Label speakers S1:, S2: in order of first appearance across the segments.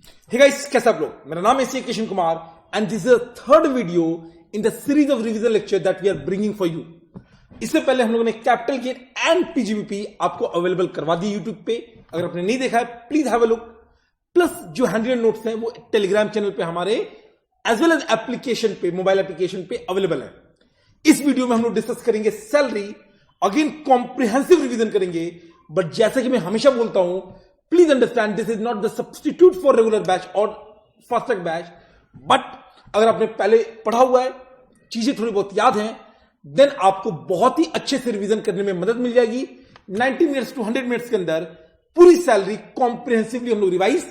S1: Hey guys, कैसे आप लोग? मेरा नाम है Kishan Kumar and this is the third video in the series of revision lecture that we are bringing for you. इससे पहले हम लोगों ने कैपिटल गेट एंड पीजीबीपी आपको अवेलेबल करवा दी यूट्यूब पे। अगर आपने नहीं देखा है please have a look. Plus जो हैंडरेड नोट्स हैं वो टेलीग्राम चैनल पे हमारे एज वेल एज एप्लीकेशन पे, मोबाइल एप्लीकेशन पे अवेलेबल है। इस वीडियो में हम लोग डिस्कस करेंगे सैलरी, अगेन कॉम्प्रिहेंसिव रिवीजन करेंगे। बट जैसा कि मैं हमेशा बोलता हूं, please understand this is not the substitute for regular batch और फास्ट ट्रैक बैच। बट अगर आपने पहले पढ़ा हुआ है, चीजें थोड़ी बहुत याद हैं, देन आपको बहुत ही अच्छे से रिवीजन करने में मदद मिल जाएगी। 90 मिनट्स टू 100 मिनट्स के अंदर पूरी सैलरी कॉम्प्रिहेंसिवली हम लोग रिवाइज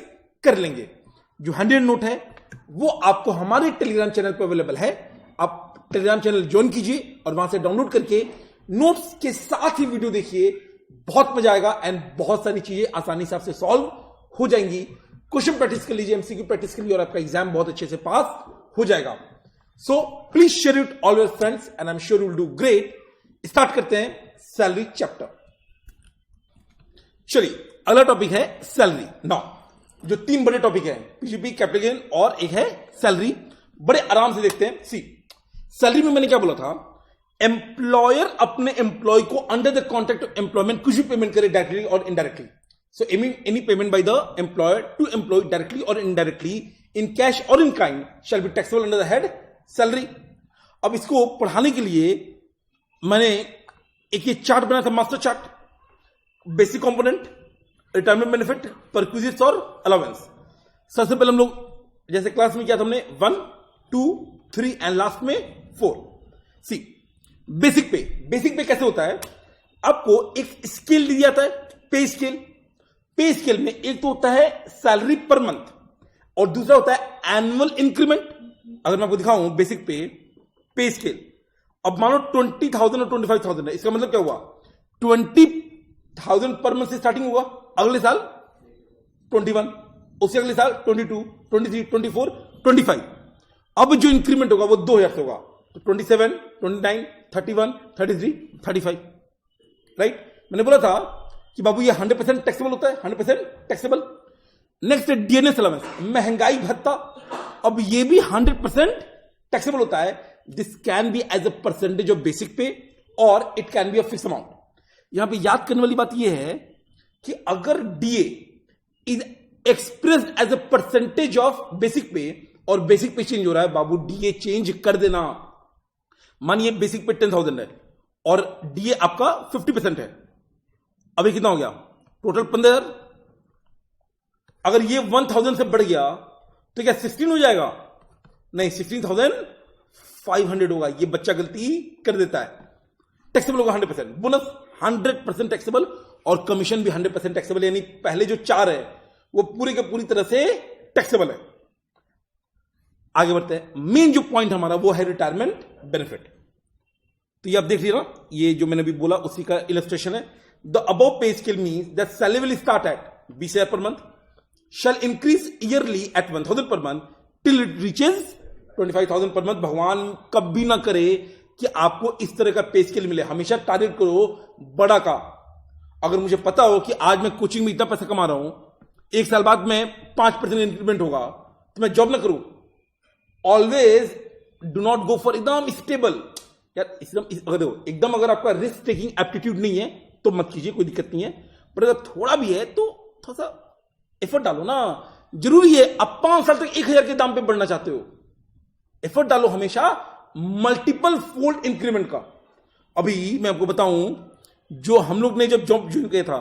S1: कर लेंगे। जो 100 नोट है वो आपको हमारे टेलीग्राम चैनल पर अवेलेबल है। आप टेलीग्राम चैनल ज्वाइन कीजिए और वहां से डाउनलोड करके नोट्स के साथ ही वीडियो देखिए, बहुत मजा आएगा एंड बहुत सारी चीजें आसानी से आपसे सॉल्व हो जाएंगी। क्वेश्चन प्रैक्टिस कर लीजिए, एमसीक्यू प्रैक्टिस कर लीजिए और आपका एग्जाम बहुत अच्छे से पास हो जाएगा। So please share it all your friends and I am sure you will do great. Start करते हैं सैलरी चैप्टर। चलिए, अगला टॉपिक है सैलरी। नाउ जो तीन बड़े टॉपिक हैं, पीजीपी, कैपिटल गेन और एक है सैलरी, बड़े आराम से देखते हैं। सी, सैलरी में मैंने क्या बोला था? एम्प्लॉयर अपने एम्प्लॉय को under the contract of employment कुछ भी पेमेंट करे डायरेक्टली और indirectly. So any payment by the employer to employ directly और इनडायरेक्टली इन कैश और in kind shall be taxable under the head salary. अब इसको पढ़ाने के लिए मैंने एक ये चार्ट बनाया था, master chart. Basic component, retirement benefit, perquisites और अलाउंस। सबसे पहले हम लोग जैसे क्लास में किया था, हमने 1, 2, 3 एंड लास्ट में 4। सी, बेसिक पे कैसे होता है? आपको एक स्केल दी जाता है, पे स्केल। पे स्केल में एक तो होता है सैलरी पर मंथ और दूसरा होता है एनुअल इंक्रीमेंट। अगर मैं आपको दिखाऊं बेसिक पे स्केल, अब मानो 20,000 और 25,000 है, इसका मतलब क्या हुआ? 20,000 पर मंथ से स्टार्टिंग हुआ, अगले साल 21, उससे अगले साल 22, 23, 24, 25। अब जो इंक्रीमेंट होगा वो 2,000 से होगा, तो 27, 29, 31, 33, 35। राइट? मैंने बोला था कि बाबू ये 100% टैक्सेबल होता है, 100% टैक्सेबल। नेक्स्ट है डीएनएस अलाउंस, महंगाई भत्ता। अब ये भी 100% टैक्सेबल होता है। This can be as a percentage of basic pay और it can be a fix amount. यहां पे याद करने वाली बात यह है कि अगर DA is expressed as a percentage of basic pay और बेसिक पे चेंज हो रहा है, बाबू डीए चेंज कर देना। मानिए बेसिक पे 10,000 है और डीए आपका 50% है, अभी कितना हो गया? टोटल 15,000। अगर ये 1,000 से बढ़ गया तो क्या 16 हो जाएगा? नहीं, 16,500 होगा। ये बच्चा गलती कर देता है। टैक्सेबल होगा 100%, बोनस 100% टैक्सेबल और कमीशन भी 100% टैक्सेबल। यानी पहले जो 4 है वो पूरे के पूरी तरह से टैक्सेबल है। आगे बढ़ते हैं। मेन जो पॉइंट हमारा वो है रिटायरमेंट बेनिफिट। तो ये आप देख लीजिए ना, ये जो मैंने अभी बोला उसी का इलस्ट्रेशन है। The above pay scale means that salary will start at 20,000 per month, shall increase yearly at 1,000 per month till it reaches 25,000 per month. भगवान कभी ना करे कि आपको इस तरह का पे स्केल मिले। हमेशा टारगेट करो बड़ा का। अगर मुझे पता हो कि आज मैं कोचिंग में इतना पैसा कमा रहा हूं, एक साल बाद में 5% इंक्रीमेंट होगा, तो मैं जॉब ना करूं। Always do not go for एकदम स्टेबल। यार एकदम अगर आपका रिस्क टेकिंग एप्टीट्यूड नहीं है तो मत कीजिए, कोई दिक्कत नहीं है। पर अगर थोड़ा भी है तो थोड़ा सा एफर्ट डालो ना। जरूरी है आप 5 साल तक 1,000 के दाम पे बढ़ना चाहते हो, एफर्ट डालो हमेशा मल्टीपल फोल्ड इंक्रीमेंट का। अभी मैं आपको बताऊं, जो हम लोग ने जब जॉब ज्वाइन किया था,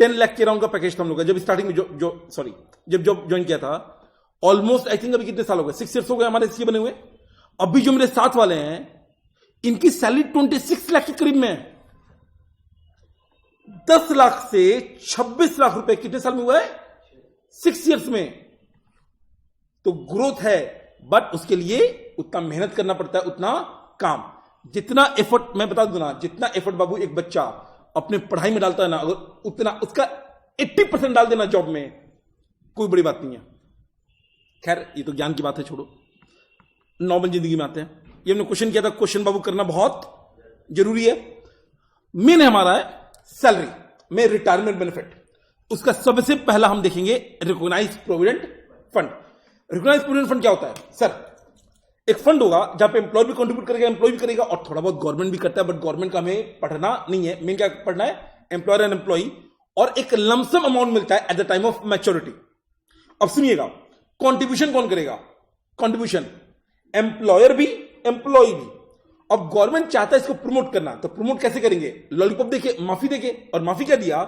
S1: 10 लाख के राउंड का पैकेज था हम लोग का जब स्टार्टिंग में जब जॉब ज्वाइन किया था। ऑलमोस्ट आई थिंक अभी कितने साल हो गए? 6 years हो गए हमारे सीए बने हुए। अभी जो मेरे साथ वाले हैं इनकी सैलरी 26 लाख के करीब में है। 10 लाख से 26 लाख रुपए कितने साल में हुआ है? 6 years में। तो ग्रोथ है, बट उसके लिए उतना मेहनत करना पड़ता है, उतना काम। जितना एफर्ट, मैं बता दूं ना, जितना एफर्ट बाबू एक बच्चा अपने पढ़ाई में डालता है ना, अगर उतना उसका 80% डाल देना जॉब में, कोई बड़ी बात नहीं है। खैर ये तो ज्ञान की बात है, छोड़ो, नॉर्मल जिंदगी में आते हैं। ये हमने क्वेश्चन किया था, क्वेश्चन बाबू करना बहुत जरूरी है। मेन हमारा है सैलरी में रिटायरमेंट बेनिफिट। उसका सबसे पहला हम देखेंगे recognise provident fund. Recognised provident fund क्या होता है सर? एक फंड होगा जहां पे एम्प्लॉय भी कंट्रीब्यूट करेगा, एम्प्लॉय भी करेगा, और थोड़ा बहुत गवर्नमेंट भी करता है, बट गवर्नमेंट का हमें पढ़ना नहीं है। मेन क्या पढ़ना है? एम्प्लॉयर एंड एम्प्लॉय, और एक लमसम अमाउंट मिलता है eight the time of maturity. अब सुनिएगा, कॉन्ट्रीब्यूशन कौन करेगा? कॉन्ट्रीब्यूशन एम्प्लॉयर भी, एम्प्लॉय भी। अब गवर्नमेंट चाहता है इसको प्रमोट करना, तो प्रमोट कैसे करेंगे? लॉलीपॉप देके, माफी देके, और माफी क्या दिया?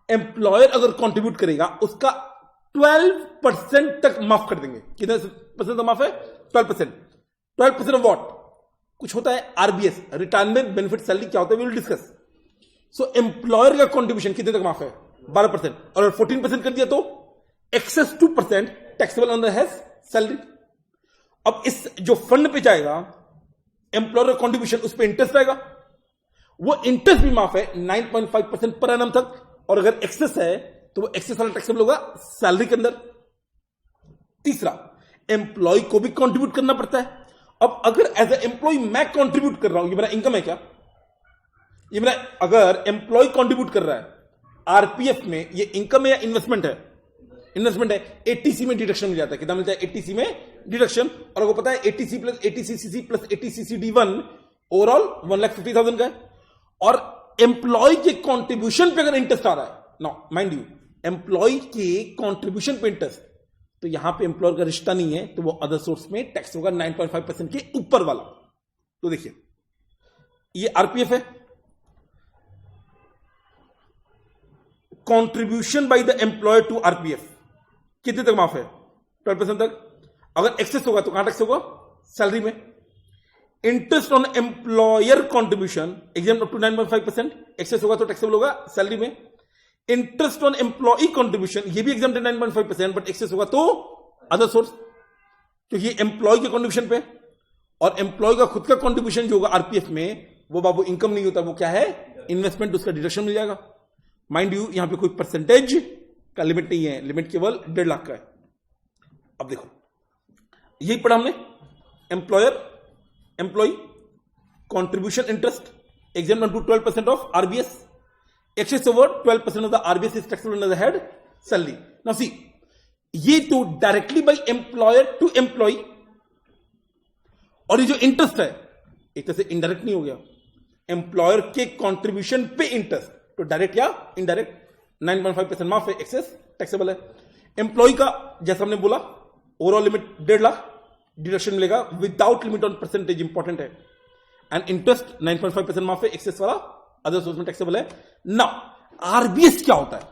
S1: एम्प्लॉयर अगर कंट्रीब्यूट करेगा उसका 12% तक माफ कर देंगे। कितने परसेंट माफ है? 12%। 12% ऑफ व्हाट? कुछ होता है आरबीएस, रिटायरमेंट बेनिफिट सैलरी, क्या होता है? We will discuss. So employer का कंट्रीब्यूशन कितने तक माफ है? 12%। और अगर 14% कर दिया तो excess 2% taxable under head salary. अब इस जो फंड पे जाएगा एम्प्लॉयर का कंट्रीब्यूशन, उस पर इंटरेस्ट आएगा, वो इंटरेस्ट भी माफ है 9.5% पर एनम तक। और अगर एक्सेस है तो वो एक्सेस वाला टैक्सेबल होगा सैलरी के अंदर। तीसरा, एम्प्लॉय को भी कंट्रीब्यूट करना पड़ता है। अब अगर एज ए एम्प्लॉय मैं कंट्रीब्यूट कर रहा हूं, ये मेरा इनकम है क्या? ये मेरा, अगर एम्प्लॉय कंट्रीब्यूट कर रहा है आरपीएफ में, ये इनकम है या इन्वेस्टमेंट है? इन्वेस्टमेंट है। एटीसी में डिडक्शन मिल जाता है। कितना मिलता है? एटीसी में डिडक्शन। और आपको पता है एटीसी प्लस एटीसीसी प्लस एटीसीसी-D1 ओवरऑल 1,50,000 का है। और एम्प्लॉय के कंट्रीब्यूशन पे अगर इंटरेस्ट आ रहा है, नो माइंड यू, एम्प्लॉय के कंट्रीब्यूशन पे इंटरेस्ट, तो यहां पे एम्प्लॉयर का रिश्ता नहीं है, तो वो अदर सोर्स में टैक्स होगा 9.5% के ऊपर वाला। तो देखिए, ये आरपीएफ है। Contribution by the employer to RPF कितने तक माफ है? 12% तक। अगर एक्सेस होगा तो कहां टैक्स होगा? सैलरी में। Interest on employer contribution exempt up to 9.5%, excess होगा तो टैक्सेबल होगा सैलरी में। इंटरेस्ट ऑन एम्प्लॉय कंट्रीब्यूशन, ये भी एग्जाम 9.5%, बट एक्सेस होगा तो अदर सोर्स, क्योंकि एम्प्लॉय के कंट्रीब्यूशन पे। और एम्प्लॉय का खुद का कंट्रीब्यूशन जो होगा आरपीएफ में, वो बाबू इनकम नहीं होता, वो क्या है? इन्वेस्टमेंट, उसका डिडक्शन मिल जाएगा। माइंड यू, यहां पे कोई परसेंटेज का लिमिट नहीं है, लिमिट केवल 1.5 लाख का है। अब देखो, यही पढ़ा हमने, employer employee contribution interest exempt up to 12% of RBS, excess over 12% of the RBS is taxable under the head salary. Now see, ये तो directly by employer to employee, और ये जो इंटरेस्ट है एक तरह से इनडायरेक्ट नहीं हो गया? एम्प्लॉयर के कंट्रीब्यूशन पे इंटरेस्ट, तो डायरेक्ट या इनडायरेक्ट? 9.5% माफ है, एक्सेस टैक्सेबल है। एम्प्लॉय का जैसा हमने बोला ओवरऑल लिमिट 1.5 लाख, डिडक्शन मिलेगा without limit on percentage, important है। एंड इंटरेस्ट 9.5% माफ है, एक्सेस वाला अदर सोर्स में टैक्सेबल है ना। आरबीएस क्या होता है?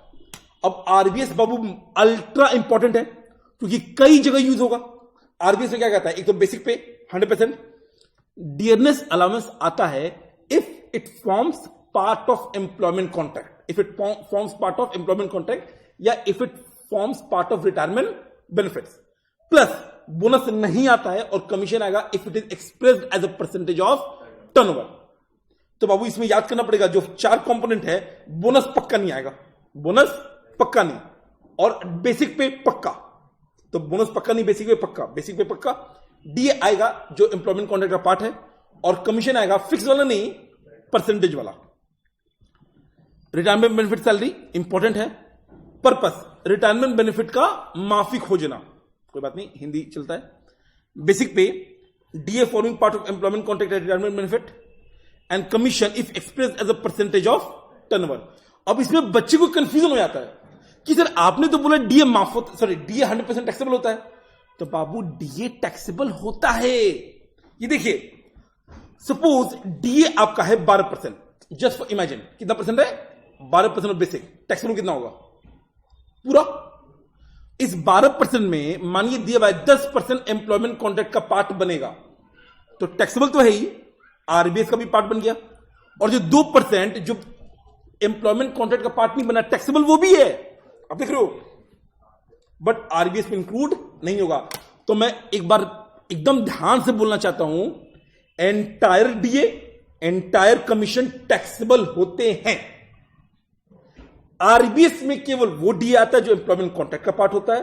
S1: अब आरबीएस बाबू अल्ट्रा इंपॉर्टेंट है, क्योंकि कई जगह यूज होगा। आरबीएस में क्या कहता है? एक तो बेसिक पे 100%, डियरनेस अलाउंस आता है if it forms part of employment contract, if it forms part of employment contract, या if it forms part of retirement benefits। Plus bonus नहीं आता है, और कमीशन आएगा if it is expressed as a percentage of turnover। तो बाबू इसमें याद करना पड़ेगा, जो 4 कंपोनेंट है, बोनस पक्का नहीं आएगा, बोनस पक्का नहीं, और बेसिक पे पक्का। तो बोनस पक्का नहीं, बेसिक पे पक्का, बेसिक पे पक्का। डीए आएगा जो एम्प्लॉयमेंट कॉन्ट्रैक्ट का पार्ट है, और कमीशन आएगा फिक्स वाला नहीं, परसेंटेज वाला। रिटायरमेंट बेनिफिट सैलरी इंपॉर्टेंट है। पर्पस, रिटायरमेंट बेनिफिट का माफी खोजना, कोई बात नहीं, हिंदी चलता है। Basic pay, DA forming part of employment contract retirement benefit, and commission if express as a percentage of turnover. अब इसमें बच्चे को कंफ्यूजन हो जाता है कि सर आपने तो बोला डीए माफ होता, सॉरी डीए 100% टैक्सेबल होता है। तो बाबू डीए टैक्सेबल होता है। ये देखिए, सपोज डीए आपका है 12%, जस्ट फॉर इमेजिन, कितना परसेंट है? 12% ऑफ बेसिक, टैक्सेबल कितना होगा? पूरा। इस 12% में मानिए दिया भाई 10% एम्प्लॉयमेंट कॉन्ट्रैक्ट का पार्ट बनेगा, तो टैक्सेबल तो है ही, आरबीएस का भी पार्ट बन गया। और जो 2% जो एम्प्लॉयमेंट कॉन्ट्रैक्ट का पार्ट नहीं बना, टैक्सेबल वो भी है, आप देख रहे हो, बट आरबीएस में इंक्लूड नहीं होगा। तो मैं एक बार एकदम ध्यान से बोलना चाहता हूं, entire DA, entire commission taxable होते हैं। आरबीएस में केवल वो डीए आता है जो एम्प्लॉयमेंट कॉन्ट्रैक्ट का पार्ट होता है,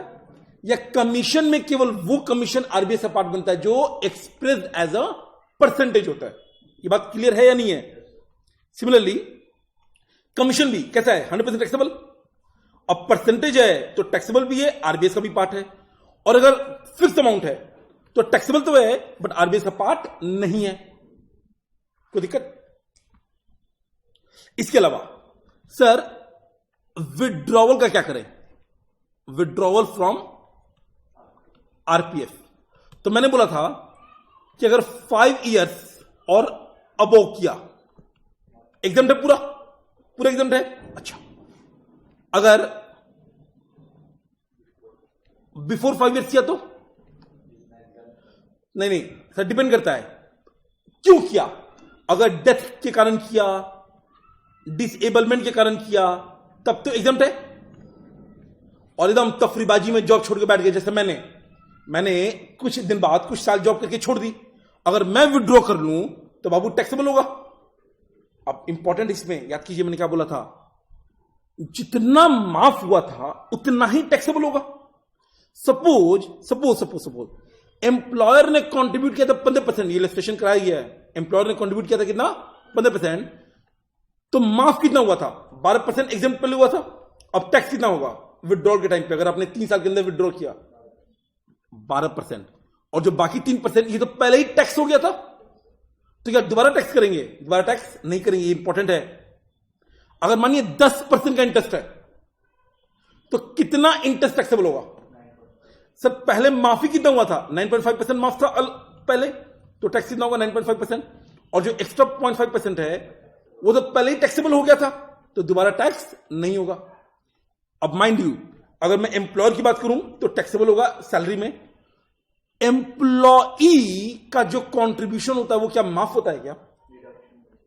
S1: या कमीशन में केवल वो कमीशन आरबीएस का पार्ट बनता है जो एक्सप्रेस्ड एज अ परसेंटेज होता है। ये बात क्लियर है या नहीं है? सिमिलरली कमीशन भी कैसा है? 100% टैक्सेबल। अब परसेंटेज है तो टैक्सेबल भी है, आरबीएस का भी पार्ट है। और अगर फिक्स अमाउंट है तो टैक्सेबल तो है बट आरबीआई का पार्ट नहीं है, कोई दिक्कत? इसके अलावा सर विड्रॉवल का क्या करें? विड्रॉवल फ्रॉम आरपीएफ, तो मैंने बोला था कि अगर 5 इयर्स और अबोव किया एग्जाम्प्ट है, पूरा एग्जाम्प्ट है। अच्छा, अगर बिफोर 5 इयर्स किया तो नहीं सर, डिपेंड करता है क्यों किया। अगर डेथ के कारण किया, डिसेबलमेंट के कारण किया, तब तो एग्जाम्प्ट है। और एकदम तफरीबाजी में जॉब छोड़ के बैठ गए, जैसे मैंने कुछ दिन बाद कुछ साल जॉब करके छोड़ दी, अगर मैं विड्रॉ कर लूं तो बाबू टैक्सेबल होगा। अब इंपॉर्टेंट इसमें याद कीजिए मैंने क्या बोला था, जितना माफ हुआ था उतना ही टैक्सेबल होगा। सपोज एम्प्लॉयर ने कंट्रीब्यूट किया था 15%, ये इलस्ट्रेशन कराया गया है, एम्प्लॉयर ने कंट्रीब्यूट किया था कितना? 15%, तो माफ कितना हुआ था? 12% एग्जाम्पल पहले हुआ था। अब टैक्स कितना होगा विड्रॉल के टाइम पे, अगर आपने 3 साल के अंदर विड्रॉ किया? 12%, और जो बाकी 3% ये तो पहले ही टैक्स हो गया था, तो क्या दोबारा टैक्स करेंगे? दोबारा टैक्स नहीं करेंगे, ये इंपॉर्टेंट है। अगर मानिए 10% का इंटरेस्ट है तो कितना इंटरेस्ट टैक्सेबल होगा? सर पहले माफी कितना हुआ था? 9.5% माफ था पहले, तो टैक्स कितना होगा? 9.5%, और जो एक्स्ट्रा 0.5% है वो तो पहले ही टैक्सेबल हो गया था, तो दोबारा टैक्स नहीं होगा। अब माइंड यू, अगर मैं एम्प्लॉयर की बात करूं तो टैक्सेबल होगा सैलरी में। एम्प्लॉई का जो कंट्रीब्यूशन होता है वो क्या माफ होता है क्या?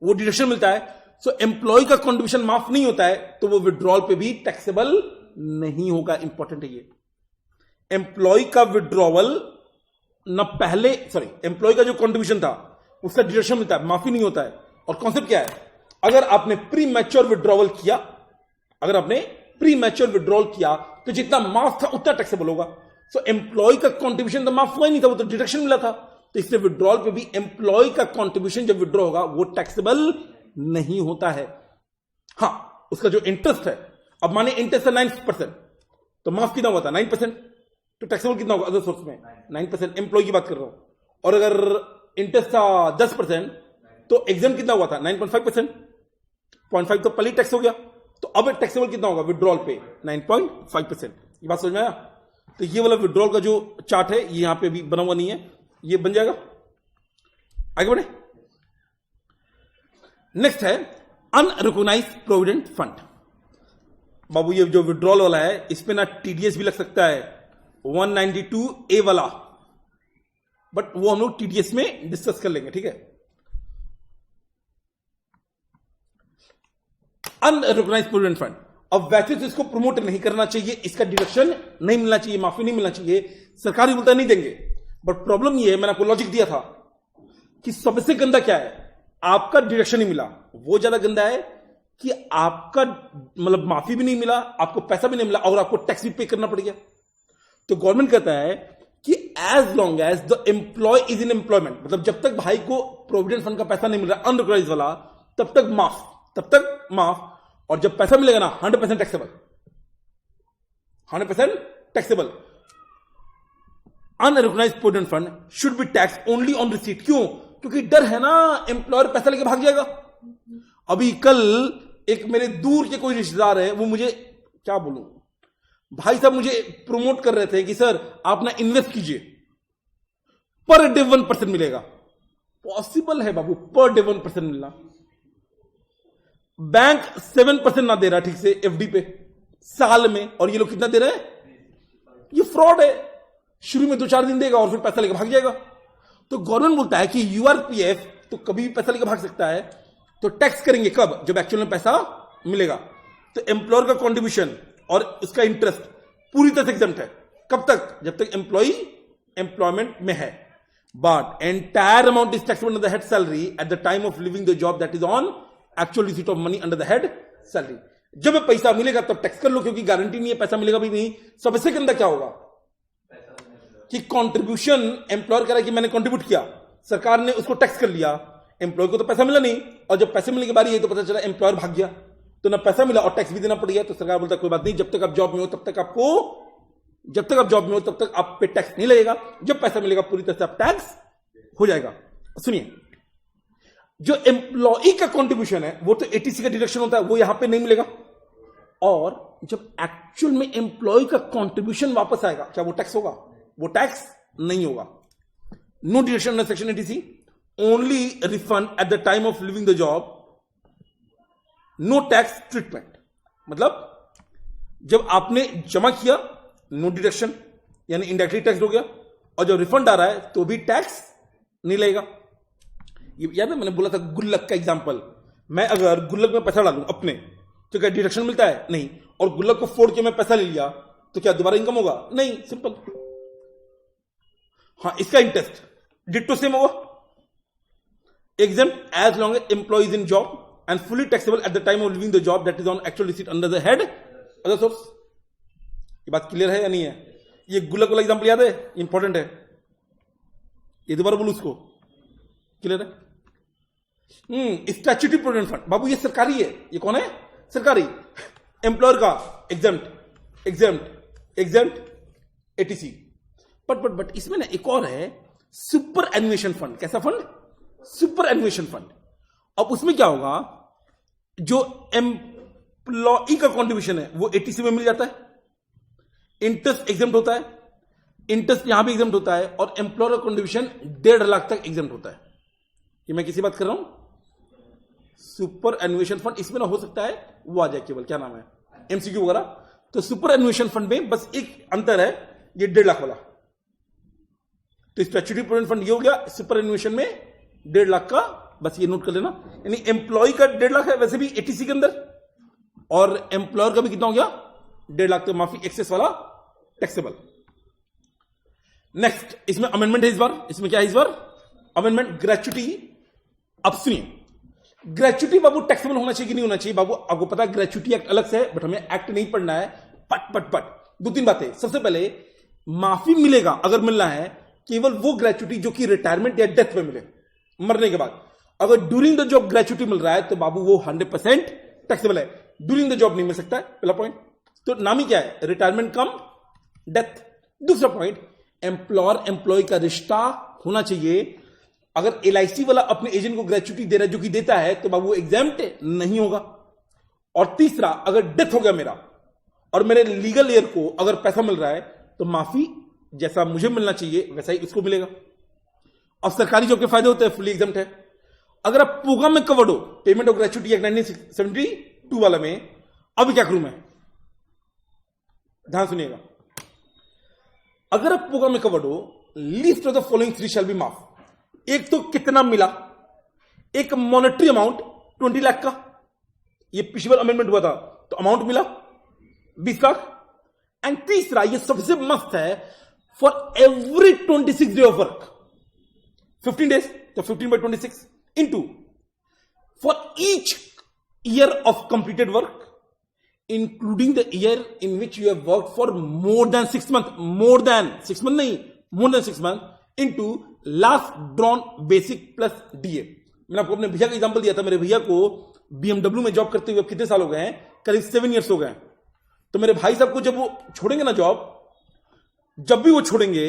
S1: वो डिडक्शन मिलता है। सो एम्प्लॉय का कंट्रीब्यूशन माफ नहीं होता है तो वो विड्रॉल पे भी टैक्सेबल नहीं होगा। इंपॉर्टेंट है ये, एम्प्लॉय का विड्रॉवल न पहले, एम्प्लॉय का जो कंट्रीब्यूशन था उसका डिडक्शन मिलता है, माफी नहीं होता है। और कॉन्सेप्ट क्या है? अगर आपने प्री मैच्योर विड्रॉवल किया, तो जितना माफ था उतना टैक्सेबल होगा। सो एम्प्लॉय का कंट्रीब्यूशन तो माफ हुआ ही नहीं था, वो तो डिडक्शन मिला था, तो इसलिए विड्रॉल पे भी एम्प्लॉय का कंट्रीब्यूशन जब विड्रॉ होगा वो टैक्सेबल नहीं होता है। हां, उसका जो इंटरेस्ट है, अब माने इंटरेस्ट है 9%, तो माफ कितना हुआ था? 9%, तो टैक्सेबल कितना होगा अदर सोर्स में? 9%, एम्प्लॉय की बात कर रहा हूं। और अगर इंटरेस्ट था 10%, तो एग्जाम कितना हुआ था? 9.5%, 0.5 तो पहले टैक्स हो गया, तो अब टैक्सेबल कितना होगा विड्रॉल पे? 9.5%। ये बात समझ में आया? तो ये वाला विड्रॉल का जो चार्ट है ये यहां पे भी बना हुआ नहीं है, ये बन जाएगा। आगे बढ़े, नेक्स्ट है अनरिकॉग्नाइज्ड प्रोविडेंट फंड। बाबू ये जो विड्रॉल वाला है इस पे ना टीडीएस भी लग सकता है, 192A वाला, बट वो हम लोग टीडीएस में डिस्कस कर लेंगे, ठीक है। अनरिकॉग्नाइज्ड प्रोविडेंट फंड, अब वैसे तो इसको प्रमोट नहीं करना चाहिए, इसका डिडक्शन नहीं मिलना चाहिए, माफी नहीं मिलना चाहिए, सरकारी बोलता नहीं देंगे। बट प्रॉब्लम ये है, मैंने आपको लॉजिक दिया था कि सबसे गंदा क्या है, आपका डिडक्शन नहीं मिला, वो ज्यादा गंदा है कि आपका मतलब माफी भी नहीं मिला, आपको पैसा भी नहीं मिला और आपको टैक्स भी पे करना पड़ गया। तो गवर्नमेंट कहता है कि as long as the employee is in employment, मतलब जब तक भाई को प्रोविडेंट फंड का पैसा नहीं मिल रहा अनरिकॉग्नाइज्ड वाला, तब तक माफ, और जब पैसा मिलेगा ना 100% taxable, 100% taxable. Unrecognised provident fund should be tax only on receipt. क्यों? क्योंकि डर है ना एम्प्लॉयर पैसा लेके भाग जाएगा। अभी कल एक मेरे दूर के कोई रिश्तेदार है, वो मुझे क्या बोलूं भाई साहब, मुझे प्रमोट कर रहे थे कि सर आप ना इन्वेस्ट कीजिए, पर डे 1% मिलेगा। पॉसिबल है बाबू पर डे 1% मिलना? बैंक 7% ना दे रहा ठीक से एफडी पे साल में, और ये लोग कितना दे रहे हैं? ये फ्रॉड है। शुरू में 2-4 दिन देगा और फिर पैसा लेकर भाग जाएगा। तो गवर्नमेंट बोलता है कि यूआरपीएफ तो कभी भी पैसा लेकर भाग सकता है, तो टैक्स करेंगे कब? जब एक्चुअल में पैसा मिलेगा। तो एम्प्लॉयर का कॉन्ट्रीब्यूशन और उसका इंटरेस्ट पूरी तरह से एग्जम्प्ट है। कब तक? जब तक एम्प्लॉई एम्प्लॉयमेंट में है। But entire amount is taxable under the head salary eight the time of leaving the job that is on actual receipt of money under the head salary. जब पैसा मिलेगा तब टैक्स कर लो, क्योंकि गारंटी नहीं है पैसा मिलेगा भी नहीं। सबसे गंदा क्या होगा कि कंट्रीब्यूशन एम्प्लॉयर कह रहा है कि मैंने कंट्रीब्यूट किया, सरकार ने उसको टैक्स कर लिया, एम्प्लॉय को तो पैसा मिला नहीं, और जब पैसे मिलने की बारी है तो पता चला एम्प्लॉयर भाग गया, तो ना पैसा मिला और टैक्स भी देना पड़ गया। तो सरकार बोलता है कोई बात नहीं, जब तक आप जॉब में हो तब तक आपको जब तक आप जॉब में हो तब तक आप पे टैक्स नहीं लगेगा, जब पैसा मिलेगा पूरी तरह से आप टैक्स हो जाएगा। सुनिए, जो एम्प्लॉई का कंट्रीब्यूशन है वो तो एटीसी का डिडक्शन होता है, वो यहां पे नहीं मिलेगा, और जब एक्चुअल में एम्प्लॉय का कंट्रीब्यूशन वापस आएगा क्या वो टैक्स होगा? वो टैक्स नहीं होगा। No deduction under section 80C, only refund at the time of leaving the job, no tax treatment. मतलब जब आपने जमा किया नो डिडक्शन, यानी इनडायरेक्टली टैक्स हो गया, और जब रिफंड आ रहा है तो भी टैक्स नहीं लगेगा। ये याद है मैंने बोला था गुल्लक का एग्जांपल, मैं अगर गुल्लक में पैसा डालूं अपने तो क्या डिडक्शन मिलता है? नहीं। और गुल्लक को फोड़ के मैं पैसा ले लिया तो क्या दोबारा इनकम होगा? नहीं, सिंपल। हाँ, इसका इंटरेस्ट डिट्टो सेम होगा। exempt as long as employee is in job and fully taxable at the time of leaving the job, that is on actual receipt under the head other source। ये बात clear है या नहीं है? ये गुल्लक वाला एग्जांपल याद है? इंपॉर्टेंट है, ये दोबारा बोलू उसको, क्लियर है? स्टैट्यूटरी प्रोविडेंट फंड, बाबू ये सरकारी है। ये कौन है? सरकारी। एम्प्लॉयर का exempt exempt exempt etc. But इसमें ना एक और है, सुपर एनुएशन फंड। कैसा फंड? Superannuation fund. अब उसमें क्या होगा, जो एम्प्लॉई का कंट्रीब्यूशन है वो एटीसी में मिल जाता है, इंटरेस्ट एग्जाम्प्ट होता है, इंटरेस्ट यहां भी एग्जाम्प्ट होता है, और एम्प्लॉयर का कंट्रीब्यूशन 1.5 लाख तक एग्जाम्प्ट होता है। ये मैं किसी बात कर रहा हूं? Superannuation fund. इसमें ना हो सकता है वो आ जाए केवल, क्या नाम है, एमसीक्यू वगैरह। तो सुपर एनुएशन फंड में बस एक अंतर है, ये 1.5 लाख वाला। तो स्टैट्यूटरी प्रोविडेंट फंड ये हो गया, सुपर एनुएशन में 1.5 लाख का, बस ये नोट कर लेना। यानी एम्प्लॉय का 1.5 लाख है वैसे भी एटीसी के अंदर, और एम्प्लॉयर का भी कितना हो गया? 1.5 लाख। तो माफी, एक्सेस वाला टैक्सेबल। नेक्स्ट, इसमें अमेंडमेंट है इस बार। इसमें क्या है इस बार? Amendment, gratuity. अब सुनिए, ग्रेच्युटी बाबू टैक्सेबल होना चाहिए कि नहीं होना चाहिए? बाबू आपको पता है ग्रेच्युटी एक्ट अलग से है, बट हमें एक्ट नहीं पढ़ना है। पट 2-3 बातें। सबसे पहले, माफी मिलेगा अगर मिलना है केवल वो ग्रेच्युटी जो कि रिटायरमेंट या डेथ में मिले, मरने के बाद। अगर ड्यूरिंग द जॉब ग्रेच्युटी मिल रहा है तो बाबू वो 100% टैक्सेबल है। ड्यूरिंग द जॉब नहीं मिल सकता है, पहला पॉइंट। तो नाम ही क्या है? रिटायरमेंट कम डेथ। दूसरा पॉइंट, एम्प्लॉयर एम्प्लॉय का रिश्ता होना चाहिए। अगर एलआईसी वाला अपने एजेंट को ग्रेच्युटी दे रहा है जो कि देता है, तो बाबू एग्जाम्प्ट नहीं होगा। और तीसरा, अगर डेथ हो गया मेरा और मेरे लीगल एयर को अगर पैसा मिल रहा है तो माफी जैसा मुझे मिलना चाहिए वैसा ही उसको मिलेगा। और सरकारी जॉब के फायदे होते हैं, फुली एग्जाम्प्ट है। अगर आप प्रोग्राम में कवर्ड हो, पेमेंट ऑफ ग्रेच्युटी एक्ट 1972 वाला में, अब क्या करूं मैं? ध्यान सुनिएगा। अगर आप प्रोग्राम में कवर्ड हो, least of the following 3 shell be माफ। एक तो कितना मिला, एक मॉनेटरी अमाउंट 20 लाख का, ये पिछली बार अमेंडमेंट हुआ था तो अमाउंट मिला 20 लाख। एंड तीसरा, ये सबसे मस्त है, for every 26 day of work, 15 days, तो 15/26 into for each year of completed work including the year in which you have worked for more than 6 months, more than 6 months नहीं, more than 6 months into last drawn basic plus DA। मैंने आपको अपने भैया का example दिया था। मेरे भैया को BMW में जॉब करते हुए कितने साल हो गए हैं? करीब 7 years हो गए। तो मेरे भाई साहब को जब वो छोड़ेंगे ना जॉब, जब भी वो छोड़ेंगे,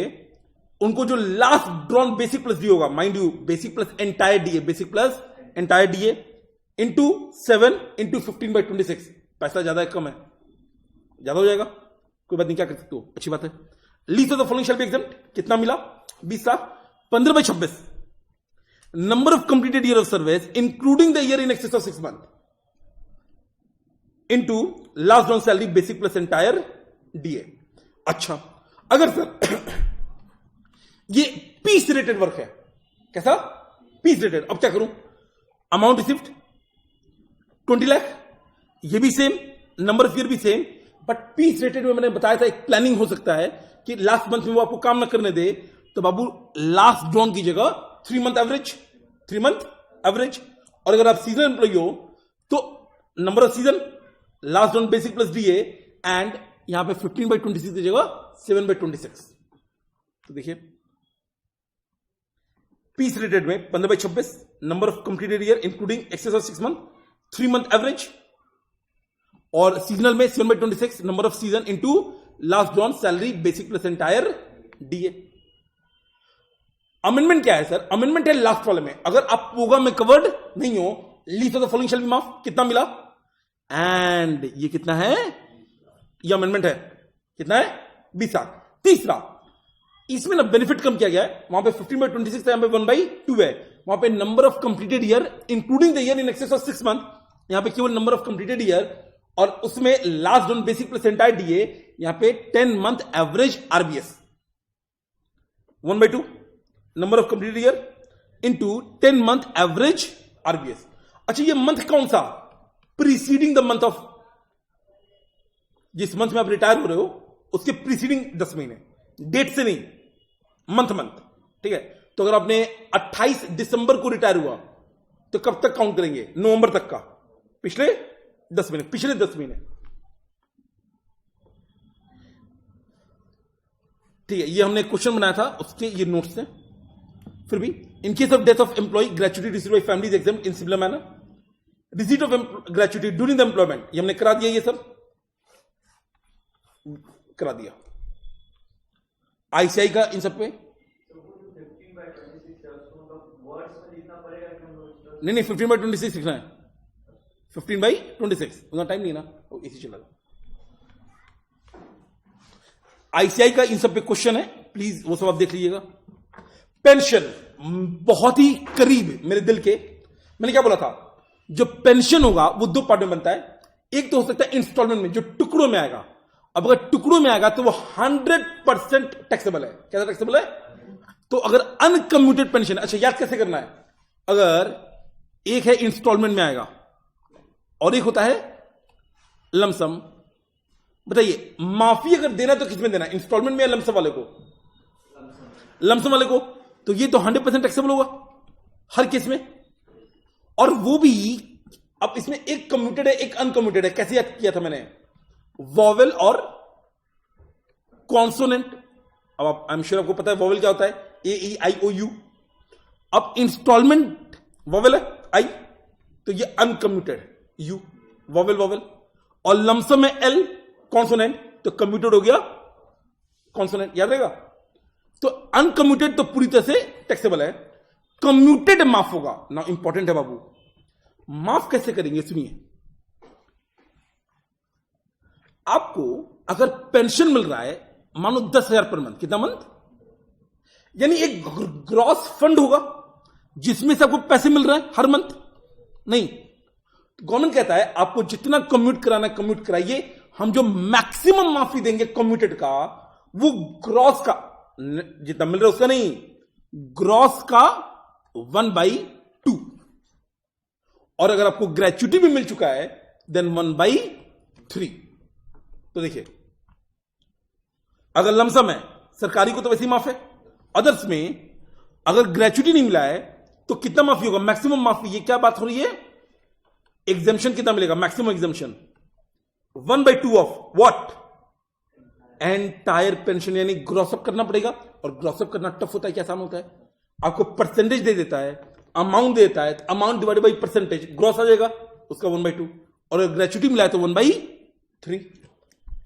S1: उनको जो last drawn basic plus D होगा, mind you, basic plus entire DA, basic plus entire DA into 7 into 15/26। पैसा ज्यादा है कम है? ज्यादा हो जाएगा, कोई बात नहीं, क्या कर सकते हो, अच्छी बात है। Least of the following shall be exempt. कितना मिला? 20 lakh. 15/26 number of completed year of service including the year in excess of 6 months into last drawn salary basic plus entire DA. अच्छा, अगर सर ये पीस रेटेड वर्क है, कैसा? Piece rated. अब क्या करूं? अमाउंट रिसिव्ड 20 लाख, ये भी सेम, नंबर ऑफ ईयर भी सेम, बट पीस रेटेड में मैंने बताया था एक प्लानिंग हो सकता है कि लास्ट मंथ में वो आपको काम ना करने दे, तो बाबू लास्ट ड्रॉन की जगह 3 month एवरेज, 3 month एवरेज। और अगर आप सीजन एम्प्लॉय हो तो number of season, last drawn basic plus DA, and यहां पे 15/26 की जगह 7/26। तो देखिए, पीस रेटेड में 15/26, number of completed year including excess of 6 months, 3 month average, और सीजनल में 7/26, number of season into last drawn salary basic plus entire DA. Amendment क्या है सर? अमेंडमेंट है लास्ट वाले में, अगर आप प्रोग्राम में कवर्ड नहीं हो, least of the following shall be माफ। कितना मिला? एंड ये कितना है? ये अमेंडमेंट है, कितना है? 20 लाख। तीसरा, इसमें ना बेनिफिट कम किया गया है, वहां पे 15/26 है, यहां पे 1/2 है। वहां पे number of completed year including the year in excess of 6 month, यहां पे केवल नंबर ऑफ कंप्लीटेड ईयर, और उसमें last on basic plus entire DA, यहां पे 10 month average RBS. 1/2 number of completed year into 10 month average RBS. अच्छा, ये month कौन सा? प्रीसीडिंग द मंथ ऑफ, जिस मंथ में आप रिटायर हो रहे हो उसके प्रीसीडिंग 10 महीने, डेट से नहीं, मंथ मंथ। ठीक है, तो अगर आपने 28 दिसंबर को रिटायर हुआ तो कब तक काउंट करेंगे? नवंबर तक का, पिछले 10 महीने, पिछले 10 महीने। ठीक है, ये हमने क्वेश्चन बनाया था, उसके ये नोट्स हैं। फिर भी in case of death of employee, gratuity received by family exempt in similar manner, receipt of gratuity during the employment, ये हमने करा दिया, ये सब करा दिया। आईसीआई का इन सब पे नहीं 15/26 लिखना है, 15/26 उतना टाइम नहीं ना, इसी चला। आईसीआई का इन सब पे क्वेश्चन है, प्लीज वो सब आप देख लीजिएगा। पेंशन बहुत ही करीब मेरे दिल के, मैंने क्या बोला था, जो पेंशन होगा वो 2 पार्ट में बनता है। एक तो हो सकता है इंस्टॉलमेंट में, जो टुकड़ों में आएगा। अब अगर टुकड़ों में आएगा तो वो 100% टैक्सेबल है। कैसा टैक्सेबल है? तो अगर अनकम्यूटेड पेंशन, अच्छा याद कैसे करना है, अगर एक है इंस्टॉलमेंट में आएगा और एक होता है लमसम, बताइए माफी अगर देना तो किसमें देना है, इंस्टॉलमेंट में या लमसम वाले को? लमसम वाले को। तो ये तो 100% टैक्सेबल होगा हर केस में। और वो भी, अब इसमें एक कम्यूटेड है एक अनकम्यूटेड है। कैसे याद किया था मैंने? वॉवेल और कॉन्सोनेंट। अब आप, आई एम श्योर आपको पता है वॉवेल क्या होता है, AEIOU। अब इंस्टॉलमेंट वॉवेल है आई, तो ये अनकम्यूटेड यू, वॉवेल वॉवेल, और लमसम में L कॉन्सोनेंट, तो कम्यूटेड हो गया कॉन्सोनेंट, याद रहेगा। तो अनकम्यूटेड तो पूरी तरह से टैक्सेबल है, कम्यूटेड माफ होगा ना। इंपॉर्टेंट है बाबू, माफ कैसे करेंगे सुनिए। आपको अगर पेंशन मिल रहा है मानो 10,000 पर मंथ, कितना मंथ, यानी एक ग्रॉस फंड होगा जिसमें से आपको पैसे मिल रहा है हर मंथ, नहीं। गवर्नमेंट कहता है आपको जितना कम्यूट कराना कम्यूट कराइए, हम जो मैक्सिमम माफी देंगे कम्यूटेड का, वो ग्रॉस का जितना मिल रहा है उसका नहीं, ग्रॉस का 1/2। और अगर आपको ग्रेच्युटी भी मिल चुका है देन 1/3। तो देखिए, अगर लमसम है सरकारी को तो वैसे ही माफ है, अदर्स में अगर ग्रेच्युटी नहीं मिला है तो कितना माफी होगा? मैक्सिमम माफी। ये क्या बात हो रही है? एग्जाम्शन कितना मिलेगा? Maximum exemption 1/2 of what? Entire pension, यानी ग्रॉसअप करना पड़ेगा। और ग्रॉसअप करना टफ होता है क्या आसान होता है? आपको परसेंटेज दे देता है, अमाउंट देता है, amount divided by percentage, gross आ जाएगा उसका 1/2। और अगर ग्रेच्युटी मिला है तो 1/3।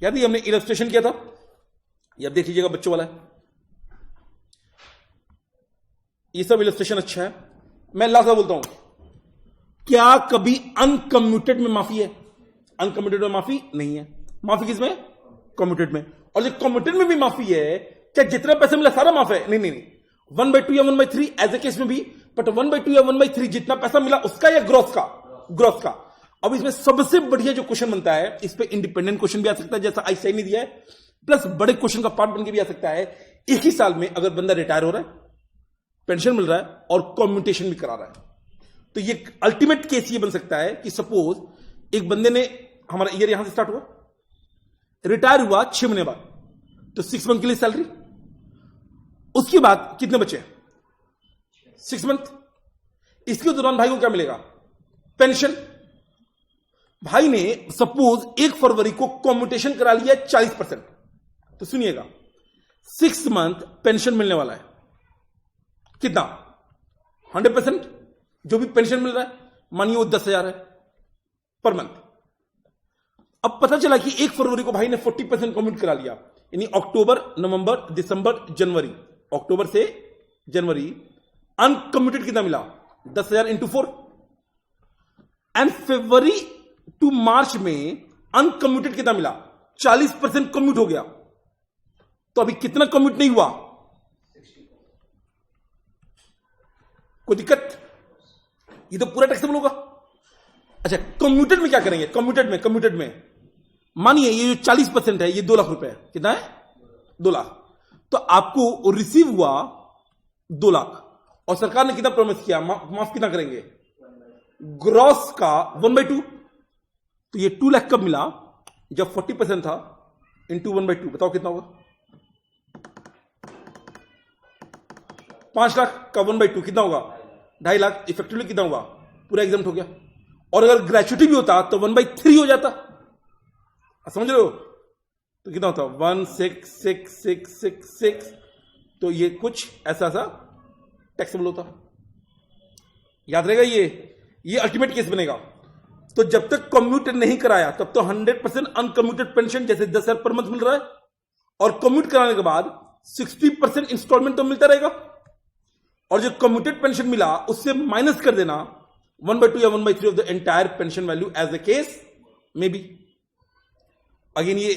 S1: याद है हमने इलस्ट्रेशन किया था, ये आप देख लीजिएगा, बच्चों वाला है। ये सब इलस्ट्रेशन अच्छा है। मैं लास्ट बोलता हूं, क्या कभी अनकम्यूटेड में माफी है? अनकम्यूटेड में माफी नहीं है। माफी किसमें? कम्यूटेड में। और जो कम्यूटेड में भी माफी है, क्या जितना पैसे मिला सारा माफ है? नहीं नहीं नहीं, 1/2 या 1/3 एज ए केस में भी, बट 1/2 या 1/3 जितना पैसा मिला उसका या ग्रॉस का? ग्रॉस का। अब इसमें सबसे बढ़िया जो क्वेश्चन बनता है, इस पे इंडिपेंडेंट क्वेश्चन भी आ सकता है जैसा आईसीआई ने दिया है, प्लस बड़े क्वेश्चन का पार्ट बन के भी आ सकता है। एक ही साल में अगर बंदा रिटायर हो रहा है, पेंशन मिल रहा है और कम्यूटेशन भी करा रहा है, तो ये अल्टीमेट केस ये बन सकता है कि सपोज एक बंदे ने, हमारा ईयर यहां से स्टार्ट हुआ, रिटायर हुआ 6 महीने बाद, तो 6 मंथ के लिए सैलरी, उसके बाद कितने बचे? 6 मंथ। इसके दौरान भाई को क्या मिलेगा? पेंशन। भाई ने सपोज 1 फरवरी को कम्यूटेशन करा लिया 40%, तो सुनिएगा 6 मंथ पेंशन मिलने वाला है कितना? 100%। जो भी पेंशन मिल रहा है, मानिए वो 10,000 है पर मंथ। अब पता चला कि 1 फरवरी को भाई ने 40% कम्यूट करा लिया, यानी अक्टूबर, नवंबर, दिसंबर, जनवरी, अक्टूबर से जनवरी अनकम्यूटेड कितना मिला? 10,000 इंटू 4। एंड फरवरी टू मार्च में अनकम्यूटेड कितना मिला? 40% कम्यूट हो गया। तो अभी कितना कम्यूट नहीं हुआ? कोई दिक्कत? ये तो पूरा टैक्सेबल होगा। अच्छा, कम्यूटेड में क्या करेंगे? कम्यूटेड में मानिए ये जो 40% है ये 2 लाख रुपए है। कितना है? 2 लाख। तो आपको रिसीव हुआ 2 लाख और सरकार ने कितना प्रॉमिस किया? माफ कितना करेंगे? ग्रॉस का 1/2। तो ये 2 लाख कब मिला? जब 40% था, इंटू 1/2। बताओ कितना होगा? 5 लाख का 1/2 कितना होगा? 2.5 लाख। इफेक्टिवली कितना होगा? पूरा एग्जाम्प्ट हो गया। और अगर ग्रेचुइटी भी होता तो 1/3 हो जाता। समझ रहे हो? तो कितना होता? 1,6,6,6,6,6। तो ये कुछ ऐसा टैक्सेबल होता। याद रहेगा ये अल्टीमेट केस बनेगा। तो जब तक कम्यूट नहीं कराया तब तो 100% अनकम्यूटेड पेंशन जैसे 10,000 पर मंथ मिल रहा है, और कम्यूट कराने के बाद 60% इंस्टॉलमेंट तो मिलता रहेगा। और जो कम्यूटेड पेंशन मिला उससे माइनस कर देना 1/2 या 1/3 of the entire pension value as the case may be. Again ये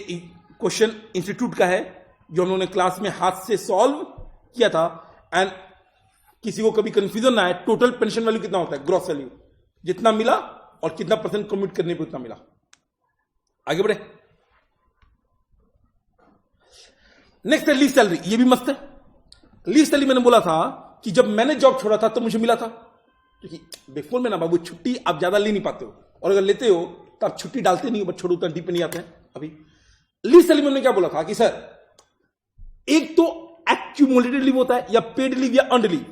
S1: क्वेश्चन इंस्टीट्यूट का है जो हम लोगों ने क्लास में हाथ से सॉल्व किया था। एंड किसी को कभी कंफ्यूजन ना आए, टोटल पेंशन वैल्यू कितना होता है? ग्रॉस वैल्यू जितना मिला और कितना परसेंट कम्यूट करने पे उतना मिला। आगे बढ़े। नेक्स्ट है लीव सैलरी। ये भी मस्त है। लीव सैलरी मैंने बोला था कि जब मैंने जॉब छोड़ा था तो मुझे मिला था, क्योंकि बिफोर में ना बाबू छुट्टी आप ज्यादा ले नहीं पाते हो, और अगर लेते हो तो आप छुट्टी डालते नहीं हो, बट छोड़ो उतना डीप नहीं आते हैं। अभी लीव सैलरी में क्या बोला था कि सर एक तो एक्यूमुलेटेड लीव होता है या पेड लीव या अर्न्ड लीव,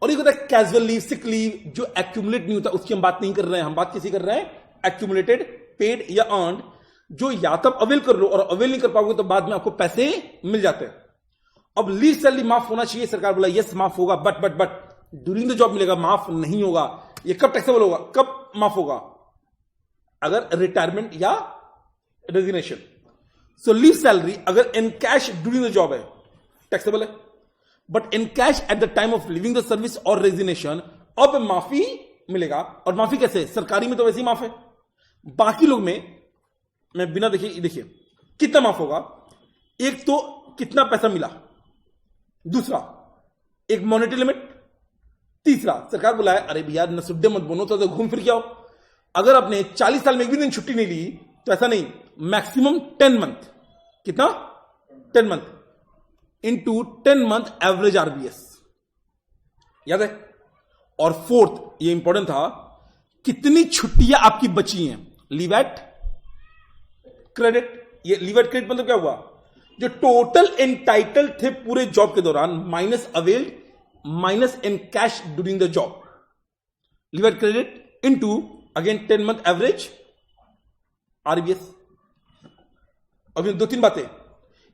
S1: और एक होता है कैजुअल लीव, सिक लीव जो एक्यूमुलेट नहीं होता, उसकी हम बात नहीं कर रहे हैं। हम बात किसी कर रहे हैं एक्यूमुलेटेड, पेड या अर्न्ड, जो या तब अवेल कर लो और अवेल नहीं कर पाओगे तो बाद में आपको पैसे मिल जाते हैं। अब लीव सैलरी माफ होना चाहिए, सरकार बोला यस माफ होगा, बट ड्यूरिंग द जॉब मिलेगा, माफ नहीं होगा। ये कब टैक्सेबल होगा? कब माफ होगा? अगर रिटायरमेंट या रेजिग्नेशन। सो लीव सैलरी अगर in cash during the job है टैक्सेबल है, but in cash at the time of leaving the service और रेजिग्नेशन अब माफी मिलेगा। और माफी कैसे? सरकारी में तो वैसे ही माफ है, बाकी लोग में मैं बिना देखिए कितना माफ होगा। एक तो कितना पैसा मिला, दूसरा एक मॉनेटरी लिमिट, तीसरा सरकार बुलाए अरे भैया नसुड्डे मत बनो तो घूम फिर के आओ। अगर आपने 40 साल में एक भी दिन छुट्टी नहीं ली तो ऐसा नहीं, मैक्सिमम 10 मंथ। कितना? 10 month into 10 month average RBS. याद है? और फोर्थ ये इंपॉर्टेंट था, कितनी छुट्टियां आपकी बची हैं, लीव एट क्रेडिट। ये लीव एट क्रेडिट मतलब क्या हुआ? जो टोटल एंटाइटल थे पूरे जॉब के दौरान minus availed minus in cash during the job, leave at credit into again 10 month average RBS. अब 2-3 बातें,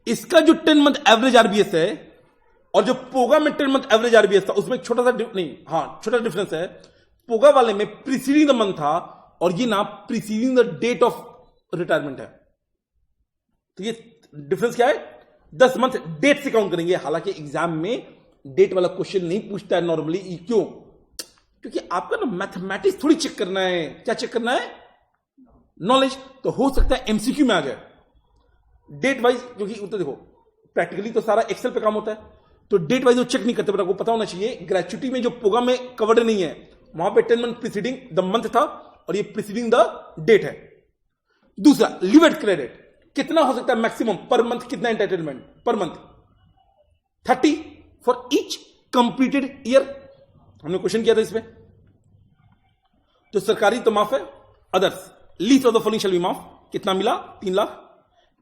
S1: इसका जो 10 मंथ एवरेज आरबीएस है और जो पोगा में 10 मंथ एवरेज आरबीएस था उसमें छोटा सा छोटा डिफरेंस है। पोगा वाले में प्रीसीडिंग द मंथ था और ये ना preceding the date of retirement है। तो ये डिफरेंस क्या है? 10 मंथ डेट से काउंट करेंगे। हालांकि एग्जाम में डेट वाला क्वेश्चन नहीं पूछता है नॉर्मली। क्यों? क्योंकि आपका ना मैथमेटिक्स थोड़ी चेक करना है। क्या चेक करना है? नॉलेज। तो हो सकता है एमसीक्यू में आ जाए डेट वाइज, क्योंकि तो देखो प्रैक्टिकली तो सारा एक्सेल पे काम होता है, तो डेट वाइज वो चेक नहीं करते, बट आपको पता होना चाहिए ग्रेचुइटी में जो पोगा में कवर्ड नहीं है वहां पे 10 मंथ प्रीसीडिंग द मंथ था और ये प्रीसीडिंग द डेट है। दूसरा लीव एट क्रेडिट कितना हो सकता है मैक्सिमम पर मंथ? कितना entitlement per month? 30 for each completed year. हमने क्वेश्चन किया था इसमें। तो सरकारी तो माफ है, others leave of the following shall be माफ। कितना मिला? 3 lakh.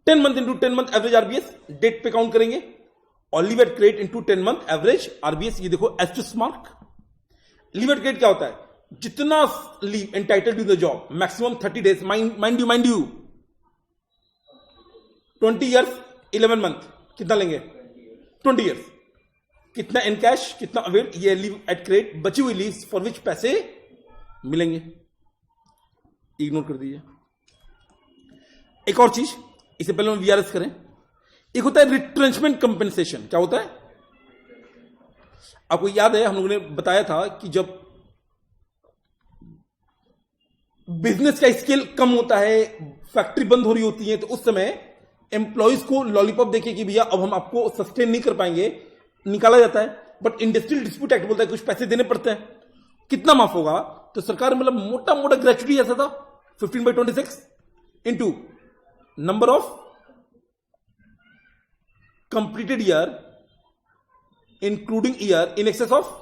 S1: 10 month into 10 month average RBS date पे काउंट करेंगे, और leave at credit into 10 month average RBS. ये देखो asterisk mark. Leave at credit क्या होता है? जितना leave entitled to the job maximum 30 days. Mind you 20 years 11 month कितना लेंगे? 20 ईयर्स। कितना इन कैश, कितना अवेल, ये लीव एट क्रेडिट। बची हुई लीव फॉर विच पैसे मिलेंगे, इग्नोर कर दीजिए। एक और चीज, इससे पहले हम वीआरएस करें, एक होता है रिट्रेंचमेंट कंपेंसेशन। क्या होता है? आपको याद है हम लोगों ने बताया था कि जब बिजनेस का स्केल कम होता है, फैक्ट्री बंद हो रही होती है, तो उस समय एम्प्लॉइज को लॉलीपॉप देके कि भैया अब हम आपको सस्टेन नहीं कर पाएंगे, निकाला जाता है। बट इंडस्ट्रियल डिस्प्यूट एक्ट बोलता है कुछ पैसे देने पड़ते हैं। कितना माफ होगा? तो सरकार मतलब मोटा मोटा ग्रेचुटी ऐसा था 15/26 into number of completed year including year in excess of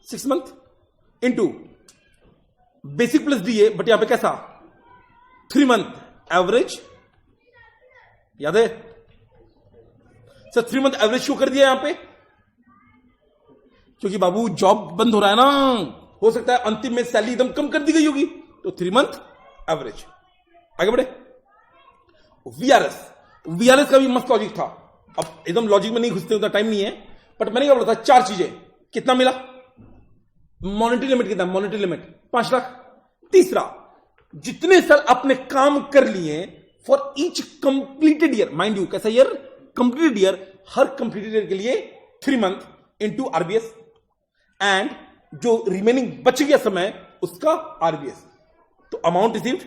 S1: 6 month into basic plus DA, but यहां पे कैसा 3 मंथ एवरेज। याद है सर? 3 मंथ एवरेज शो कर दिया यहां पे, क्योंकि बाबू जॉब बंद हो रहा है ना, हो सकता है अंतिम में सैलरी एकदम कम कर दी गई होगी, तो 3 मंथ एवरेज। आगे बढ़े। वीआरएस का भी मस्त लॉजिक था। अब एकदम लॉजिक में नहीं घुसते, उतना टाइम नहीं है, बट मैंने क्या बोला था, 4 चीजें। कितना मिला? मॉनेटरी लिमिट कितना? Monetary limit 5 lakh. तीसरा, जितने साल आपने काम कर लिए for each completed year, mind you कैसा ईयर? Completed year. हर कंप्लीटेड ईयर के लिए 3 मंथ इंटू आरबीएस, एंड जो रिमेनिंग बच गया समय उसका आरबीएस। तो अमाउंट रिसीव्ड,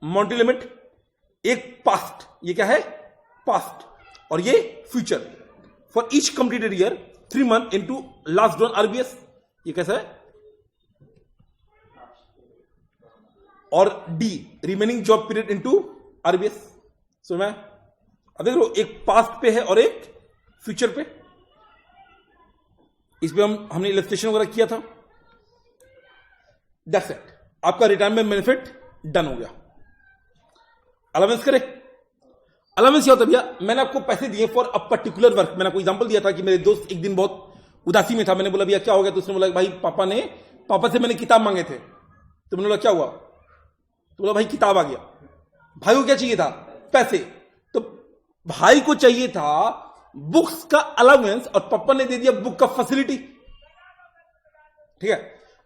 S1: मॉनेटरी लिमिट, एक पास्ट, ये क्या है? पास्ट, और ये future. For each completed year 3 month into last drawn RBS, ये कैसा है? और the remaining job period into RBS. So मैं अब देख लो, एक पास्ट पे है और एक फ्यूचर पे। इस पे हमने इलस्ट्रेशन वगैरह किया था। दैट्स इट, आपका रिटायरमेंट बेनिफिट डन हो गया। अलाउंस करें। अलाउंस क्या होता है भैया? मैंने आपको पैसे दिए फॉर अ पर्टिकुलर वर्क। मैंने आपको एग्जांपल दिया था कि मेरे दोस्त एक दिन बहुत उदासी में था, मैंने बोला भैया क्या हो गया? तो उसने बोला भाई पापा से मैंने किताब मांगे थे। तो मैंने बोला क्या हुआ? तो बोला भाई किताब आ गया। भाई को क्या चाहिए था? पैसे। तो भाई को चाहिए था बुक्स का अलाउंस और पापा ने दे दिया बुक का फैसिलिटी। ठीक है।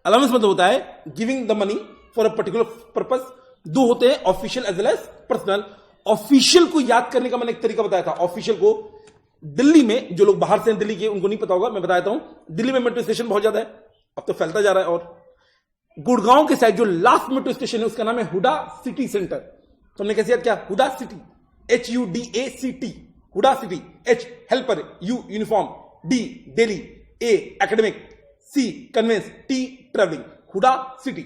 S1: अलाउंस मतलब होता है giving the money for a particular purpose. दो होते हैं, official as well as personal. Official को याद करने का मैंने एक तरीका बताया था। ऑफिशियल को दिल्ली में, जो लोग बाहर से हैं दिल्ली के उनको नहीं पता होगा, मैं बताता हूं। दिल्ली में मेट्रो स्टेशन बहुत ज्यादा है, अब तो फैलता जा रहा है। और गुड़गांव के साइड जो लास्ट मेट्रो स्टेशन है उसका नाम है हुडा सिटी सेंटर। तो हमने कैसे याद किया? HUDA city, HUDACT, HUDA city. H helper, U uniform, D daily, A academic, C conveyance, T travelling, HUDA city.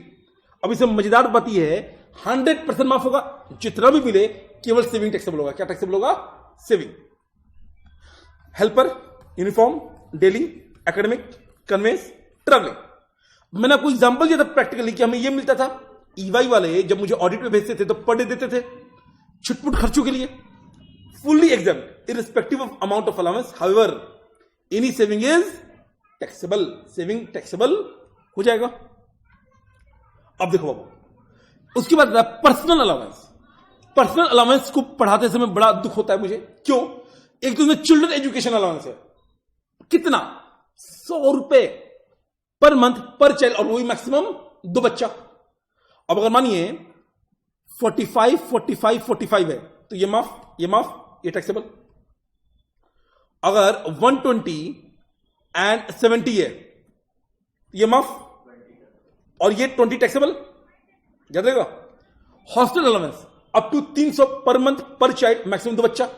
S1: अब इसमें मजेदार बात यह है 100% माफ होगा, जितना भी मिले केवल सेविंग टैक्सेबल होगा। क्या टैक्सेबल होगा? Saving. Helper, uniform, daily, academic, conveyance, travelling. मैंने आपको एग्जांपल दिया था प्रैक्टिकली कि हमें यह मिलता था। ईवाई वाले जब मुझे ऑडिट में भेजते थे तो पर डे देते थे छुटपुट खर्चों के लिए, fully exempt irrespective of amount of allowance. However any saving is taxable. Saving taxable हो जाएगा। अब देखो बाबू, उसके बाद पर्सनल अलाउंस। पर्सनल अलाउंस को पढ़ाते समय बड़ा दुख होता है मुझे। क्यों? एक तो इसमें चिल्ड्रन एजुकेशन अलाउंस है। कितना? 100 रुपए पर मंथ पर चाइल्ड, और वही मैक्सिमम 2 बच्चा। अब अगर मानिए 45 है तो ये माफ, ये टैक्सेबल। अगर 120 एंड 70 है ये माफ, और ये 20 टैक्सेबल। याद रहेगा। Hostel allowance up to 300 per month पर चाइल्ड, मैक्सिमम 2 बच्चा।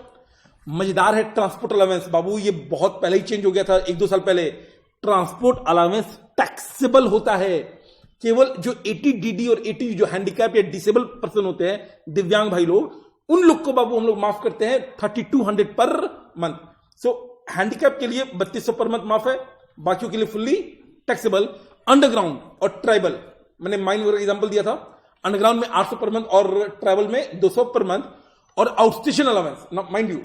S1: मजेदार है ट्रांसपोर्ट अलाउंस। बाबू ये बहुत पहले ही चेंज हो गया था, 1-2 साल पहले। ट्रांसपोर्ट अलाउंस टैक्सेबल होता है। केवल जो 80DD और 80 जो हैंडीकैप या डिसेबल पर्सन होते हैं, दिव्यांग भाई लोग, उन लोग को बाबू हम लोग माफ करते हैं 3200 पर मंथ। सो हैंडीकैप के लिए 3200 पर मंथ माफ है, बाकियों के लिए फुल्ली टैक्सेबल। अंडरग्राउंड और ट्राइबल, मैंने माइन वगैरह एग्जांपल दिया था। अंडरग्राउंड में 800 पर मंथ और ट्राइबल में 200 पर मंथ। और outstation allowance, mind you,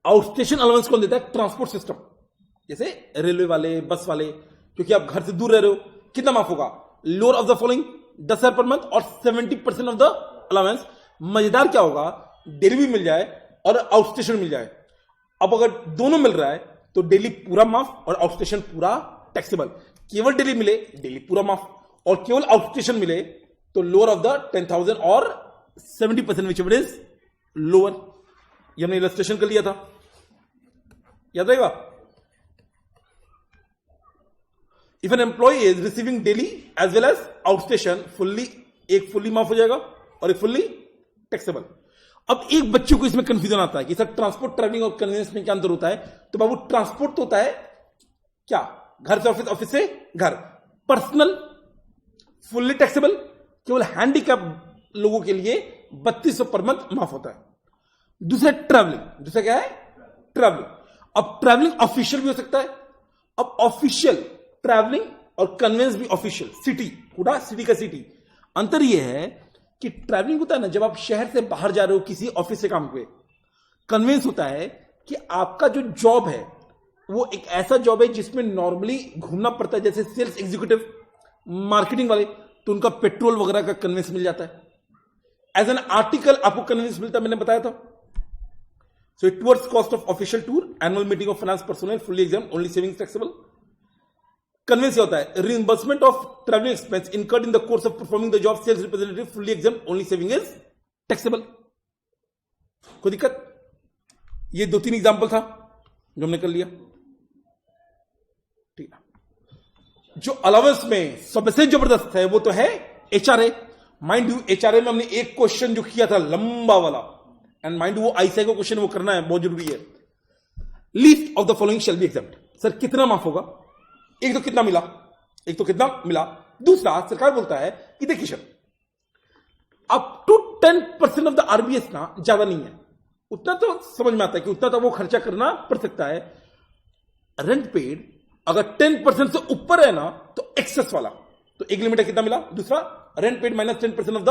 S1: outstation allowance कौन देता है? ट्रांसपोर्ट सिस्टम, जैसे रेलवे वाले, बस वाले, क्योंकि आप घर से दूर रह रहे हो। कितना माफ होगा? Lower of the following 10,000 per month और 70% ऑफ द अलाउंस। मजेदार क्या होगा? डेली भी मिल जाए और आउटस्टेशन मिल जाए। अब अगर दोनों मिल रहा है तो डेली पूरा माफ और आउटस्टेशन पूरा टैक्सेबल। केवल डेली मिले डेली पूरा माफ, और केवल आउटस्टेशन मिले तो लोअर ऑफ द 10,000 और 70% विच इज लोअर। ये हमने इलस्ट्रेशन कर लिया था, याद रहेगा। If an employee is receiving daily as well as outstation fully, एक फुल्ली माफ हो जाएगा और एक फुल्ली टैक्सेबल। अब एक बच्चे को इसमें कंफ्यूजन आता है कि सर ट्रांसपोर्ट, ट्रैवलिंग और कन्वीनियंस में क्या अंतर होता है। तो बाबू ट्रांसपोर्ट तो होता है क्या, घर से ऑफिस, ऑफिस से घर। पर्सनल फुल्ली टैक्सेबल, केवल हैंडीकैप लोगों के लिए 3200 पर मंथ माफ होता है। दूसरा ट्रैवलिंग, दूसरा क्या है ट्रैवलिंग। अब ट्रैवलिंग ऑफिशियल भी हो सकता है। अब ऑफिशियल ट्रैवलिंग और कन्वेंस भी ऑफिशियल, सिटी, पूरा सिटी का सिटी। अंतर यह है कि ट्रैवलिंग होता है ना जब आप शहर से बाहर जा रहे हो किसी ऑफिस से काम पे। कन्वेंस होता है कि आपका जो जॉब है वो एक ऐसा जॉब है जिसमें नॉर्मली घूमना पड़ता है, जैसे सेल्स एग्जीक्यूटिव, मार्केटिंग वाले, तो उनका पेट्रोल वगैरह का कन्वेंस मिल जाता है। एज एन आर्टिकल आपको कन्वेंस मिलता है, मैंने बताया था। So towards cost of official tour, annual meeting of finance personal, fully exam, only savings taxable. Conveyance क्या होता है, reimbursement of travelling expense incurred in the course of performing the job, sales representative, fully exam, only saving is taxable. कोई दिक्कत। ये 2-3 example था जो हमने कर लिया, ठीक है। जो अलाउंस में सबसे जबरदस्त है वो तो है एचआरए। माइंड यू एचआरए में हमने एक क्वेश्चन जो किया था लंबा वाला, एंड माइंड वो आईसीआई का क्वेश्चन वो करना है, बहुत जरूरी है। Least of the following shall B exempt. Sir कितना माफ होगा, एक तो कितना मिला, एक तो कितना मिला। दूसरा सरकार बोलता है कि देखिए sir up to 10% of the RBS ना ज्यादा नहीं है, उतना तो समझ में आता है कि उतना तो वो खर्चा करना पड़ सकता है। रेंट पेड अगर 10% से ऊपर है ना तो एक्सेस वाला, तो एक लिमिट है कितना मिला। दूसरा rent paid minus 10% of the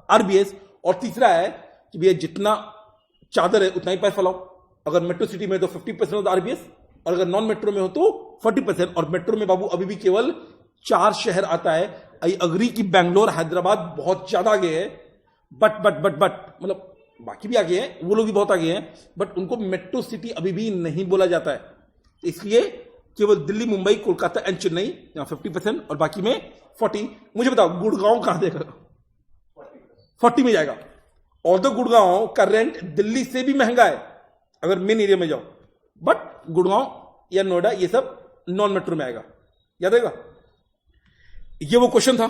S1: RBS. और तीसरा है कि भैया जितना चादर है उतना ही पैसा फैलाओ। अगर मेट्रो सिटी में तो 50% ऑफ द आरबीएस, और अगर नॉन मेट्रो में हो तो 40%। और मेट्रो में बाबू अभी भी केवल 4 शहर आता है। आई अग्री कि बैंगलोर, हैदराबाद बहुत ज्यादा आगे है, बट मतलब बाकी भी आगे हैं, वो लोग भी बहुत आगे हैं, बट उनको मेट्रो सिटी अभी भी नहीं बोला जाता है। इसलिए केवल दिल्ली, मुंबई, कोलकाता एंड चेन्नई यहां 50% और बाकी में 40। मुझे बताओ गुड़गांव कहां देगा, 40 में जाएगा। और तो गुड़गांव का रेंट दिल्ली से भी महंगा है अगर मेन एरिया में जाओ, बट गुड़गांव या नोएडा ये सब नॉन मेट्रो में आएगा, याद आएगा। ये वो क्वेश्चन था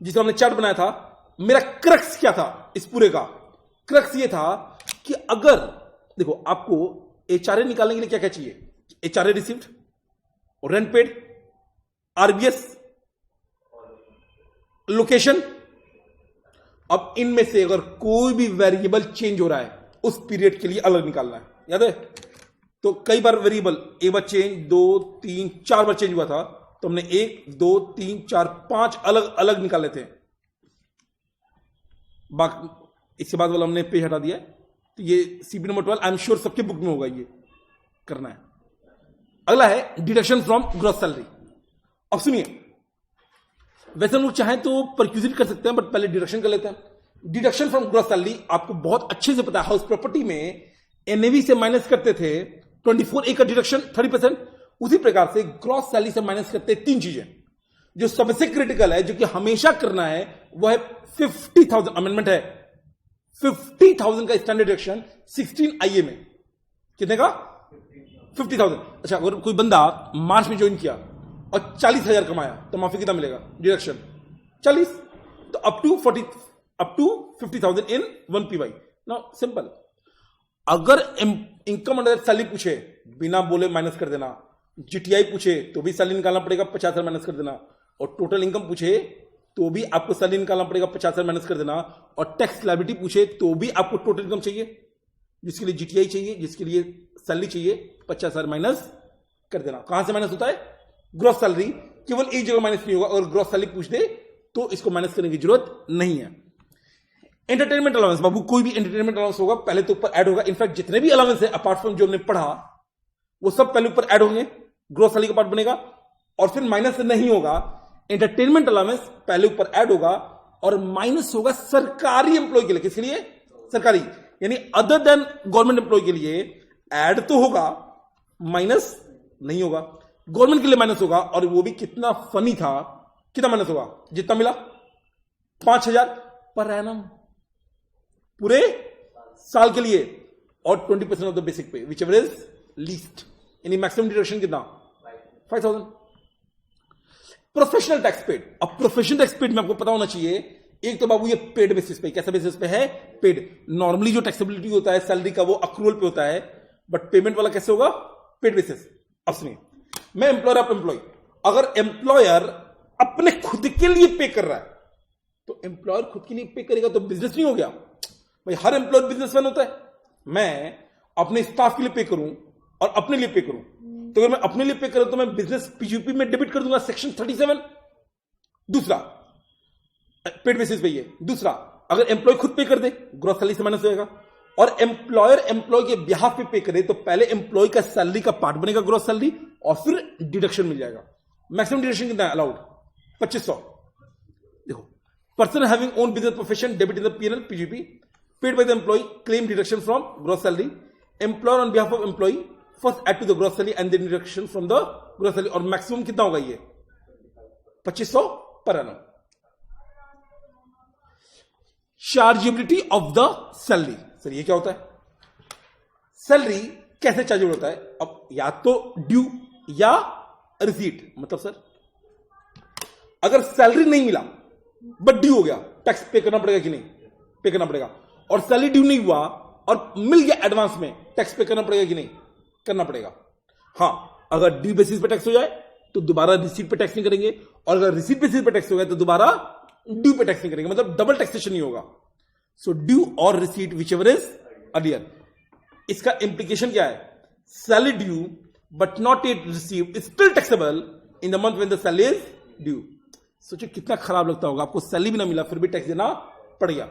S1: जिसका हमने चार्ट बनाया था। मेरा क्रक्स क्या था इस पूरे का, क्रक्स ये था कि अगर देखो आपको एचआरए निकालने के लिए क्या क्या चाहिए, HRA received, rent paid, RBS, location. अब इनमें से अगर कोई भी वेरिएबल चेंज हो रहा है उस पीरियड के लिए अलग निकालना है, याद है। तो कई बार वेरिएबल एक बार चेंज, 2, 3, 4 बार चेंज हुआ था, तो हमने 1, 2, 3, 4, 5 अलग अलग निकाले थे। बाकी इसके बाद वाला हमने पेज हटा दिया। तो ये CP number 12 I am sure सबके बुक में होगा, ये करना है। अगला है डिडक्शन फ्रॉम ग्रॉस सैलरी। अब सुनिए, वैसे हम लोग चाहें तो परक्यूजिट कर सकते हैं, बट पहले डिडक्शन कर लेते हैं। डिडक्शन फ्रॉम ग्रॉस सैलरी आपको बहुत अच्छे से पता है, हाउस प्रॉपर्टी में एनएवी से माइनस करते थे 24A का डिडक्शन 30%। उसी प्रकार से ग्रॉस सैलरी से माइनस करते 3 चीजें। जो सबसे क्रिटिकल है, जो कि हमेशा करना है, वह है 50,000 अमेंडमेंट है, 50,000 का स्टैंडर्ड डिडक्शन 16IA में। कितने का? 50,000। अच्छा, अगर कोई बंदा मार्च में ज्वाइन किया और 40,000 कमाया तो माफी कितना मिलेगा डिडक्शन? 40। तो up to 50,000 in 1PY। Now simple. अगर इनकम अंडर सैलरी पूछे बिना बोले माइनस कर देना, जीटीआई पूछे तो भी सैलरी निकालना पड़ेगा 50,000 माइनस कर देना, और टोटल इनकम पूछे तो भी आपको सैलरी निकालना पड़ेगा 50,000 माइनस कर देना, और टैक्स लायबिलिटी पूछे तो भी आपको टोटल इनकम चाहिए, जिसके लिए जीटीआई चाहिए, जिसके लिए सैलरी चाहिए, 50,000 माइनस कर देना। कहां से माइनस होता है? Gross salary. केवल एक जगह माइनस नहीं होगा, अगर ग्रॉस सैलरी पूछ दे तो इसको माइनस करने की जरूरत नहीं है। एंटरटेनमेंट अलाउंस, बाबू कोई भी एंटरटेनमेंट अलाउंस होगा पहले तो ऊपर ऐड होगा। इनफैक्ट जितने भी अलाउंस है अपार्ट फ्रॉम जो हमने पढ़ा वो सब पहले ऊपर ऐड होंगे, ग्रॉस सैलरी का पार्ट बनेगा, और फिर माइनस नहीं होगा। एंटरटेनमेंट अलाउंस पहले ऊपर ऐड होगा और माइनस होगा सरकारी एम्प्लॉय के लिए। किसके लिए? सरकारी, यानी अदर देन गवर्नमेंट एम्प्लॉय के लिए ऐड तो होगा, माइनस नहीं होगा। गवर्नमेंट के लिए माइनस होगा, और वो भी कितना फनी था। कितना माइनस होगा? जितना मिला 5,000 पर एनम, पूरे साल के लिए, और 20% ऑफ द बेसिक पे, विच एवर इज लीस्ट, यानी मैक्सिमम डिडक्शन कितना 5,000। प्रोफेशनल टैक्स पेड, अब प्रोफेशनल टैक्स पेड में आपको पता होना चाहिए, एक तो बाबू ये पेड बेसिस पे, कैसा बेसिस पे है, पेड। नॉर्मली जो टैक्सेबिलिटी होता है सैलरी का वो अक्रूवल पे होता है, बट पेमेंट वाला कैसे होगा, पेड बेसिस। अब सुनिए, मैं एम्प्लॉयर ऑफ एम्प्लॉय, अगर एम्प्लॉयर अपने खुद के लिए पे कर रहा है तो एम्प्लॉयर खुद के लिए पे करेगा तो बिजनेस नहीं हो गया भाई, हर एम्प्लॉयर बिजनेसमैन होता है। मैं अपने स्टाफ के लिए पे करूं और अपने लिए पे करूं, तो अगर मैं अपने लिए पे करूं तो मैं बिजनेस पीयूपी में डेबिट कर दूंगा सेक्शन 37, दूसरा पेड बेसिस पे ये। दूसरा, अगर एम्प्लॉय खुद पे कर दे ग्रॉस सैलरी से माइनस होएगा, और एम्प्लॉयर एम्प्लॉय के बिहाफ पे पे करे तो पहले एम्प्लॉय का सैलरी का पार्ट बनेगा ग्रॉस सैलरी, और फिर डिडक्शन मिल जाएगा। मैक्सिमम डिडक्शन कितना है अलाउड, 2500। देखो, person having own business profession debit in the PNL PGP paid by the employee claim deduction from gross salary, employer on behalf of employee first add to the gross salary and then deduction from the gross salary, और maximum कितना होगा ये 2500 per annum. Chargeability of the salary, sir ये क्या होता है, salary कैसे chargeable होता है, अब या तो ड्यू या रिसीट, मतलब सर अगर सैलरी नहीं मिला बट ड्यू हो गया, टैक्स पे करना पड़ेगा कि नहीं, पे करना पड़ेगा, और सैलरी ड्यू नहीं हुआ और मिल गया एडवांस में, टैक्स पे करना पड़ेगा कि नहीं, करना पड़ेगा। हां, अगर ड्यू बेसिस पे टैक्स हो जाए तो दोबारा रिसीट पे टैक्स नहीं करेंगे, और अगर रिसीट बेसिस पे टैक्स हो गया तो दोबारा ड्यू पे टैक्स नहीं करेंगे, मतलब डबल टैक्सेशन नहीं होगा। सो ड्यू और receipt which ever is earlier. इसका इंप्लीकेशन क्या है, salary due but not yet received is still taxable in the month when the salary is due। सोचो कितना खराब लगता होगा, आपको सैलरी भी ना मिला फिर भी टैक्स देना पड़ गया।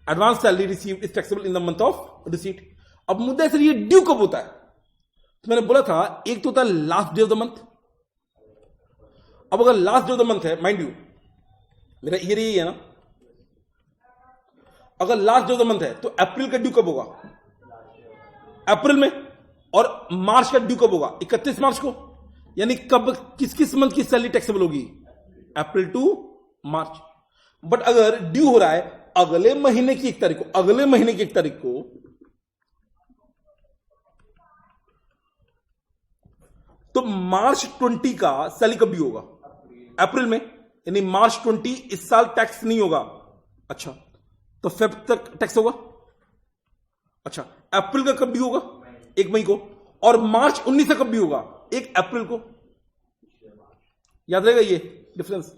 S1: Advance salary received is taxable in the month of receipt. अब मुद्दा है सर ये ड्यू कब होता है, तो मैंने बोला था एक तो होता है last day of the month. अब अगर last day of the month है, माइंड यू मेरा ईयर यही है ना, अगर last day of the month है तो अप्रैल का ड्यू कब होगा, अप्रैल में, और मार्च का ड्यू कब होगा 31 मार्च को, यानी कब किस मंथ की सैलरी टैक्सेबल होगी, अप्रैल टू मार्च। बट अगर ड्यू हो रहा है अगले महीने की 1 तारीख को, अगले महीने की 1 तारीख को, तो मार्च 20 का सैलरी कब ड्यू होगा, अप्रैल में, यानी मार्च 20 इस साल टैक्स नहीं होगा। अच्छा, तो फेब तक टैक्स होगा। अच्छा, अप्रैल का कब ड्यू होगा 1 मई को, और मार्च 19 से कब ड्यू होगा 1 अप्रैल को। याद रहेगा ये difference.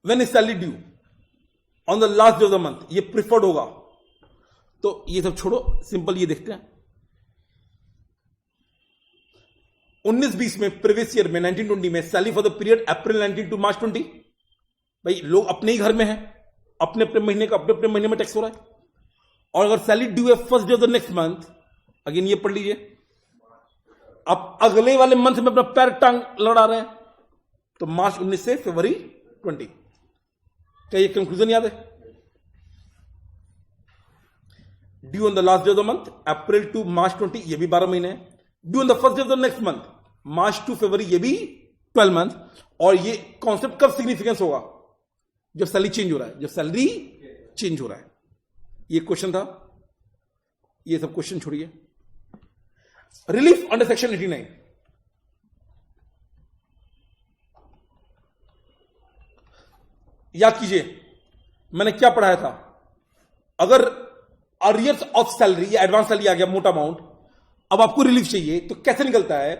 S1: When is salary due on the last day of the month, ये प्रिफर्ड होगा। तो ये सब छोड़ो, सिंपल ये देखते हैं 19-20 में, प्रीवियस ईयर में 19-20 में salary for the period April 19 to March 20। भाई लोग अपने ही घर में हैं, अपने अपने महीने का अपने अपने महीने में टैक्स हो रहा है, और अगर सैलरी ड्यू है first day of the next month, again ये पढ़ लीजिए, अब अगले वाले मंथ में अपना पैर टांग लड़ा रहे हैं, तो मार्च 19 से फरवरी 20। क्या ये कंक्लूजन याद है, due on the last day of the month April to March 20, ये भी 12 महीने हैं। Due on the first day of the next month March to February, ये भी 12 मंथ। और ये कॉन्सेप्ट कब सिग्निफिकेंस होगा, जब सैलरी चेंज हो रहा है, जब सैलरी चेंज हो रहा है। ये क्वेश्चन था, ये सब क्वेश्चन छोड़िए। रिलीफ अंडर सेक्शन 89, याद कीजिए मैंने क्या पढ़ाया था, अगर अरियर्स ऑफ सैलरी या एडवांस सैलरी आ गया मोटा अमाउंट, अब आपको रिलीफ चाहिए तो कैसे निकलता है,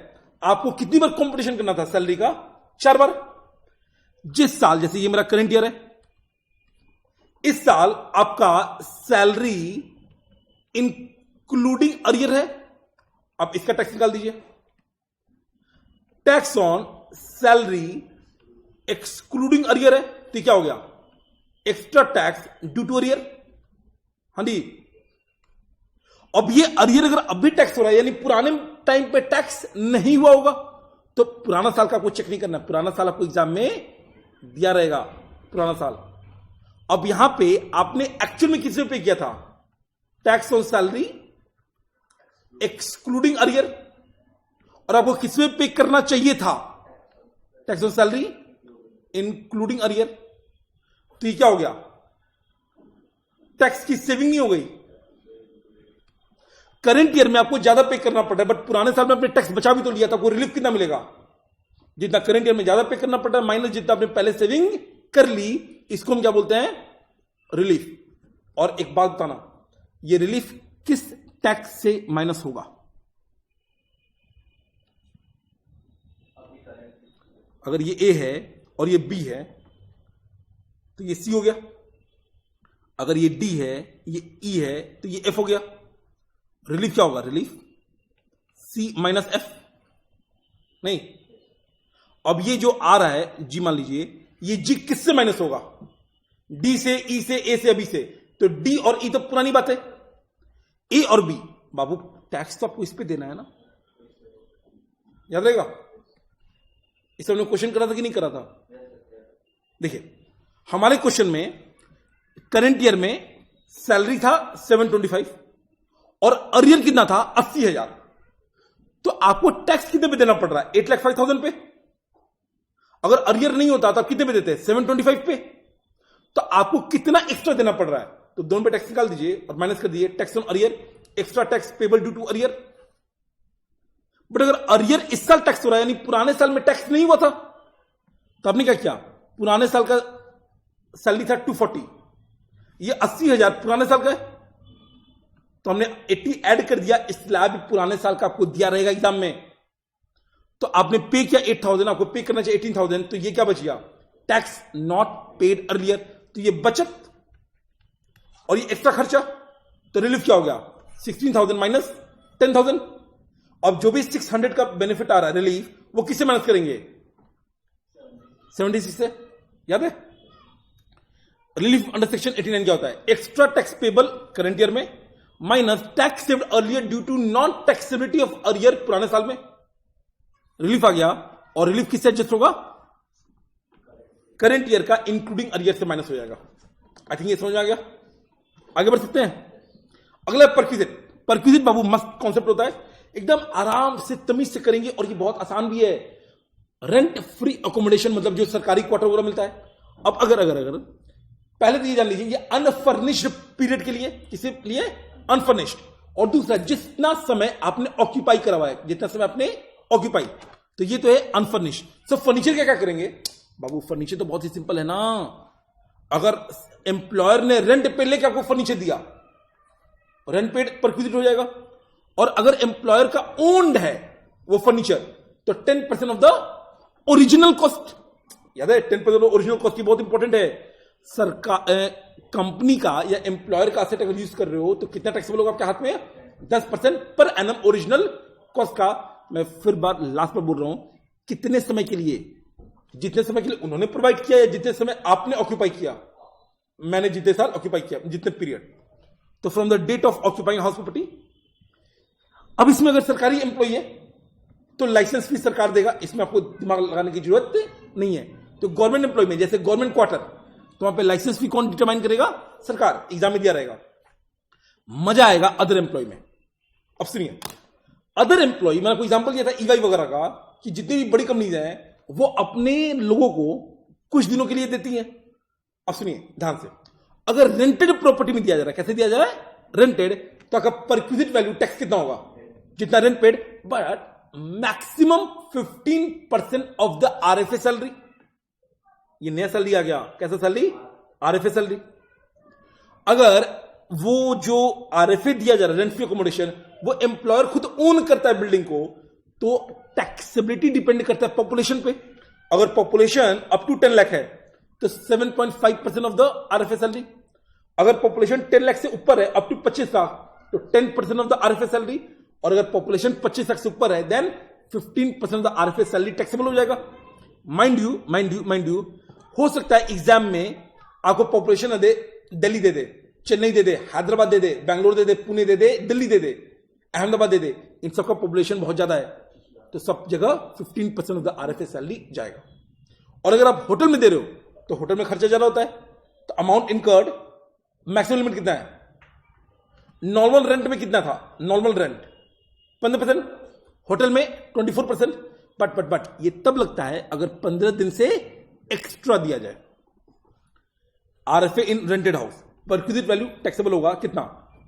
S1: आपको कितनी बार कंपटीशन करना था सैलरी का, 4 बार। जिस साल, जैसे ये मेरा करंट ईयर है, इस साल आपका सैलरी इंक्लूडिंग अरियर है, आप इसका टैक्स निकाल दीजिए। Tax on salary excluding arrear है, तो क्या हो गया, extra tax due to arrear. हाँ जी, अब ये अरियर अगर अभी टैक्स हो रहा है, यानी पुराने टाइम पे टैक्स नहीं हुआ होगा, तो पुराना साल का आपको चेक नहीं करना, पुराना साल आपको एग्जाम में दिया रहेगा, पुराना साल। अब यहां पे आपने एक्चुअल में किस पे किया था, tax on salary excluding arrear, और आपको किस पे करना चाहिए था, tax on salary including arrear. तो ये क्या हो गया, टैक्स की सेविंग नहीं हो गई। करंट ईयर में आपको ज्यादा पे करना पड़ रहा है, बट पुराने साल में आपने टैक्स बचा भी तो लिया था, आपको रिलीफ कितना मिलेगा? जितना करंट ईयर में ज्यादा पे करना पड़ रहा है माइनस जितना आपने पहले सेविंग कर ली, इसको हम क्या बोलते हैं? रिलीफ। और एक बात बताना, ये रिलीफ किस टैक्स से माइनस होगा? अगर ये ए है और ये बी है तो ये सी हो गया, अगर ये डी है, ये ई है, तो ये एफ हो गया। रिलीफ क्या होगा? रिलीफ सी माइनस एफ। नहीं, अब ये जो आ रहा है जी, मान लीजिए ये जी किससे माइनस होगा? डी से, ई से, ए से, बी से। तो डी और ई तो पुरानी बात है, ए और बी। बाबू टैक्स तो आपको इस पे देना है ना, याद रहेगा? इस हमने क्वेश्चन करा था कि नहीं करा था? देखिए हमारे क्वेश्चन में करंट ईयर में सैलरी था 725 और अरियर कितना था? 80,000। तो आपको टैक्स कितने पे देना पड़ रहा है? 8,05,000 पे। अगर अरियर नहीं होता तो आप कितने पे देते? 725 पे। तो आपको कितना एक्स्ट्रा देना पड़ रहा है? तो दोनों पे टैक्स निकाल दीजिए और माइनस कर दीजिए। Tax on arrear, extra tax payable due to arrear. But अगर अरियर इस साल टैक्स हो रहा है, यानी पुराने साल में टैक्स नहीं हुआ था, तो आपने क्या किया? पुराने साल का सैलरी था 240, ये 80,000 पुराने साल का है, तो हमने 80 ऐड कर दिया। इस स्लैब पुराने साल का आपको दिया रहेगा एग्जाम में। तो आपने पे किया 8,000, आपको पे करना चाहिए 18,000, तो ये क्या बच गया? Tax not paid earlier. तो ये बचत और ये एक्स्ट्रा खर्चा, तो रिलीफ क्या हो गया? 16,000 माइनस 10,000। अब जो भी 600 का बेनिफिट आ रहा है रिलीफ, वो किससे माइनस करेंगे? 76 से। याद है? रिलीफ अंडर सेक्शन 89 क्या होता है? Extra tax payable current year में minus tax saved earlier due to non taxability of earlier पुराने साल में। रिलीफ आ गया, और रिलीफ किससे एडजस्ट होगा? करंट ईयर का इंक्लूडिंग अर्लियर से माइनस हो जाएगा। आई थिंक ये समझ में आ गया। आगे बढ़ सकते हैं। अगला परक्विजिट। परक्विजिट बाबू मस्त कॉन्सेप्ट होता है, एकदम आराम से तमीज से करेंगे, और ये बहुत आसान भी है। रेंट फ्री अकोमोडेशन, मतलब जो सरकारी क्वार्टर वगैरह मिलता है। अब अगर पहले तो ये जान लीजिए, ये अनफर्निश्ड पीरियड के लिए, किसी लिए? अनफर्निश्ड। और दूसरा, जितना समय आपने ऑक्यूपाई करा हुआ है, जितना समय आपने ऑक्यूपाई, तो ये तो है अनफर्निश्ड। सब फर्नीचर क्या करेंगे बाबू? फर्नीचर तो बहुत ही सिंपल है ना। अगर एम्प्लॉयर ने रेंट पे लेके आपको फर्नीचर दिया, रेंट पेड परक्विजिट हो जाएगा। और अगर एम्प्लॉयर का ओन्ड है वो फर्नीचर, तो 10% ऑफ द ओरिजिनल कॉस्ट। याद है 10% ऑफ ओरिजिनल कॉस्ट की बहुत इंपॉर्टेंट है। सरकार कंपनी का या एम्प्लॉयर का असेट अगर यूज कर रहे हो तो कितना टैक्सेबल होगा आपके हाथ में? 10% पर एनम ओरिजिनल कॉस्ट का। मैं फिर बार लास्ट में बोल रहा हूं, कितने समय के लिए? जितने समय के लिए उन्होंने प्रोवाइड किया, या जितने समय आपने ऑक्यूपाई किया। मैंने जितने साल ऑक्यूपाई किया, जितने पीरियड, तो from the date of occupying house property. अब इसमें अगर सरकारी एम्प्लॉई है तो लाइसेंस फीस सरकार देगा, इसमें आपको दिमाग लगाने की जरूरत नहीं है। तो गवर्नमेंट एम्प्लॉय में, जैसे गवर्नमेंट क्वार्टर, तो वहां पे लाइसेंस फी कौन डिटरमाइन करेगा? सरकार। एग्जाम में दिया रहेगा। मजा आएगा अदर एम्प्लॉय में। अब सुनिए, अदर एम्प्लॉय, मैंने आपको एग्जांपल दिया था ईवाई वगैरह का, कि जितनी भी बड़ी कंपनीज हैं वो अपने लोगों को कुछ दिनों के लिए देती हैं। अब सुनिए ध्यान से, अगर रेंटेड प्रॉपर्टी में दिया जा रहा है, कैसे दिया जा रहा है? रेंटेड, तो आपका परक्विजिट वैल्यू टैक्स कितना होगा? जितना rent paid, but maximum 15% of the RFA salary. ये नया सैलरी आ गया, कैसा सैलरी? RFA salary. अगर वो जो आरएफए दिया जा रहा है, रेंट फ्री अकोमोडेशन, वो एम्प्लॉयर खुद ओन करता है बिल्डिंग को, तो टैक्सेबिलिटी डिपेंड करता है पॉपुलेशन पे। अगर पॉपुलेशन अप टू 10 लाख है तो 7.5% ऑफ द आरएफए सैलरी। अगर पॉपुलेशन 10 लाख से ऊपर है, अप टू 25 लाख, तो 10% ऑफ द आरएफए सैलरी। और अगर पॉपुलेशन 25 लाख से ऊपर है, then 15% of the RFA salary taxable हो जाएगा। माइंड यू हो सकता है एग्जाम में आपको पॉपुलेशन दे, दिल्ली दे दे, चेन्नई दे दे, हैदराबाद दे दे, बैंगलोर दे दे, पुणे दे दे, दिल्ली दे दे, अहमदाबाद दे दे, इन सबका पॉपुलेशन बहुत ज्यादा है, तो सब जगह 15% ऑफ द आरएफए सैलरी जाएगा। और अगर आप होटल में दे रहे हो तो होटल में खर्चा ज्यादा होता है, तो अमाउंट इनकर्ड, मैक्सिमम लिमिट कितना है? नॉर्मल रेंट में कितना था? नॉर्मल रेंट 15%, होटल में 24%। बट ये तब लगता है अगर 15 दिन से एक्स्ट्रा दिया जाए। RFA in rented house perquisite value taxable होगा कितना,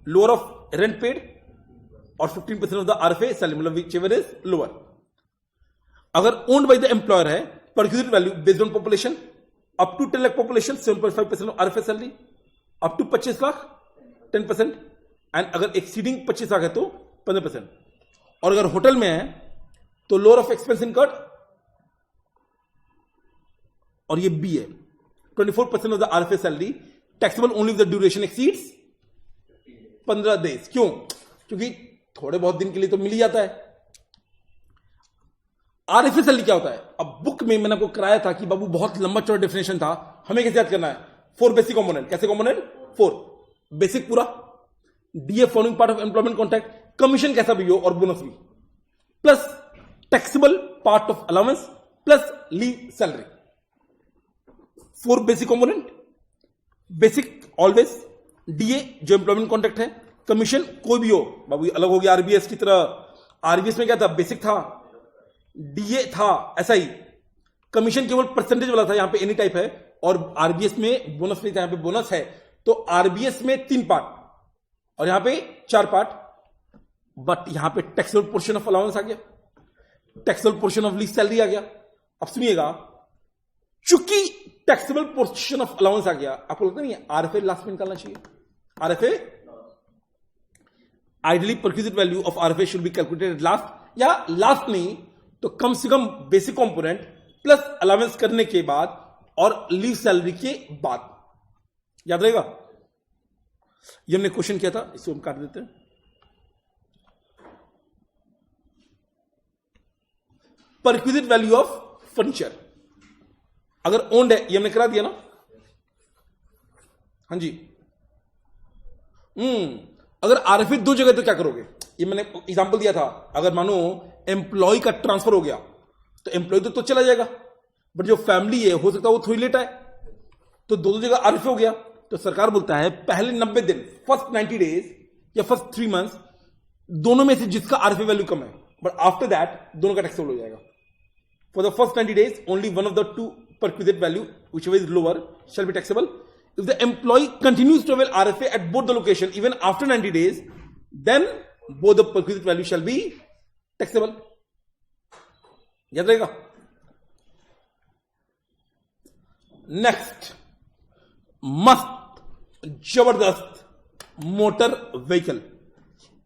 S1: लोअर ऑफ रेंट पेड और 15% ऑफ द आरएफए सैलरी, मतलब विच एवर इज लोअर. अगर ओन्ड बाय द एम्प्लॉयर है, perquisite value based on population, up to 10 lakh population 7.5% of RFA salary, up to 25 lakh 10%, and अगर exceeding 25 lakh है तो 15%. और अगर hotel में है तो लोअर ऑफ एक्सपेंस इनकर्ड, और ये बी है 24% of the RFA salary taxable only if the duration exceeds 15 days. क्यों? क्योंकि थोड़े बहुत दिन के लिए तो मिल ही जाता है. आरएफए सैलरी क्या होता है? अब बुक में मैंने आपको कराया था कि बाबू बहुत लंबा चौड़ा डेफिनेशन था, हमें कैसे याद करना है? 4 बेसिक कंपोनेंट. कैसे कंपोनेंट? 4 बेसिक पूरा, DA forming part of employment contract, commission कैसा भी हो और बोनस भी, plus taxable part of allowance, plus leave salary. 4 basic component. Basic always, DA जो एम्प्लॉयमेंट कॉन्ट्रैक्ट है, कमीशन कोई भी हो, बाबू अलग हो गया आरबीएस की तरह. आरबीएस में क्या था? बेसिक था, डीए था, ऐसा ही. कमीशन केवल परसेंटेज वाला था, यहां पे एनी टाइप है, और आरबीएस में बोनस नहीं था, यहां पे बोनस है. तो आरबीएस में 3 पार्ट और यहां पे 4 पार्ट. बट यहां पे टैक्सेबल पोर्शन ऑफ अलाउंस आ गया, taxable portion of leave salary आ गया. अब सुनिएगा, चूंकि टैक्सेबल पोर्शन ऑफ अलाउंस आ गया, आपको लगता नहीं है आरएफए लास्ट में निकालना चाहिए? RFA ideally perquisite value of RFA should be calculated last, या लास्ट नहीं तो कम से कम बेसिक कंपोनेंट प्लस अलाउंस करने के बाद और लीव सैलरी के बाद. याद रहेगा? ये हमने क्वेश्चन किया था, इसको हम काट देते हैं. परक्विजिट वैल्यू ऑफ फर्नीचर अगर ओन्ड है, ये हमने करा दिया ना. हाँ जी. अगर आरएफए 2 जगह तो क्या करोगे? ये मैंने एग्जांपल दिया था. अगर मानो एम्प्लॉय का ट्रांसफर हो गया तो एम्प्लॉय तो चला जाएगा, बट जो फैमिली है हो सकता है वो थोड़ी लेट आए, तो 2 जगह आरएफए हो गया. तो सरकार बोलता है पहले 90 दिन, फर्स्ट 90 डेज या फर्स्ट 3 मंथ्स, दोनों में से जिसका आरएफए वैल्यू कम है, बट आफ्टर दैट दोनों का टैक्सेबल हो जाएगा. For the first 90 days only one of the 2 perquisite value whichever is lower shall be taxable. If the employee continues to avail RFA at both the location even after 90 days, then both the perquisite value shall be taxable. याद रहेगा? Next, मस्त जबरदस्त motor vehicle.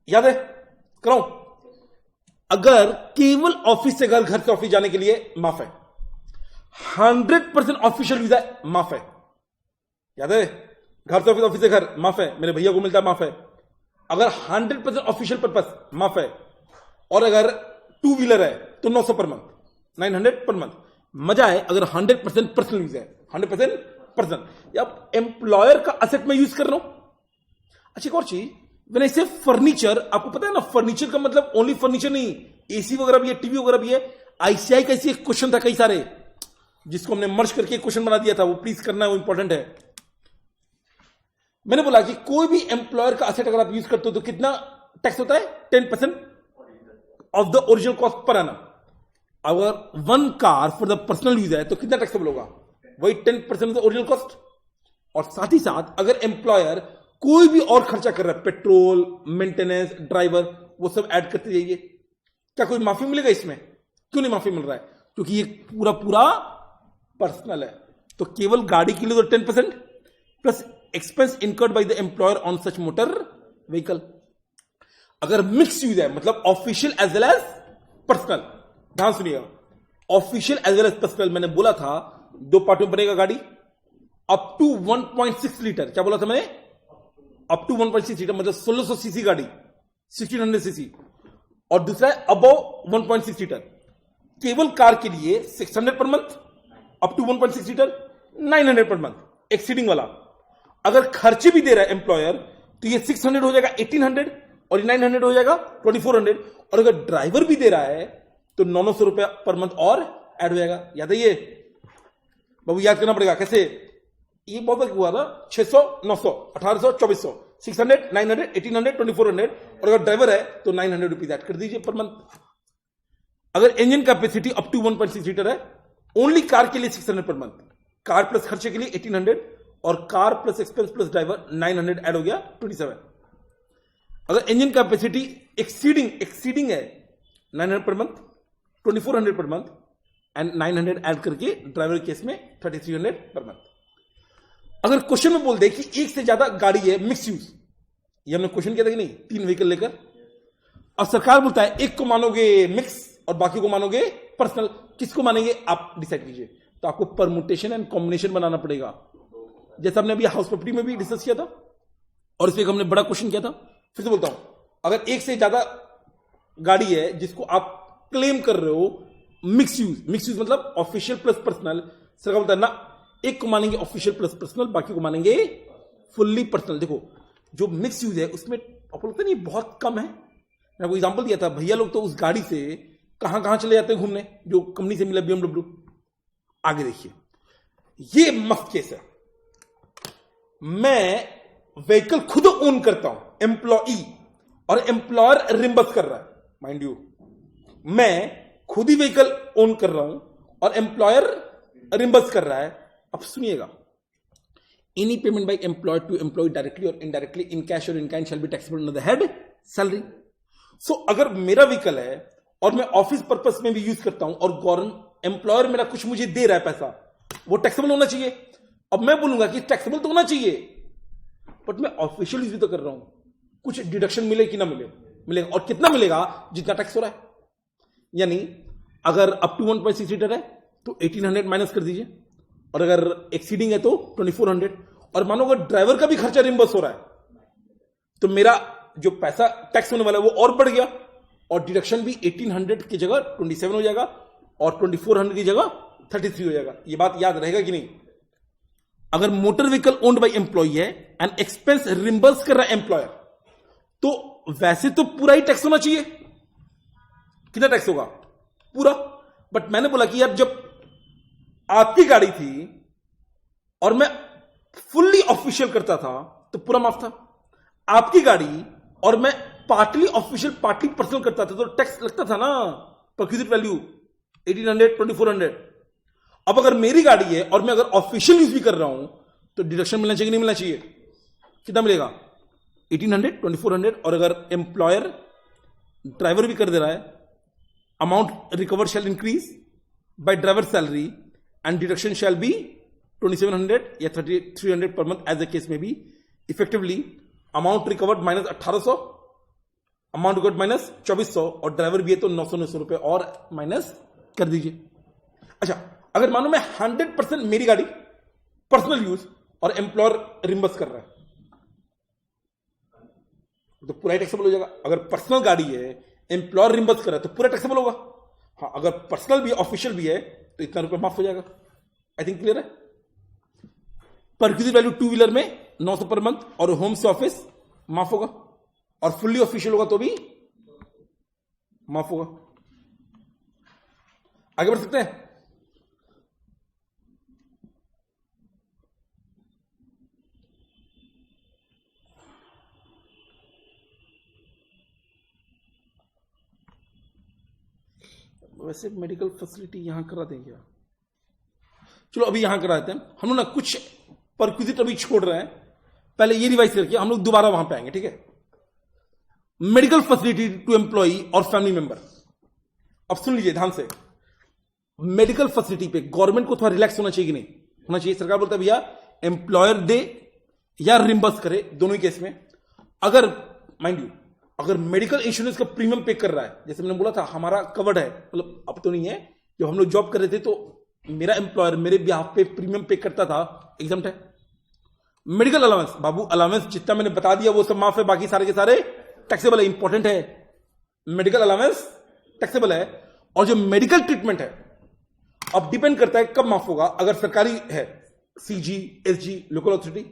S1: याद है? कराऊं? अगर केवल office से घर, घर से ऑफिस जाने के लिए माफ है, 100% ऑफिशियल वीजा माफ है. याद है? घर से ऑफिस, ऑफिस से घर माफ है, मेरे भैया को मिलता है माफ है. अगर 100% ऑफिशियल पर्पस माफ है, और अगर 2 व्हीलर है तो 900 पर मंथ, 900 पर मंथ. मजा है अगर 100% पर्सनल यूज है, 100% पर्सनल, या एम्प्लॉयर का असेट में यूज कर रहा हूं. अच्छा, एक और चीज, व्हेन आई से फर्नीचर, आपको पता है ना फर्नीचर का मतलब ओनली फर्नीचर नहीं, एसी वगैरह भी है, टीवी वगैरह भी है. आईसीआई का ऐसी एक क्वेश्चन था कई सारे, जिसको हमने मर्ज करके क्वेश्चन बना दिया था, वो प्लीज करना है, वो इंपॉर्टेंट है. मैंने बोला कि कोई भी एम्प्लॉयर का असेट अगर आप यूज करते हो तो कितना टैक्स होता है? 10% of the original cost per आना. अगर 1 car for the personal use है तो कितना टैक्सेबल होगा? वही 10% ऑफ द ओरिजिनल कॉस्ट. और साथ ही साथ अगर एम्प्लॉयर कोई भी और खर्चा कर रहा है, पेट्रोल, मेंटेनेंस, ड्राइवर, वो सब ऐड करते जाइए, क्या कोई माफी मिलेगा इसमें? क्यों नहीं माफी मिल रहा है? क्योंकि ये पूरा पूरा पर्सनल है. तो केवल गाड़ी के लिए तो 10% plus expense incurred by the employer on such motor vehicle. अगर मिक्स यूज है, मतलब official as well as personal, ध्यान सुनिएगा, official as well as personal, मैंने बोला था 2 पार्ट में बनेगा गाड़ी, अप टू 1.6 लीटर. क्या बोला था मैंने? अप टू 1.6 लीटर, मतलब 1600 सीसी गाड़ी, 1600 सीसी, और दूसरा है अबव 1.6 लीटर. केवल कार के लिए 600 per month, up to 1.6 litre 900 per month, exceeding वाला. अगर खर्चे भी दे रहा है एम्प्लॉयर तो ये 600 हो जाएगा 1800, और 900 हो जाएगा 2400. और अगर ड्राइवर भी दे रहा है तो 900 रुपया पर मंथ और ऐड हो जाएगा. याद है? ये बाबू याद करना पड़ेगा कैसे. ये बहुत हुआ था, 600, 900, 1800, 2400, 600, 900, 1800, 2400, और अगर ड्राइवर है तो 900 रुपीज ऐड कर दीजिए पर मंथ. अगर engine capacity up to 1.6 litre है, ओनली कार के लिए 600 पर मंथ, कार प्लस खर्चे के लिए 1800, और car plus expense plus driver 900 add हो गया 27। अगर इंजन कैपेसिटी एक्सीडिंग है 900 per month, 2400 per month and 900 add करके ड्राइवर केस में 3300 पर मंथ। अगर क्वेश्चन में बोल दे कि एक से ज्यादा गाड़ी है मिक्स यूज, ये हमने क्वेश्चन किया था कि नहीं, 3 व्हीकल लेकर, और सरकार बोलता है एक को मानोगे मिक्स और बाकी को मानोगे पर्सनल, किसको मानेंगे आप डिसाइड कीजिए। तो आपको परमुटेशन एंड कॉम्बिनेशन बनाना पड़ेगा, जैसा हमने अभी हाउस प्रॉपर्टी में भी डिस्कस किया था और इसमें हमने बड़ा क्वेश्चन किया था। फिर से बोलता हूं, अगर एक से ज्यादा गाड़ी है जिसको आप क्लेम कर रहे हो मिक्स यूज मतलब ऑफिशियल प्लस पर्सनल, सरकार बोलता है ना एक को मानेंगे ऑफिशियल प्लस पर्सनल, बाकी को मानेंगे फुल्ली पर्सनल। देखो जो मिक्स यूज है उसमें अपॉर्चुनिटी नहीं बहुत कम है। मैंने आपको एग्जांपल दिया था, भैया लोग तो उस गाड़ी से कहां कहां चले जाते हैं घूमने, जो कंपनी से मिला BMW। आगे देखिए, ये मस्त केस है, मैं व्हीकल खुद ओन करता हूं एम्प्लॉई और एम्प्लॉयर रिम्बर्स कर रहा है। माइंड यू, मैं खुद ही व्हीकल ओन कर रहा हूं और एम्प्लॉयर रिम्बर्स कर रहा है। अब सुनिएगा, any payment by employer to employ directly और इनडायरेक्टली इन कैश और in kind shall be taxable under the head salary. So अगर मेरा व्हीकल है और मैं ऑफिस पर्पस में भी यूज करता हूं और गवर्नमेंट एम्प्लॉयर मेरा कुछ मुझे दे रहा है पैसा, वो टैक्सेबल होना चाहिए। अब मैं बोलूंगा कि टैक्सेबल तो होना चाहिए, बट मैं ऑफिशियल यूज भी तो कर रहा हूं, कुछ डिडक्शन मिले कि ना मिलेगा, और कितना मिलेगा, जितना टैक्स हो रहा है। यानी अगर अप टू 1.6 लीटर है तो 1800 माइनस कर दीजिए, और अगर एक्सीडिंग है तो 2400, और मानो अगर ड्राइवर का भी खर्चा रिम्बर्स हो रहा है तो मेरा जो पैसा टैक्स होने वाला है वो और बढ़ गया, और डिडक्शन भी 1800 की जगह 27 हो जाएगा और 2400 की जगह 33 हो जाएगा। ये बात याद रहेगा कि नहीं? अगर motor vehicle owned by employee है एंड एक्सपेंस रिम्बर्स कर रहा है एम्प्लॉयर, तो वैसे तो पूरा ही टैक्स होना चाहिए। कितना टैक्स होगा? पूरा। बट मैंने बोला कि यार जब आपकी गाड़ी थी और मैं फुल्ली ऑफिशियल करता था तो पूरा माफ था, आपकी गाड़ी और मैं पार्टली ऑफिशियल पार्टली पर्सनल करता था तो टैक्स लगता था ना, परक्विजिट वैल्यू 1800 2400। अब अगर मेरी गाड़ी है और मैं अगर ऑफिशियल यूज भी कर रहा हूं तो डिडक्शन मिलना चाहिए कि नहीं मिलना चाहिए? कितना मिलेगा? 1800 2400। और अगर एम्प्लॉयर ड्राइवर भी कर दे रहा है, amount recover shall increase by driver salary and deduction shall be 2700 या 3300 per month as a case में B. Effectively amount recovered minus 1800, amount recovered minus 2400, और ड्राइवर भी है तो 900 रुपए और माइनस कर दीजिए। अच्छा, अगर मानो मैं 100% मेरी गाड़ी पर्सनल यूज और एम्प्लॉयर रिम्बर्स कर रहा है तो पूरा टैक्सेबल हो जाएगा। अगर पर्सनल गाड़ी है, एम्प्लॉयर रिम्बर्स कर रहा है तो पूरा टैक्सेबल होगा। हाँ, अगर पर्सनल भी ऑफिशियल भी है तो इतना रुपए माफ हो जाएगा। आई थिंक क्लियर है? परक्विजिट वैल्यू 2 व्हीलर में 900 पर मंथ और होम से ऑफिस माफ होगा, और फुल्ली ऑफिशियल होगा तो भी माफ होगा। आगे बढ़ सकते हैं? वैसे मेडिकल फैसिलिटी यहां करा देंगे, चलो अभी यहां करा देते हैं। हम लोग ना कुछ परक्विजिट अभी छोड़ रहे हैं, पहले ये रिवाइज करके हम लोग दोबारा वहां पे आएंगे, ठीक है? मेडिकल फैसिलिटी टू एम्प्लॉई और फैमिली मेंबर। अब सुन लीजिए ध्यान से, मेडिकल फैसिलिटी पे गवर्नमेंट को थोड़ा रिलैक्स होना चाहिए कि नहीं होना चाहिए? सरकार बोलता है भैया एम्प्लॉयर दे या रिम्बर्स करे, दोनों ही केस में। अगर माइंड यू, अगर मेडिकल इंश्योरेंस का प्रीमियम पे कर रहा है, जैसे मैंने बोला था हमारा कवर्ड है, मतलब अब तो नहीं है, जब हम लोग जॉब कर रहे थे तो मेरा एम्प्लॉयर मेरे बिहाफ पे प्रीमियम पे करता था, एग्जाम्प्ट है। मेडिकल अलाउंस, बाबू अलाउंस जितना मैंने बता दिया वो सब माफ है, बाकी सारे के सारे टैक्सेबल है। इंपॉर्टेंट है, मेडिकल अलाउंस टैक्सेबल है, और जो मेडिकल ट्रीटमेंट है अब डिपेंड करता है कब माफ होगा। अगर सरकारी है, CG, SG, लोकल अथॉरिटी,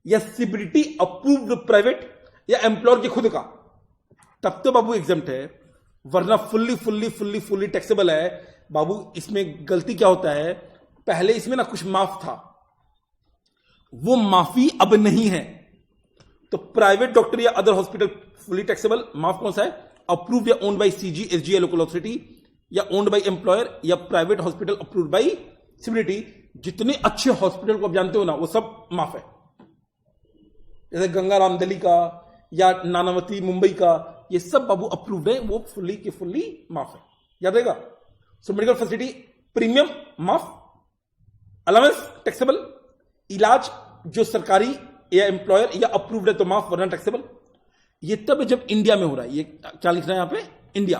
S1: या CBDT अप्रूव्ड प्राइवेट, या एम्प्लॉयर के खुद का, तब तो बाबू एग्जाम्प्ट है, वरना फुल्ली टैक्सेबल है। बाबू इसमें गलती क्या होता है, पहले इसमें ना कुछ माफ था, वो माफी अब नहीं है। तो प्राइवेट डॉक्टर या अदर हॉस्पिटल फुली टैक्सेबल। माफ कौन सा है? अप्रूव्ड या ओन्ड बाय CG, SG या लोकल अथॉरिटी, या ओन्ड बाय एम्प्लॉयर, या private hospital approved by CBDT। जितने अच्छे हॉस्पिटल को आप जानते हो ना, वो सब माफ है। जैसे गंगाराम दिल्ली का या नानावती मुंबई का, ये सब बाबू अप्रूव्ड है, वो फुल्ली के फुल्ली माफ है, याद रहेगा। सो मेडिकल फैसिलिटी प्रीमियम माफ, अलाउंस टैक्सेबल, इलाज जो सरकारी या एम्प्लॉयर या अप्रूव्ड है तो माफ, वरना टैक्सेबल। ये तब जब इंडिया में हो रहा है। ये क्या लिख रहा है यहां पे? इंडिया।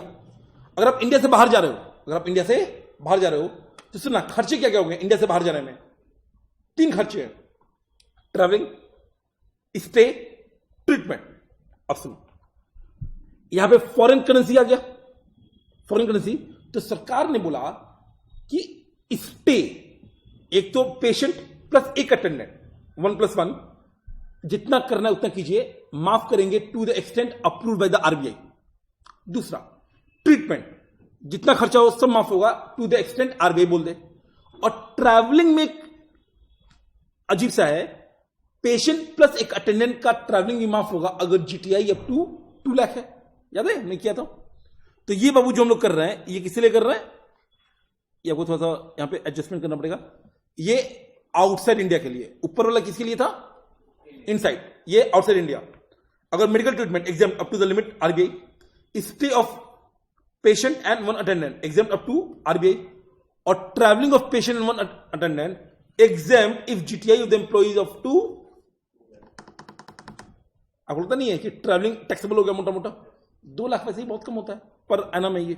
S1: अगर आप इंडिया से बाहर जा रहे हो, तो सुनना खर्चे क्या क्या हो गए इंडिया से बाहर जाने में। 3 खर्चे हैं, ट्रैवलिंग, स्टे, ट्रीटमेंट। अब सुनो, यहां पे फॉरेन करेंसी आ गया। फॉरेन करेंसी तो सरकार ने बोला कि स्टे, एक तो पेशेंट प्लस एक अटेंडेंट, 1+1, जितना करना है उतना कीजिए, माफ करेंगे to the extent approved by the RBI. दूसरा ट्रीटमेंट, जितना खर्चा हो सब माफ होगा टू द एक्सटेंट आरबीआई बोल दे। और ट्रैवलिंग में एक अजीब सा है, पेशेंट प्लस एक अटेंडेंट का ट्रैवलिंग भी माफ होगा अगर जीटीआई अप टू 2 लाख है। याद है मैं किया था? तो ये बाबू जो हम लोग कर रहे हैं, ये किसी लिए कर रहे हैं? ये आपको थोड़ा सा यहां पे एडजस्टमेंट करना पड़ेगा। ये आउटसाइड इंडिया के लिए, ऊपर वाला किसके लिए था? इनसाइड, ये आउटसाइड इंडिया। अगर medical treatment exam up to the limit RBI, stay of patient and 1 attendant exam up to RBI, और travelling of patient and 1 attendant exam if GTI of the employees of 2। आपको लगता नहीं है कि travelling taxable हो गया मोटा मोटा? 2 लाख वैसे ही बहुत कम होता है पर एनम है ये।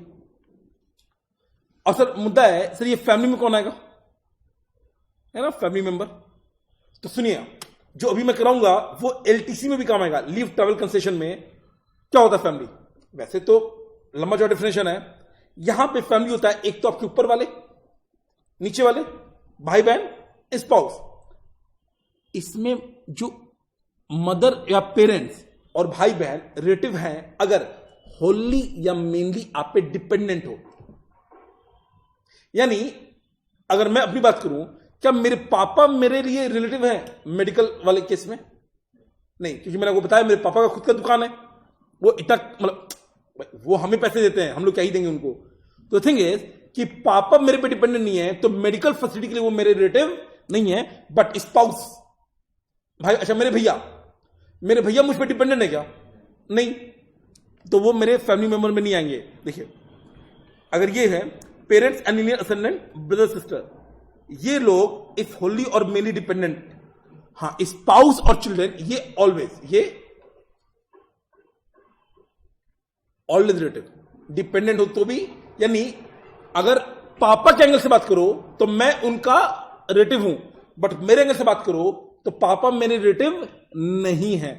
S1: और सर मुद्दा है, सर ये फैमिली में कौन आएगा? है ना, फैमिली मेंबर। तो सुनिए, जो अभी मैं कराऊंगा वो एलटीसी में भी काम आएगा, लीव ट्रैवल कंसेशन में। क्या होता है फैमिली? वैसे तो लंबा चौड़ा डेफिनेशन है। यहां पे फैमिली होता है एक तो आपके ऊपर वाले, नीचे वाले, भाई बहन, स्पाउस। इसमें जो मदर या पेरेंट्स और भाई बहन रिलेटिव हैं, अगर होली या मेनली आप पे डिपेंडेंट हो, यानी अगर मैं अपनी बात करूं, क्या मेरे पापा मेरे लिए रिलेटिव हैं मेडिकल वाले केस में? नहीं, क्योंकि मैंने आपको बताया मेरे पापा का खुद का दुकान है, वो इतना मतलब वो हमें पैसे देते हैं, हम लोग क्या ही देंगे उनको। तो थिंग इज कि पापा मेरे पे डिपेंडेंट नहीं है, तो मेडिकल फैसिलिटी के लिए वो मेरे रिलेटिव नहीं है। बट स्पाउस, भाई, अच्छा मेरे भैया मुझ पर डिपेंडेंट है क्या? नहीं, तो वो मेरे फैमिली मेंबर में नहीं आएंगे। देखिए, अगर ये है parents and linear ascendant brother sister, ये लोग इफ होली और मेनली डिपेंडेंट, हाँ स्पाउस और चिल्ड्रन, ये ऑलवेज रिलेटिव। डिपेंडेंट हो तो भी, यानी अगर पापा के एंगल से बात करो तो मैं उनका रिलेटिव हूं, बट मेरे एंगल से बात करो तो पापा मेरे रिलेटिव नहीं है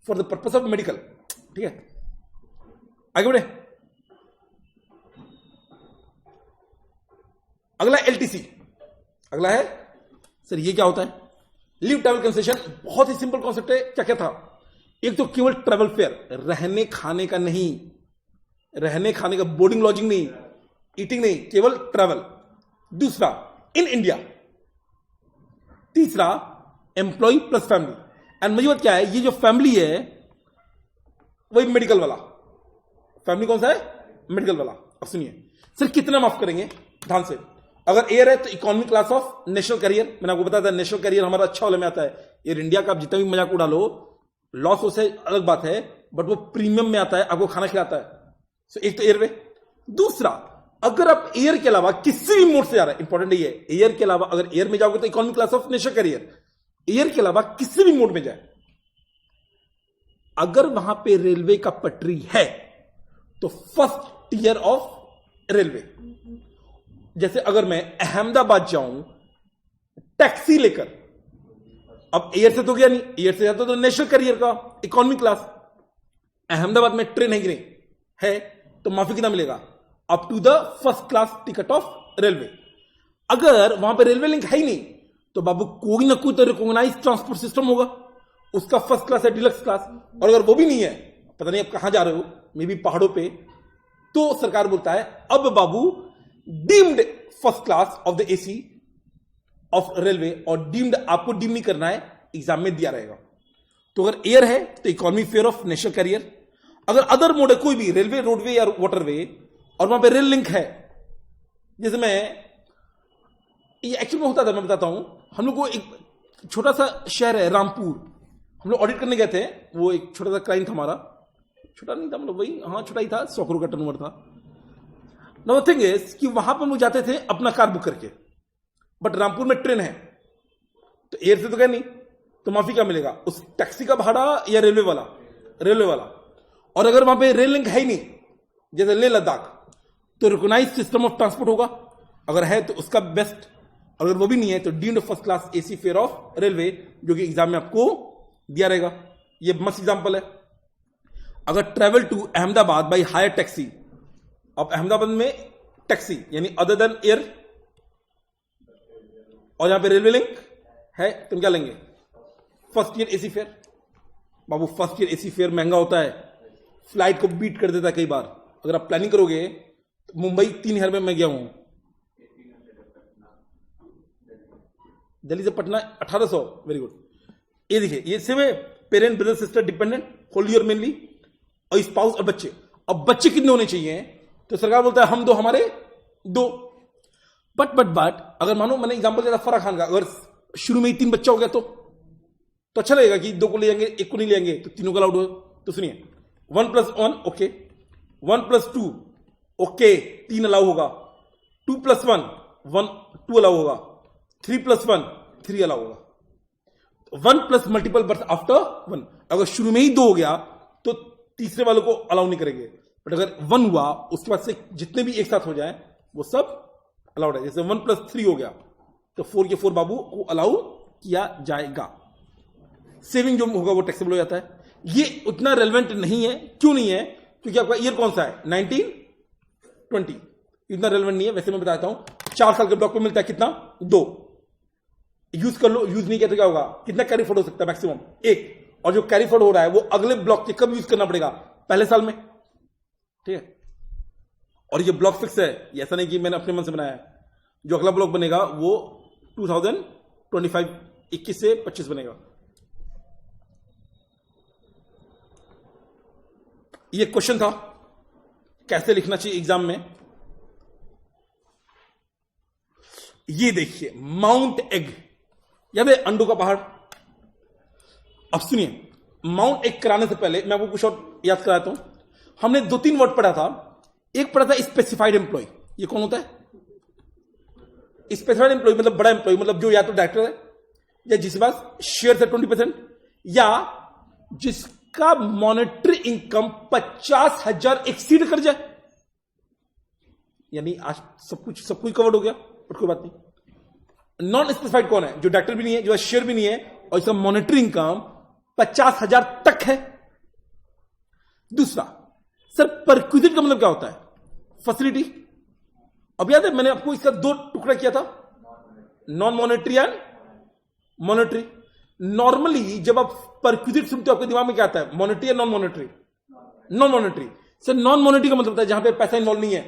S1: for the purpose of medical. ठीक है, आगे बढ़े। अगला एलटीसी, अगला है सर ये क्या होता है? Leave travel concession. बहुत ही सिंपल कॉन्सेप्ट है। क्या क्या था? एक तो केवल ट्रैवल फेयर, रहने खाने का नहीं, रहने खाने का बोर्डिंग लॉजिंग नहीं, ईटिंग नहीं, केवल ट्रैवल। दूसरा इन इंडिया। तीसरा एम्प्लॉय प्लस फैमिली। एंड मुझे बात क्या है, ये जो फैमिली है वही मेडिकल वाला। फैमिली कौन सा है? मेडिकल वाला। अब सुनिए सर कितना माफ करेंगे, ध्यान से। अगर एयर है तो economy class of national carrier, मैंने आपको बताया था नेशनल कैरियर हमारा अच्छा वाले में आता है। एयर इंडिया का आप जितना भी मजाक उड़ा लो, लॉस हो से अलग बात है, बट वो प्रीमियम में आता है, आपको खाना खिलाता है। सो एक तो एयरवे। दूसरा, अगर आप एयर के अलावा किसी भी मोड से जा रहे हैं, इंपॉर्टेंट ये है, एयर के अलावा अगर एयर में जाओगे तो economy class of national carrier, air के अलावा किसी भी मोड में जाए, अगर वहां पे रेलवे का पटरी है तो फर्स्ट टियर ऑफ रेलवे। जैसे अगर मैं अहमदाबाद जाऊं टैक्सी लेकर, अब एयर से तो गया नहीं, एयर से जाता तो नेशनल कैरियर का इकोनॉमी क्लास। अहमदाबाद में ट्रेन है कि नहीं है, तो माफी कितना मिलेगा? Up to the first class ticket of railway. अगर वहां पे रेलवे लिंक है ही नहीं तो बाबू कोई ना कोई तो रिकॉग्नाइज ट्रांसपोर्ट सिस्टम होगा, उसका फर्स्ट क्लास है, डिलक्स क्लास। और अगर वो भी नहीं है, पता नहीं आप कहां जा रहे हो, मे बी पहाड़ों पे, तो सरकार बोलता है अब बाबू deemed first class of the AC of railway, और डीम्ड आपको डीम नहीं करना है, एग्जाम में दिया रहेगा। तो अगर एयर है तो economy fare of national carrier. अगर अदर मोड है कोई भी, रेलवे, रोडवे या वाटरवे, और वहां पे रेल लिंक है, जैसे मैं ये एक्चुअली में होता था, मैं बताता हूं। हम लोग को एक छोटा सा शहर है रामपुर, हम लोग ऑडिट करने गए थे। वो एक छोटा सा क्लाइंट था हमारा, छोटा नहीं था मतलब वही, हाँ छोटा ही था, 100 करोड़ का टर्नओवर था। नाउ थिंग इज कि वहां पर हम लोग जाते थे अपना कार बुक करके, बट रामपुर में ट्रेन है तो एयर से तो गए नहीं, तो माफी क्या मिलेगा, उस टैक्सी का भाड़ा या रेलवे वाला, रेलवे वाला। और अगर वहां पे रेल लिंक है ही नहीं, जैसे लेह लद्दाख, तो रिकॉग्नाइज सिस्टम ऑफ ट्रांसपोर्ट होगा, अगर है तो उसका बेस्ट, अगर वो भी नहीं है तो deemed first class AC fair of railway, जो कि एग्जाम में आपको दिया रहेगा। ये मस्त एग्जांपल है। अगर travel to Ahmedabad by hire taxi, अब अहमदाबाद में टैक्सी यानी अदर देन एयर, और यहां पे रेलवे लिंक है, तुम क्या लेंगे, फर्स्ट ईयर एसी फेयर। बाबू फर्स्ट ईयर एसी फेयर महंगा होता है, फ्लाइट को बीट कर देता है कई बार। अगर आप प्लानिंग करोगे तो मुंबई 3000 में मैं गया हूं, दिल्ली से पटना 1800, वेरी गुड। ये देखिए, ये सिर्फ parent brother sister dependent whole year mainly, और स्पाउस और बच्चे। अब बच्चे कितने होने चाहिए, तो सरकार बोलता है हम दो, हमारे दो। बट अगर मानो मैंने एग्जांपल दिया था फराह खान का, अगर शुरू में ही 3 बच्चा हो गया तो अच्छा लगेगा कि 2 को ले जाएंगे, 1 को नहीं ले जाएंगे, तो तीनों का अलाउड हो। तो सुनिए, 1+1 ओके, 1+2 ओके, 3 अलाउ होगा, 2+1 2 अलाउ होगा, 3+1 3 अलाउ होगा। 1 प्लस मल्टीपल बर्थ आफ्टर 1, अगर शुरू में ही 2 हो गया तो तीसरे वालों को अलाउ नहीं करेंगे, बट अगर 1 हुआ उसके बाद से जितने भी एक साथ हो जाए वो सब अलाउड है। जैसे 1+3 हो गया तो 4 के 4 बाबू को अलाउ किया जाएगा। सेविंग जो होगा वो टैक्सेबल हो जाता है। ये उतना रेलेवेंट नहीं है, क्यों नहीं है, क्योंकि आपका ईयर कौन सा है, 1920, इतना रेलेवेंट नहीं है। वैसे मैं बताता हूं, 4 साल के ब्लॉक पे मिलता है कितना, 2, यूज कर लो, यूज नहीं किया तो क्या होगा, कितना कैरी फॉरवर्ड हो सकता है, मैक्सिमम 1, और जो कैरी फॉरवर्ड हो रहा है वो अगले ब्लॉक के कब यूज करना पड़ेगा, पहले साल में, ठीक है। और ये ब्लॉक फिक्स है, ये ऐसा नहीं कि मैंने अपने मन से बनाया है। जो अगला ब्लॉक बनेगा वो 2025 21 से 25 बनेगा। ये क्वेश्चन था कैसे लिखना चाहिए एग्जाम में। ये देखिए, माउंट एग, याद है अंडों का पहाड़। अब सुनिए, माउंट एग कराने से पहले मैं आपको कुछ और याद कराता हूं। हमने 2-3 वर्ड पढ़ा था। एक पढ़ा था स्पेसिफाइड एम्प्लॉय, ये कौन होता है, स्पेसिफाइड एम्प्लॉय मतलब बड़ा एम्प्लॉय, मतलब जो या तो डायरेक्टर है, या जिसके पास शेयर है 20%, या जिसका मॉनेटरी इनकम 50,000 एक्सीड कर जाए। यानी आज सब कुछ कवर्ड हो गया, बट कोई बात नहीं। नॉन स्पेसिफाइड कौन है, जो डायरेक्टर भी नहीं है, जो शेयर भी नहीं है, और इसका मॉनेटरी इनकम 50,000 तक है। दूसरा, सर परक्विजिट का मतलब क्या होता है, फैसिलिटी। अब याद है मैंने आपको इसका 2 टुकड़ा किया था, non monetary and monetary. Normally जब आप परक्विजिट सुनते हो आपके दिमाग में क्या आता है, मॉनेटरी या non monetary, non monetary. Sir non monetary का मतलब होता है जहां पे पैसा इन्वॉल्व नहीं है।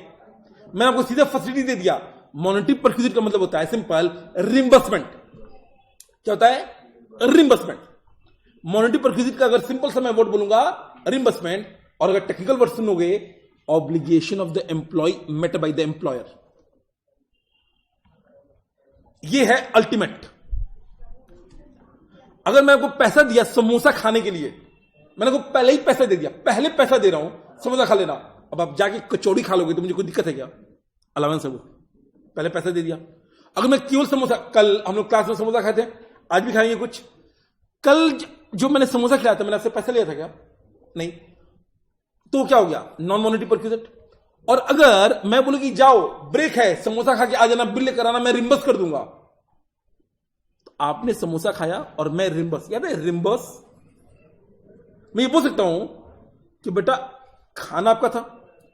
S1: मैंने आपको सीधा फैसिलिटी दे दिया। मॉनेटरी परक्विजिट का मतलब होता है सिंपल, रिम्बर्समेंट। क्या होता है, रिम्बर्समेंट। मॉनेटरी परक्विजिट का अगर सिंपल सा मैं वर्ड बोलूंगा रिम्बर्समेंट, और अगर टेक्निकल वर्ड सुनोगे obligation of the employee met by the employer. यह है अल्टीमेट। अगर मैं आपको पैसा दिया समोसा खाने के लिए, मैंने आपको पहले ही पैसा दे दिया, पहले पैसा दे रहा हूं समोसा खा लेना, अब आप जाके कचौड़ी खा लोगे तो मुझे कोई दिक्कत है क्या, अलाउंस है वो, पहले पैसा दे दिया। अगर मैं केवल समोसा, कल हम लोग क्लास में समोसा खाए थे, आज भी खाएंगे कुछ, कल जो मैंने समोसा खिलाया था मैंने आपसे पैसा लिया था क्या, नहीं, तो क्या हो गया, नॉन मॉनेटरी परक्विजिट। और अगर मैं बोलूं कि जाओ ब्रेक है, समोसा खा के आ जाना, बिल कराना, मैं रिम्बर्स कर दूंगा, तो आपने समोसा खाया और मैं रिम्बर्स, याद है रिम्बर्स। मैं ये बोल सकता हूं कि बेटा खाना आपका था,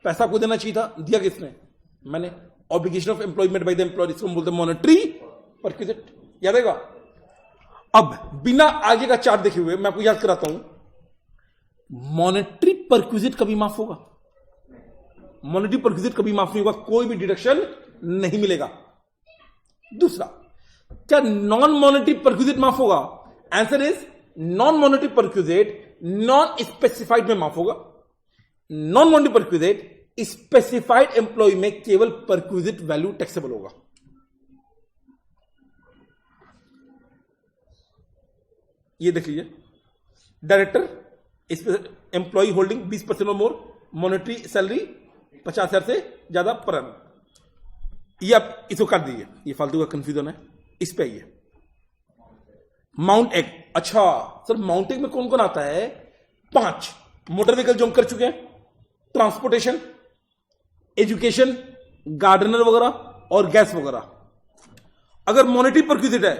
S1: पैसा आपको देना चाहिए था, दिया किसने, मैंने। Obligation of employment bye the employer, इसको हम बोलते हैं मॉनेटरी परक्विजिट, याद रहेगा। अब बिना आगे का चार्ट देखे हुए मैं आपको याद कराता हूं, मॉनेटरी परक्विजिट कभी माफ होगा, मॉनेटरी परक्विजिट कभी माफ नहीं होगा, कोई भी डिडक्शन नहीं मिलेगा। दूसरा, क्या नॉन मॉनेटरी परक्विजिट माफ होगा, answer is non monetary perquisite non specified में माफ होगा। Non monetary perquisite specified employ में केवल परक्विजिट वैल्यू टैक्सेबल होगा। ये देख लीजिए, डायरेक्टर एम्प्लॉय होल्डिंग 20% और मोर, मॉनेटरी सैलरी 50,000 से ज्यादा पर annum। ये आप इसको काट दीजिए, ये फालतू का कंफ्यूजन है। इस पे आइए, माउंट एक्ट। अच्छा सर, माउंट एक्ट में कौन कौन आता है? 5 मोटर व्हीकल जो हम कर चुके हैं, ट्रांसपोर्टेशन, एजुकेशन, गार्डनर वगैरह और गैस वगैरह। अगर मॉनेटरी परक्विजिट है,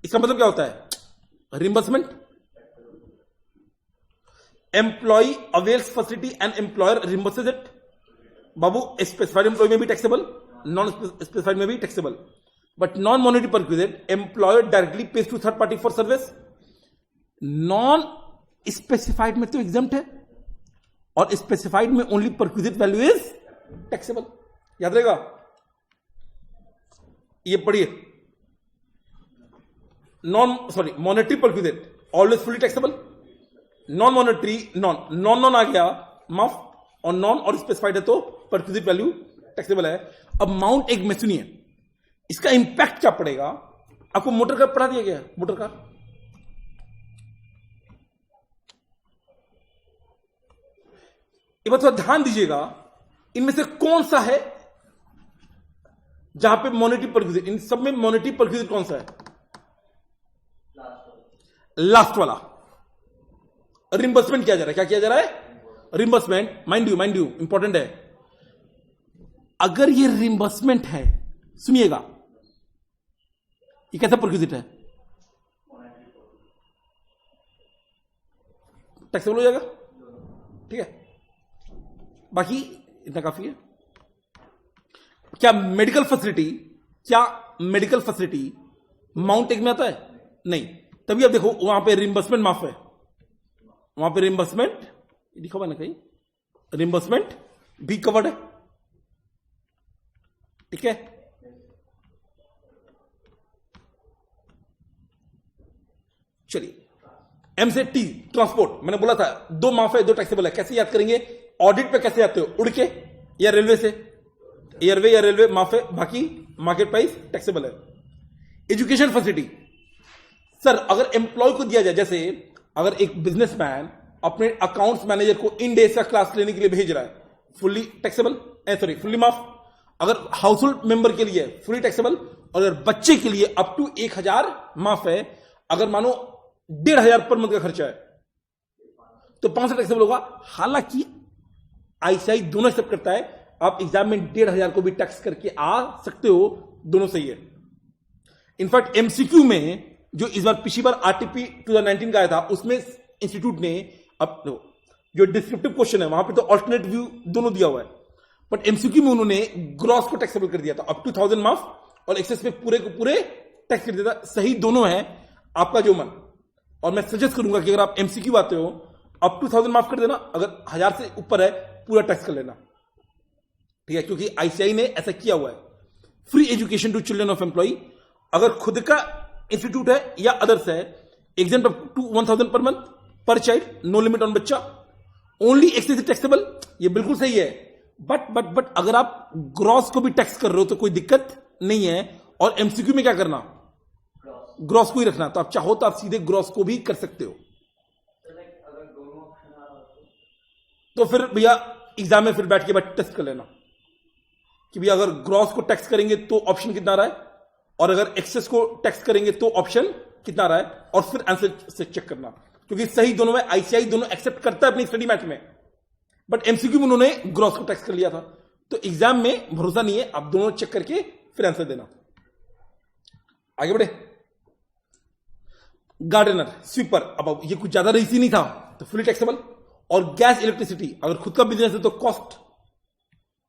S1: इसका मतलब क्या होता है? Reimbursement, employ avails facility and employer reimburses it. बाबू, स्पेसिफाइड एम्प्लॉय में भी टैक्सेबल, नॉन स्पेसिफाइड में भी taxable, but non monetary perquisite employer directly pays to third party for service. Non specified में तो एग्जम्प्ट है, और स्पेसिफाइड में only perquisite value is taxable. याद रहेगा, ये पढ़िए। Monetary perquisite always fully taxable, non monetary non आ गया माफ, और नॉन और स्पेसिफाइड है तो परक्विजिट वैल्यू टैक्सेबल है। अब माउंट एक में सुनिए, इसका इंपैक्ट क्या पड़ेगा? आपको मोटर कार पढ़ा दिया गया है, मोटर कार। एक बार थोड़ा ध्यान दीजिएगा, इनमें से कौन सा है जहां पे मॉनेटरी परक्विजिट? इन सब में मॉनेटरी परक्विजिट कौन सा है? लास्ट वाला। रिम्बर्समेंट किया जा रहा है। क्या किया जा रहा है? रिम्बर्समेंट। माइंड यू इंपॉर्टेंट है। अगर ये रिम्बर्समेंट है, सुनिएगा, ये कैसा परक्विजिट है? टैक्सेबल हो जाएगा, ठीक है। बाकी इतना काफी है। क्या मेडिकल फैसिलिटी माउंट एक में आता है? नहीं। तभी आप देखो वहां पे रिम्बर्समेंट माफ है, वहां पे रिम्बर्समेंट लिखा हुआ ना कहीं, रिम्बर्समेंट भी कवर्ड है, ठीक है। चलिए, एम से टी ट्रांसपोर्ट, मैंने बोला था 2 माफ है 2 टैक्सेबल है। कैसे याद करेंगे? ऑडिट पे कैसे आते हो? उड़ के या रेलवे से? एयरवे या रेलवे माफ है, बाकी मार्केट प्राइस टैक्सेबल है। एजुकेशन फैसिलिटी, सर अगर एम्प्लॉय को दिया जाए, जैसे अगर एक बिजनेसमैन अपने अकाउंट्स मैनेजर को इन डेज का क्लास लेने के लिए भेज रहा है, फुल्ली टैक्सेबल, फुल्ली माफ। अगर हाउस होल्ड मेंबर के लिए फुली टैक्सेबल, और अगर बच्चे के लिए अप टू 1,000 माफ है। अगर मानो 1,500 पर मंथ का खर्चा है तो 500 टैक्सेबल होगा। हालांकि आईसीआई दोनों एक्सेप्ट करता है, आप एग्जाम में 1,500 को भी टैक्स करके आ सकते हो, दोनों सही है। इनफैक्ट एमसीक्यू में जो इस बार पिछली बार आरटीपी 2019 का आया था, उसमें इंस्टीट्यूट ने अब जो डिस्क्रिप्टिव क्वेश्चन है वहां पे तो ऑल्टरनेट व्यू दोनों दिया हुआ है, बट एमसीक्यू में उन्होंने ग्रॉस को टैक्सेबल कर दिया था, अप टू 1,000 माफ, और एक्सेस पे पूरे को पूरे टैक्स कर दिया था। सही दोनों है, आपका जो मन। और मैं सजेस्ट करूंगा कि अगर आप एमसीक्यू आते हो, अप टू 1,000 माफ कर देना, अगर 1,000 से ऊपर है पूरा टैक्स कर लेना, ठीक है, क्योंकि आईसीआई ने ऐसा किया हुआ है। Free education to children of employee, अगर खुद का इंस्टीट्यूट है या अदर्स है, एग्जाम टू 1,000 पर मंथ पर चाइल्ड, नो लिमिट ऑन बच्चा, ओनली एक्सेस टैक्सेबल, ये बिल्कुल सही है। बट अगर आप ग्रॉस को भी टैक्स कर रहे हो तो कोई दिक्कत नहीं है। और एमसीक्यू में क्या करना? ग्रॉस को ही रखना। तो आप चाहो तो आप सीधे ग्रॉस को भी कर सकते हो। तो फिर भैया एग्जाम में फिर बैठ के बाद टेस्ट कर लेना कि भैया अगर ग्रॉस को टैक्स करेंगे तो ऑप्शन कितना रहा है, और अगर एक्सेस को टैक्स करेंगे तो ऑप्शन कितना रहा है, और फिर आंसर से चेक करना, क्योंकि सही दोनों में आईसीआई दोनों एक्सेप्ट करता है अपनी स्टडी मैथ में, बट एमसीक्यू में उन्होंने ग्रॉस को टैक्स कर लिया था। तो एग्जाम में भरोसा नहीं है, आप दोनों चेक करके फिर आंसर देना। आगे बढ़े। गार्डनर, स्वीपर, अब ये कुछ ज्यादा रईसी नहीं था तो फुली टैक्सेबल। और गैस इलेक्ट्रिसिटी, अगर खुद का बिजनेस है तो कॉस्ट,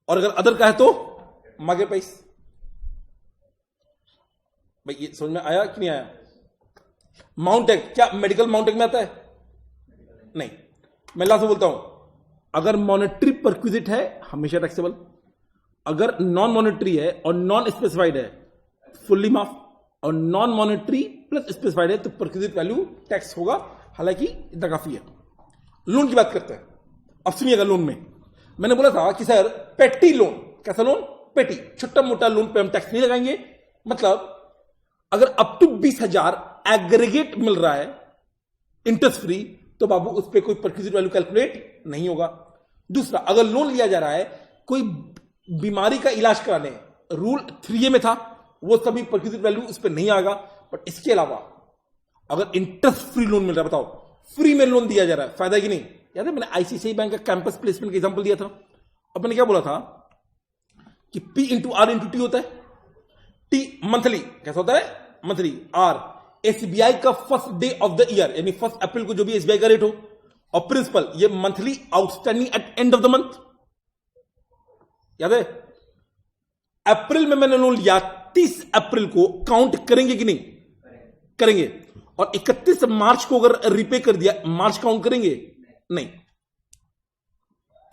S1: और अगर अदर का है तो मार्केट प्राइस। भाई ये समझ में आया कि नहीं आया? माउंट एक्ट, क्या मेडिकल माउंट एक्ट में आता है? नहीं। मैं लास्ट में बोलता हूं, अगर मॉनेटरी परक्विजिट है हमेशा टैक्सेबल, अगर नॉन मॉनेटरी है और नॉन स्पेसिफाइड है फुल्ली माफ, और नॉन मॉनेटरी प्लस स्पेसिफाइड है तो परक्विजिट वैल्यू टैक्स होगा। हालांकि इतना काफी है। लोन की बात करते हैं। अब सुनिएगा, लोन में मैंने बोला था कि सर पेटी लोन, कैसा लोन? पेटी, छोटा मोटा लोन पे हम टैक्स नहीं लगाएंगे। मतलब अगर अप टू 20,000 एग्रीगेट मिल रहा है इंटरेस्ट फ्री, तो बाबू उस पर कोई परक्विजिट वैल्यू कैलकुलेट नहीं होगा। दूसरा, अगर लोन लिया जा रहा है कोई बीमारी का इलाज कराने, रूल 3A में था, वो सभी परक्विजिट वैल्यू उस पर नहीं आएगा। बट इसके अलावा अगर इंटरेस्ट फ्री लोन मिल रहा है, बताओ फ्री में लोन दिया जा रहा है, फायदा कि नहीं? याद है मैंने आईसीआईसीआई बैंक का कैंपस प्लेसमेंट का एग्जांपल दिया था। अब मैंने क्या बोला था कि P into R into T होता है। टी मंथली कैसा होता है? मंथली। आर एसबीआई का first day of the year, यानी 1 अप्रैल को जो भी एसबीआई का रेट हो। और प्रिंसिपल ये monthly outstanding at end of the month. याद है? अप्रैल में मैंने लोन लिया, 30 अप्रैल को काउंट करेंगे कि नहीं? करेंगे। और 31 मार्च को अगर रिपे कर दिया, मार्च काउंट करेंगे? नहीं।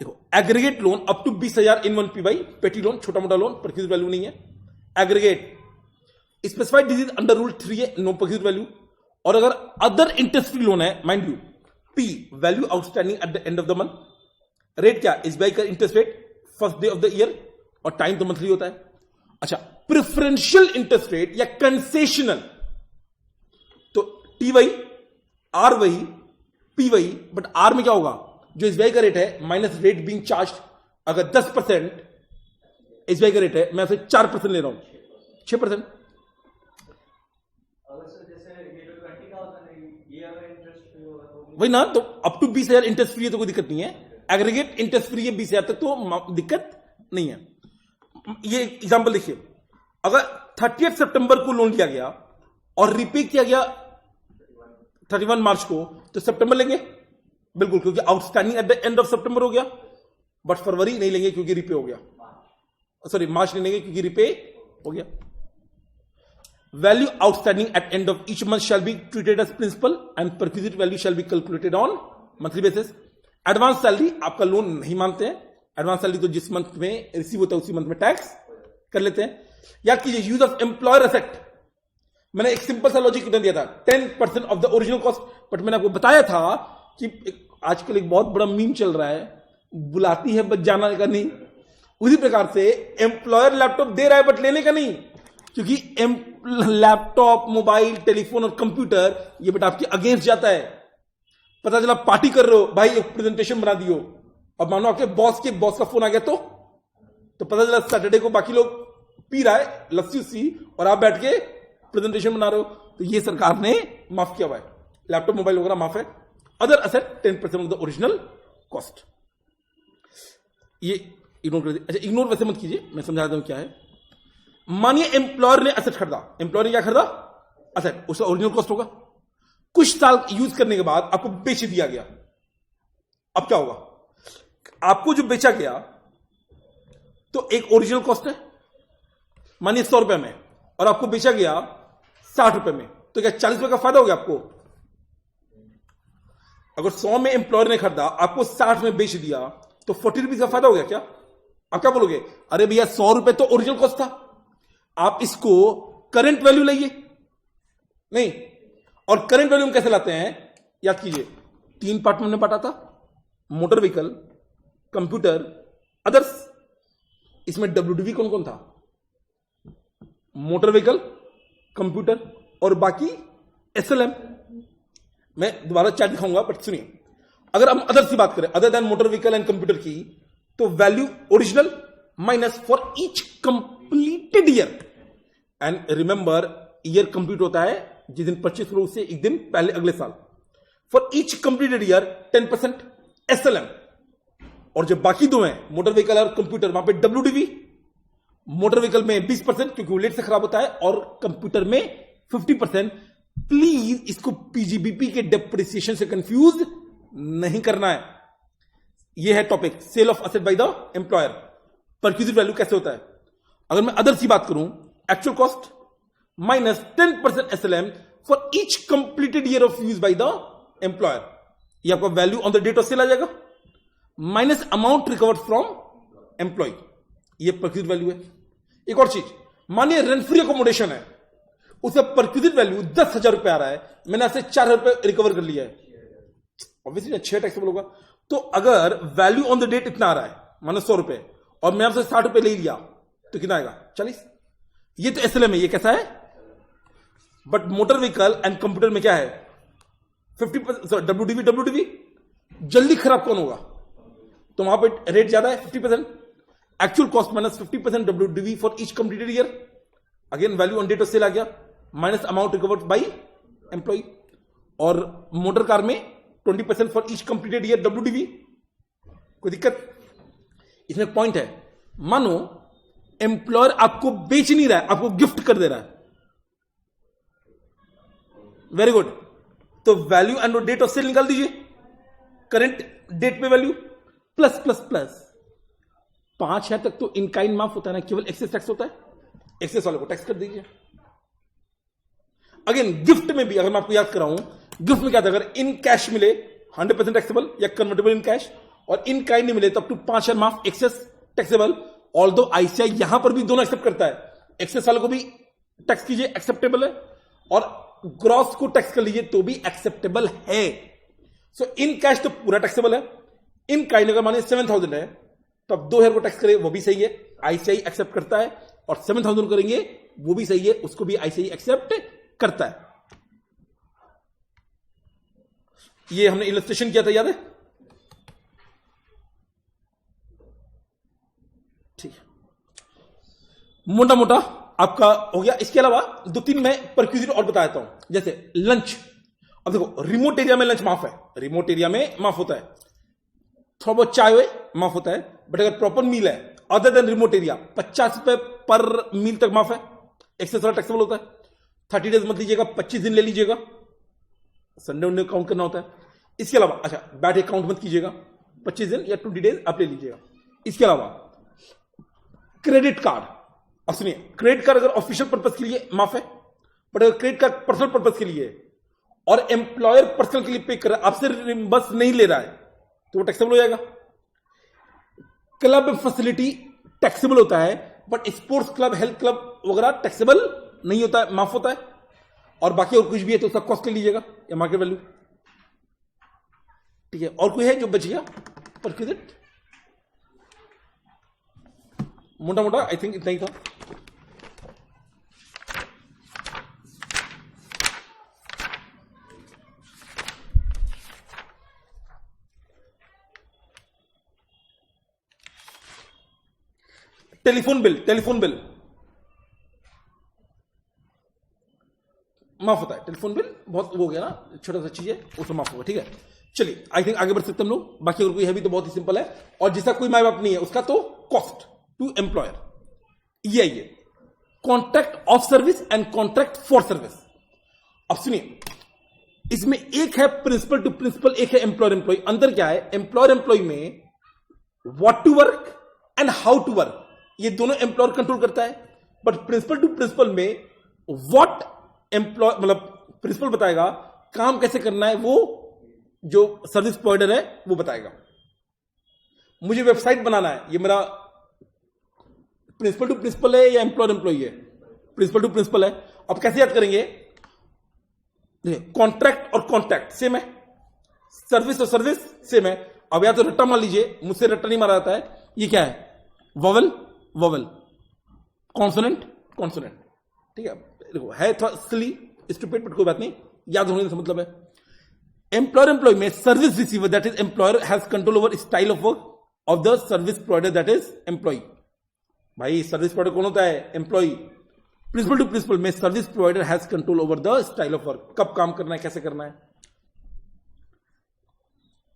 S1: देखो, aggregate loan up to 20,000 in 1 PY, petty loan, छोटा मोटा लोन, परक्विजिट वैल्यू नहीं है। Aggregate specified disease under rule 3A, no perquisite value. और अगर अदर इंटरेस्ट फ्री लोन है, mind you, P value outstanding at the end of the month. Rate क्या? SBI का interest rate first day of the year, और time तो monthly होता है। अच्छा, प्रेफरेंशियल इंटरेस्ट रेट या कंसेशनल, तो T वही, R वही, P वही, बट R में क्या होगा? जो एसबीआई का रेट है माइनस रेट बीइंग चार्ज। अगर 10% एसबीआई का रेट है, मैं उसे 4% ले रहा हूं, 6%। वही ना, तो अप टू 20,000 इंटरेस्ट फ्री है तो कोई दिक्कत नहीं है। एग्रीगेट इंटरेस्ट फ्री है 20,000 तक, तो दिक्कत नहीं है। ये एग्जांपल देखिए, अगर 30 सितंबर को लोन लिया गया और रिपे किया गया 31 मार्च को, तो सितंबर लेंगे बिल्कुल, क्योंकि outstanding at the end of September हो गया। बट फरवरी नहीं लेंगे क्योंकि रिपे हो गया, सॉरी मार्च नहीं लेंगे क्योंकि रिपे हो गया। Value outstanding at end of each month shall be treated as principal and perquisite value shall be calculated on monthly basis. Advance salary आपका लोन नहीं मानते हैं। एडवांस सैलरी तो जिस मंथ में रिसीव होता है उसी मंथ में टैक्स कर लेते हैं। याद कीजिए, यूज ऑफ एम्प्लॉयर एसेट, मैंने एक सिंपल सा लॉजिक दिया था, 10% of the original cost. But मैंने आपको बताया था कि आजकल एक बहुत बड़ा मीम चल रहा है, बुलाती है बच जाना का नहीं। उसी प्रकार से एम्प्लॉयर लैपटॉप दे रहा है बट लेने का नहीं, क्योंकि लैपटॉप, मोबाइल, टेलीफोन और कंप्यूटर ये बेटा आपके अगेंस्ट जाता है। पता चला पार्टी कर रहे हो, भाई एक प्रेजेंटेशन बना दियो, और मानो आपके बॉस का फोन आ गया, तो पता चला सैटरडे को बाकी लोग पी रहा है लस्सी उस्सी और आप बैठ के प्रेजेंटेशन बना रहे हो। तो ये सरकार ने माफ किया हुआ है, लैपटॉप मोबाइल वगैरह माफ है। Other asset 10% of the original cost, ये इग्नोर कर दीजिए। अच्छा, इग्नोर वैसे मत कीजिए, मैं समझा देता हूं क्या है। मानिए एम्प्लॉयर ने एसेट खरीदा, एम्प्लॉयर ने क्या खरीदा? एसेट, उसका ओरिजिनल कॉस्ट होगा। कुछ साल यूज करने के बाद आपको बेच दिया गया, अब क्या होगा? आपको जो बेचा गया तो एक ओरिजिनल कॉस्ट है, मानिए 100 रुपए में, और आपको बेचा गया 60 रुपए में, तो क्या 40 रुपए का फायदा हो गया आपको? अगर 100 में एम्प्लॉयर ने खरीदा, आपको 60 में बेच दिया, तो 40 रुपीज का फायदा हो गया क्या? आप क्या बोलोगे? अरे भैया 100 रुपए तो ओरिजिनल कॉस्ट था, आप इसको करंट वैल्यू लाइए। नहीं, और करंट वैल्यू हम कैसे लाते हैं? याद कीजिए, 3 पार्ट में हमने बांटा था, मोटर व्हीकल, कंप्यूटर, अदर्स। इसमें WDV कौन कौन था? मोटर व्हीकल, कंप्यूटर और बाकी SLM। मैं दोबारा चार्ट दिखाऊंगा, बट सुनिए, अगर हम अदर्स की बात करें, other than motor vehicle and computer की, तो value original minus for each completed year. And remember, year complete होता है जिस दिन परचेस करो उससे एक दिन पहले अगले साल। For each completed year 10% SLM, और जब बाकी दो हैं मोटर व्हीकल और कंप्यूटर, वहां पे WDV। मोटर व्हीकल में 20% क्योंकि वो लेट से खराब होता है, और कंप्यूटर में 50%। प्लीज इसको PGBP के डेप्रिसिएशन से कंफ्यूज नहीं करना है। यह है topic, sale of asset by the employer. Perquisite value कैसे होता है? अगर मैं अदर्स की बात करूं, actual cost minus 10% SLM for each completed year of use by the employer. यह आपका value on the date of sale आ जाएगा, minus amount recovered from employ. यह परक्विजिट वैल्यू है। एक और चीज, मानिए रेंट फ्री अकोमोडेशन है, उसका परक्विजिट वैल्यू 10,000 रुपए आ रहा है, मैंने आपसे 4,000 रुपए रिकवर कर लिया है, ऑब्वियसली 6 टैक्सेबल होगा। तो अगर वैल्यू ऑन द डेट इतना आ रहा है, मानो 100 रुपए, और मैं आपसे 60 रुपए ले लिया, तो कितना आएगा? 40। ये तो SLM है, ये कैसा है? But motor vehicle and computer में क्या है? 50%, WDV जल्दी खराब कौन होगा? तो वहां पे रेट ज्यादा है 50%, actual cost minus 50% WDV for each completed year, again value on date of sale आ गया, minus amount recovered by employ. और मोटर कार में 20% for each completed year WDV। कोई दिक्कत? इसमें पॉइंट है, मानो एम्प्लॉयर आपको बेच नहीं रहा है, आपको गिफ्ट कर दे रहा है, वेरी गुड, तो value and date of sale निकाल दीजिए, करंट डेट पे वैल्यू प्लस प्लस प्लस 5,000 तक तो इनकाइन माफ होता है ना, केवल एक्सेस टैक्स होता है, एक्सेस वाले को टैक्स कर दीजिए। अगेन गिफ्ट में भी अगर मैं आपको याद कराऊं, गिफ्ट में क्या था, अगर इन कैश मिले 100% टैक्सेबल या कन्वर्टेबल इन कैश, और इन काइन नहीं मिले तब टू 5,000 माफ एक्सेस टैक्सेबल। ऑल्दो आईसीआई यहां पर भी दोनों एक्सेप्ट करता है, एक्सेस वाले को भी टैक्स कीजिए एक्सेप्टेबल है, और ग्रॉस को टैक्स कर लीजिए तो भी एक्सेप्टेबल है। सो इन कैश तो पूरा टैक्सेबल है, इन काइन अगर मानिए 7,000 है तो अब 2,000 को टैक्स करे वो भी सही है, आईसीआई एक्सेप्ट करता है, और 7,000 करेंगे वो भी सही है, उसको भी आईसीआई एक्सेप्ट करता है। ये हमने इलस्ट्रेशन किया था, याद है? ठीक है, मोटा मोटा आपका हो गया। इसके अलावा 2-3 मैं परक्यूजिट और बता देता हूं, जैसे लंच। अब देखो रिमोट एरिया में लंच माफ है, रिमोट एरिया में माफ होता है, थोड़ा बहुत चाय हुए माफ होता है, बट अगर प्रॉपर मील है अदर देन रिमोट एरिया 50 रुपए पर मील तक माफ है, एक्सेस वाला टैक्सेबल होता है। 30 डेज मत लीजिएगा, 25 दिन ले लीजिएगा, संडे उन्डे काउंट करना होता है। इसके अलावा अच्छा बैठे काउंट मत कीजिएगा, 25 दिन या 20 डेज आप ले लीजिएगा। इसके अलावा क्रेडिट कार्ड, अब सुनिए, क्रेडिट कार्ड अगर ऑफिशियल पर्पज के लिए माफ है, बट अगर क्रेडिट कार्ड पर्सनल पर्पज के लिए और एम्प्लॉयर पर्सनल के लिए पे कर रहा है, आपसे रिम्बर्स नहीं ले रहा है, तो वो टैक्सेबल हो जाएगा। क्लब फैसिलिटी टैक्सेबल होता है, but sports club, health club वगैरह टैक्सेबल नहीं होता है, माफ होता है। और बाकी और कुछ भी है तो उसका कॉस्ट ले लीजिएगा या मार्केट वैल्यू, ठीक है। और कोई है जो बच गया परक्यूजिट? मोटा मोटा आई थिंक इतना ही था। टेलीफोन बिल, टेलीफोन बिल माफ होता है, टेलीफोन बिल बहुत वो हो गया ना, छोटा सा चीज है, उसमें माफ होगा, ठीक है। चलिए आई थिंक आगे बढ़ सकते हम लोग। बाकी अगर कोई है भी तो बहुत ही सिंपल है, और जिसका कोई माई बाप नहीं है उसका तो कॉस्ट टू एम्प्लॉयर, ये आइए contract of service and contract for service. अब सुनिए, इसमें एक है प्रिंसिपल टू प्रिंसिपल, एक है एम्प्लॉयर एम्प्लॉय। अंदर क्या है, एम्प्लॉयर एम्प्लॉय में what to work and how to work ये दोनों एम्प्लॉयर कंट्रोल करता है, बट प्रिंसिपल टू प्रिंसिपल में व्हाट एम्प्लॉय मतलब प्रिंसिपल बताएगा, काम कैसे करना है वो जो सर्विस प्रोवाइडर है वो बताएगा। मुझे वेबसाइट बनाना है, ये मेरा प्रिंसिपल टू प्रिंसिपल है या एम्प्लॉयर एम्प्लॉय है? प्रिंसिपल टू प्रिंसिपल है। अब कैसे याद करेंगे? कॉन्ट्रैक्ट और कॉन्ट्रैक्ट सेम है, सर्विस और सर्विस सेम है। अब या तो रट्टा मान लीजिए, मुझसे रट्टा नहीं मारा जाता है, ये क्या है, वोवल वोवल, कॉन्सोनेंट कॉन्सोनेंट, ठीक है। देखो है थोड़ा सिली स्टूपिड, बट कोई बात नहीं, याद होने का मतलब है। एम्प्लॉयर एम्प्लॉय में service receiver that is employer has control over style of work of the service provider that is employee. भाई सर्विस प्रोवाइडर कौन होता है? एम्प्लॉय। प्रिंसिपल टू प्रिंसिपल में service provider has control over the style of work, कब काम करना है, कैसे करना है,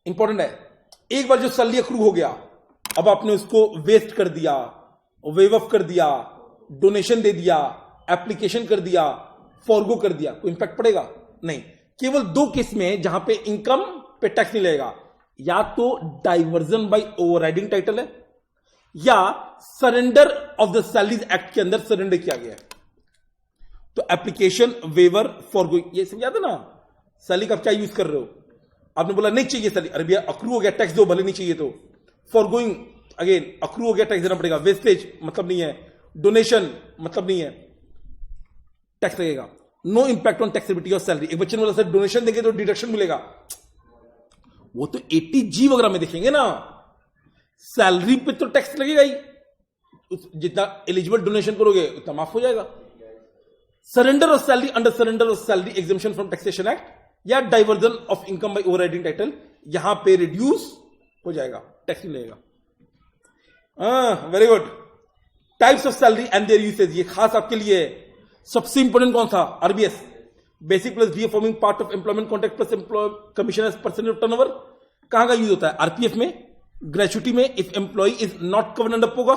S1: इंपॉर्टेंट है। एक बार जो सैलरी अक्रू हो गया, अब आपने उसको वेस्ट कर दिया, वेव ऑफ कर दिया, डोनेशन दे दिया, एप्लीकेशन कर दिया, फॉरगो कर दिया, कोई इंपैक्ट पड़ेगा? नहीं। केवल 2 केस में जहां पे इनकम पे टैक्स नहीं लगेगा, या तो डाइवर्जन बाय ओवरराइडिंग टाइटल है, या surrender of the salaries act के अंदर सरेंडर किया गया है। तो एप्लीकेशन, वेवर, फॉरगोइंग, ये सब याद है ना। सैलरी का क्या यूज कर रहे हो? आपने बोला नहीं चाहिए सैलरी, अरे भैया अक्रू हो गया टैक्स दो, भले नहीं चाहिए तो। फॉरगोइंग अगेन अक्रू हो गया टैक्स देना पड़ेगा। वेस्टेज मतलब नहीं है, डोनेशन मतलब नहीं है, टैक्स लगेगा। No impact on taxability of salary. एक बच्चे ने बोला सर डोनेशन देंगे तो डिडक्शन मिलेगा, वो तो 80G वगैरह में देखेंगे ना, सैलरी पे तो टैक्स लगेगा ही, जितना एलिजिबल डोनेशन करोगे उतना माफ हो जाएगा। Surrender of salary under surrender of salary exemption from taxation act, या diversion of income by overriding title, यहां पे रिड्यूस हो जाएगा, टैक्स नहीं लगेगा। Very good. Types of salary and their usage, ये खास आपके लिए है। सबसे इंपॉर्टेंट कौन सा? RBS, basic plus DA forming part of employment contract plus employ commission as percentage of turnover. कहां का यूज होता है? आरपीएफ में, ग्रेचुटी में, if employ is not covered under POGA.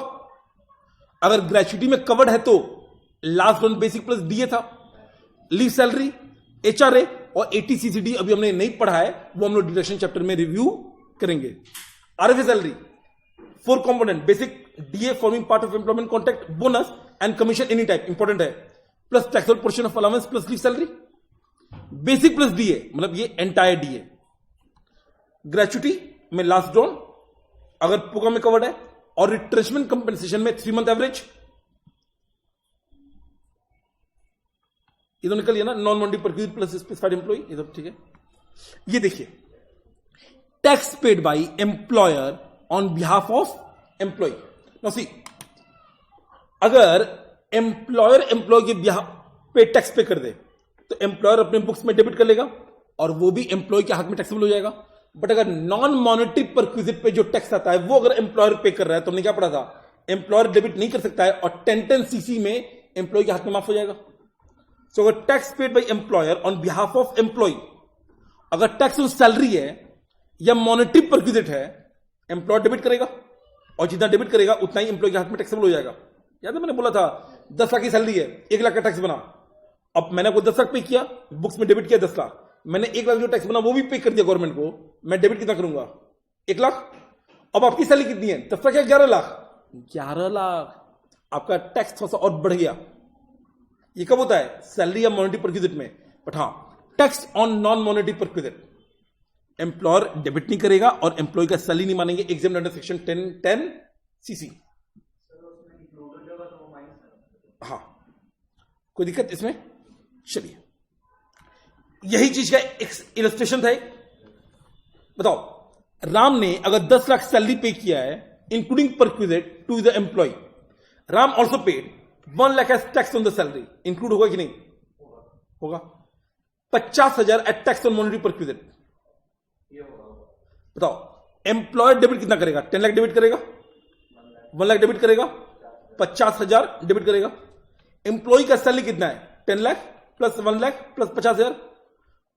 S1: अगर ग्रेचुटी में कवर्ड है तो last one basic plus DA था। लीव सैलरी, एचआरए और एटीसीसीडी अभी हमने नहीं पढ़ा है, वो हम लोग डिडक्शन चैप्टर में रिव्यू करेंगे। RFA salary 4 component, basic DA forming part of employment contract, bonus and commission any type, important है, plus taxable portion of allowance plus leave salary. Basic plus DA मतलब ये एंटायर डीए। ग्रेचुटी में last drawn अगर POGA में covered है, और retrenchment compensation में 3 month average. ये तो निकल गया ना, non monetary perquisite plus specified employee, ये सब ठीक है। ये देखिए, tax paid by employer on behalf of employee. Now see, अगर एम्प्लॉयर एम्प्लॉय के बिहाफ पे टैक्स पे कर दे तो एम्प्लॉयर अपने बुक्स में डेबिट कर लेगा और वो भी एम्प्लॉय के हाथ में टैक्सेबल हो जाएगा। बट अगर नॉन मॉनेटरी परक्विजिट पे जो टैक्स आता है वो अगर एम्प्लॉयर पे कर रहा है तो हमने क्या पढ़ा था, एम्प्लॉयर डेबिट नहीं कर सकता है और 1010 सीसी में एम्प्लॉय के हाथ में माफ हो जाएगा। सो अगर tax paid by employer on behalf of employee, अगर टैक्स ऑन सैलरी है या मॉनेटरी परक्विजिट है, एम्प्लॉयर डेबिट करेगा और जितना डेबिट करेगा उतना ही एम्प्लॉय के हाथ में टैक्सेबल हो जाएगा। याद है मैंने बोला था 10 लाख की सैलरी है, 1 लाख का टैक्स बना। अब मैंने आपको 10 लाख पे किया, बुक्स में डेबिट किया 10 लाख, मैंने 1 लाख जो टैक्स बना वो भी पे कर दिया गवर्नमेंट को, मैं डेबिट कितना करूंगा? 1 लाख। अब आपकी सैलरी कितनी है? 10 लाख या 11 लाख? 11 लाख। आपका टैक्स थोड़ा सा और बढ़ गया। ये कब होता है? सैलरी या मॉनेटरी परक्विजिट में। बट हाँ, tax on non monetary perquisite employer debit नहीं करेगा और एम्प्लॉय का सैलरी नहीं मानेंगे, एग्जाम अंडर सेक्शन 1010 सीसी। हाँ, कोई दिक्कत इसमें? चलिए, यही चीज का एक इलस्ट्रेशन था। बताओ, राम ने अगर 10 लाख सैलरी पे किया है including perquisite to the employee, Ram also paid 1 lakh as tax on the salary. Include होगा कि नहीं? होगा। 50,000 at tax on monetary perquisite. बताओ, एम्प्लॉयर डेबिट कितना करेगा? 10 लाख डेबिट करेगा, 1 लाख डेबिट करेगा, 50,000 डेबिट करेगा। एम्प्लॉय का सैलरी कितना है? 10 लाख प्लस 1 लाख प्लस 50,000,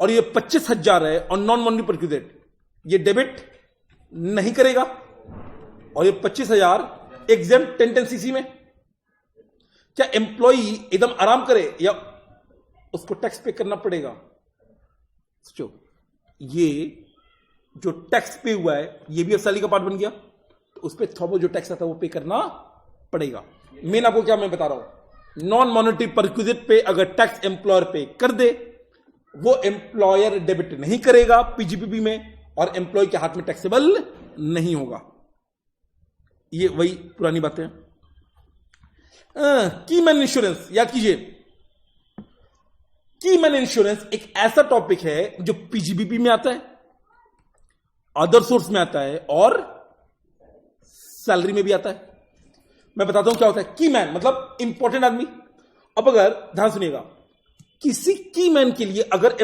S1: और ये 25,000 है और नॉन मॉनेटरी परक्विजिट, ये डेबिट नहीं करेगा और ये 25,000 एग्जाम 1010 सीसी में। क्या एम्प्लॉय एकदम आराम करे या उसको टैक्स पे करना पड़ेगा? सोचो, ये जो टैक्स पे हुआ है ये भी अब सैलरी का पार्ट बन गया, तो उस पर थोड़ा जो टैक्स आता है वो पे करना पड़ेगा। मेन आपको क्या मैं बता रहा हूं, नॉन मॉनेटरी परक्विजिट पे अगर टैक्स एम्प्लॉयर पे कर दे, वो एम्प्लॉयर डेबिट नहीं करेगा पीजीपीबी में और एम्प्लॉय के हाथ में टैक्सेबल नहीं होगा। ये वही पुरानी बातें हैं। की मैन इंश्योरेंस याद कीजिए, की मैन इंश्योरेंस एक ऐसा टॉपिक है जो पीजीबीपी में आता है, अदर सोर्स में आता है और सैलरी में भी आता है। मैं बताता हूं क्या होता है की मैन, मतलब इंपॉर्टेंट आदमी। अब अगर ध्यान सुनिएगा, किसी की मैन के लिए अगर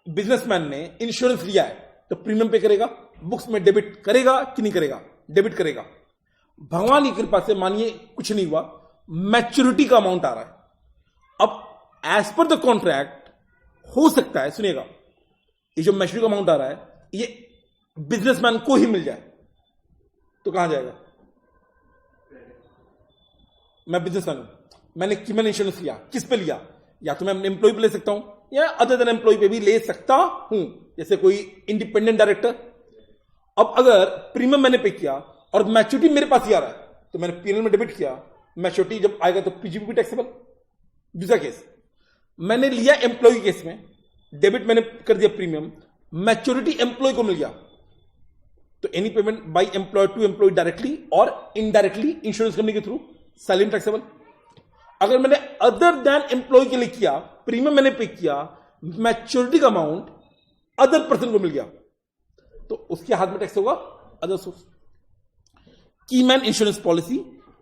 S1: बिजनेसमैन ने इंश्योरेंस लिया है तो प्रीमियम पे करेगा, बुक्स में डेबिट करेगा कि नहीं करेगा? डेबिट करेगा। भगवान की कृपा से मानिए कुछ नहीं हुआ, मैच्योरिटी का अमाउंट आ रहा है। अब एज पर द कॉन्ट्रैक्ट हो सकता है, सुनिएगा, ये जो मैच्योरिटी का अमाउंट आ रहा है ये बिजनेसमैन को ही मिल जाए तो कहां जाएगा? मैं बिजनेसमैन हूं, मैंने कीमन इंश्योरेंस लिया, किस पे लिया? या तो मैं एम्प्लॉय पे ले सकता हूं या अदर देन एम्प्लॉय पे भी ले सकता हूं, जैसे कोई इंडिपेंडेंट डायरेक्टर। अब अगर प्रीमियम मैंने पे किया और मैच्योरिटी मेरे पास ही आ रहा है तो मैंने पीएनएल में डेबिट किया, मैच्योरिटी जब आएगा तो पीजीपी टैक्सेबल। दूसरा केस, मैंने लिया एम्प्लॉय केस में, डेबिट मैंने कर दिया प्रीमियम, मैच्योरिटी एम्प्लॉय को मिल गया, तो any payment by employee to employ directly और इनडायरेक्टली इंश्योरेंस कंपनी के थ्रू सैलरी टैक्सेबल। अगर मैंने अदर देन एम्प्लॉय के लिए किया, प्रीमियम मैंने पे किया, मैच्योरिटी का अमाउंट अदर पर्सन को मिल गया तो उसके हाथ में टैक्स होगा other source. Key man insurance policy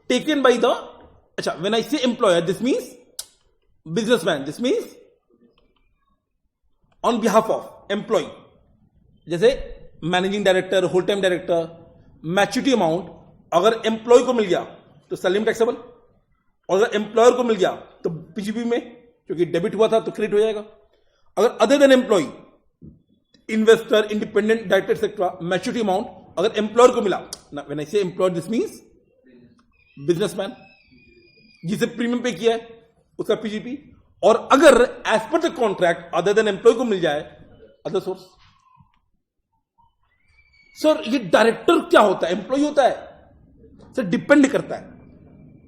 S1: taken by the, अच्छा when I say employer this means businessman, this means on behalf of employ, जैसे managing director, whole time director, maturity amount अगर एम्प्लॉय को मिल गया तो salary में taxable, और अगर एम्प्लॉयर को मिल गया तो पीजीपी में, क्योंकि डेबिट हुआ था तो क्रेडिट हो जाएगा। अगर other than employee, investor, independent director etcetera, maturity amount अगर एम्प्लॉयर को मिला, when I say employer this means businessman जिसे प्रीमियम पे किया है उसका पीजीपी, और अगर as per the contract other than employee को मिल जाए अदर सोर्स। सर ये डायरेक्टर क्या होता है, एम्प्लॉय होता है? सर डिपेंड करता है।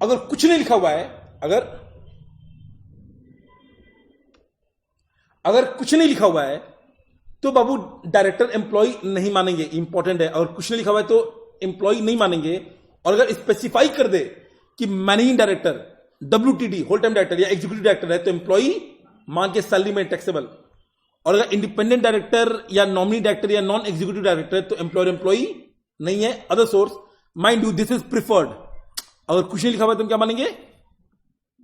S1: अगर कुछ नहीं लिखा हुआ है, अगर कुछ नहीं लिखा हुआ है तो बाबू डायरेक्टर एम्प्लॉय नहीं मानेंगे, इंपॉर्टेंट है। अगर कुछ नहीं लिखा हुआ है तो एम्प्लॉय नहीं मानेंगे, और अगर स्पेसिफाई कर दे कि managing director, WTD whole time director या एग्जीक्यूटिव डायरेक्टर है तो एम्प्लॉय मान के सैलरी में टैक्सेबल, और अगर इंडिपेंडेंट डायरेक्टर या नॉमिनी डायरेक्टर या नॉन एग्जीक्यूटिव डायरेक्टर है तो एम्प्लॉय नहीं है, other source. Mind you this is preferred. अगर कुछ नहीं लिखा हुआ है तो हम क्या मानेंगे?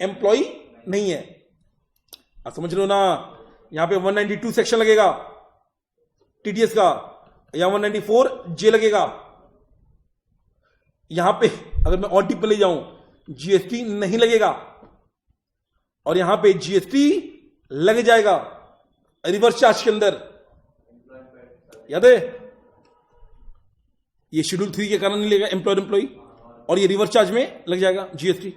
S1: एम्प्लॉय नहीं है। आप समझ लो ना, यहां पे 192 सेक्शन लगेगा टीडीएस का, या 194 जे लगेगा। यहां पे अगर मैं और टिप ले जाऊं, जीएसटी नहीं लगेगा, और यहां पे जीएसटी लग जाएगा रिवर्स चार्ज के अंदर, याद है? ये शेड्यूल 3 के कारण नहीं लगेगा एम्प्लॉय, और ये रिवर्स चार्ज में लग जाएगा जीएसटी।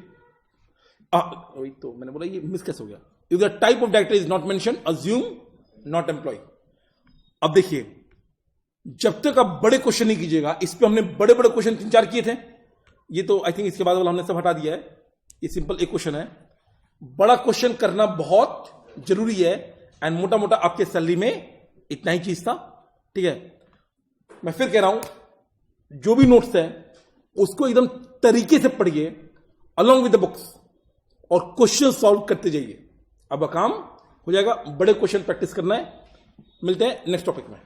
S1: तो मैंने बोला ये मिस कैसे हो गया? If the type of director is not mention, assume not employee. अब देखिए, जब तक आप बड़े क्वेश्चन नहीं कीजिएगा, इस पे हमने बड़े बड़े क्वेश्चन 3-4 किए थे, ये तो आई थिंक इसके बाद वाला हमने सब हटा दिया है। ये सिंपल एक क्वेश्चन है। बड़ा क्वेश्चन करना बहुत जरूरी है, एंड मोटा मोटा आपके सैलरी में इतना ही चीज था, ठीक है? मैं फिर कह रहा हूं, जो भी नोट्स है उसको एकदम तरीके से पढ़िए अलोंग विद द बुक्स, और क्वेश्चन सॉल्व करते जाइए। अब काम हो जाएगा। बड़े क्वेश्चन प्रैक्टिस करना है। मिलते हैं नेक्स्ट टॉपिक में।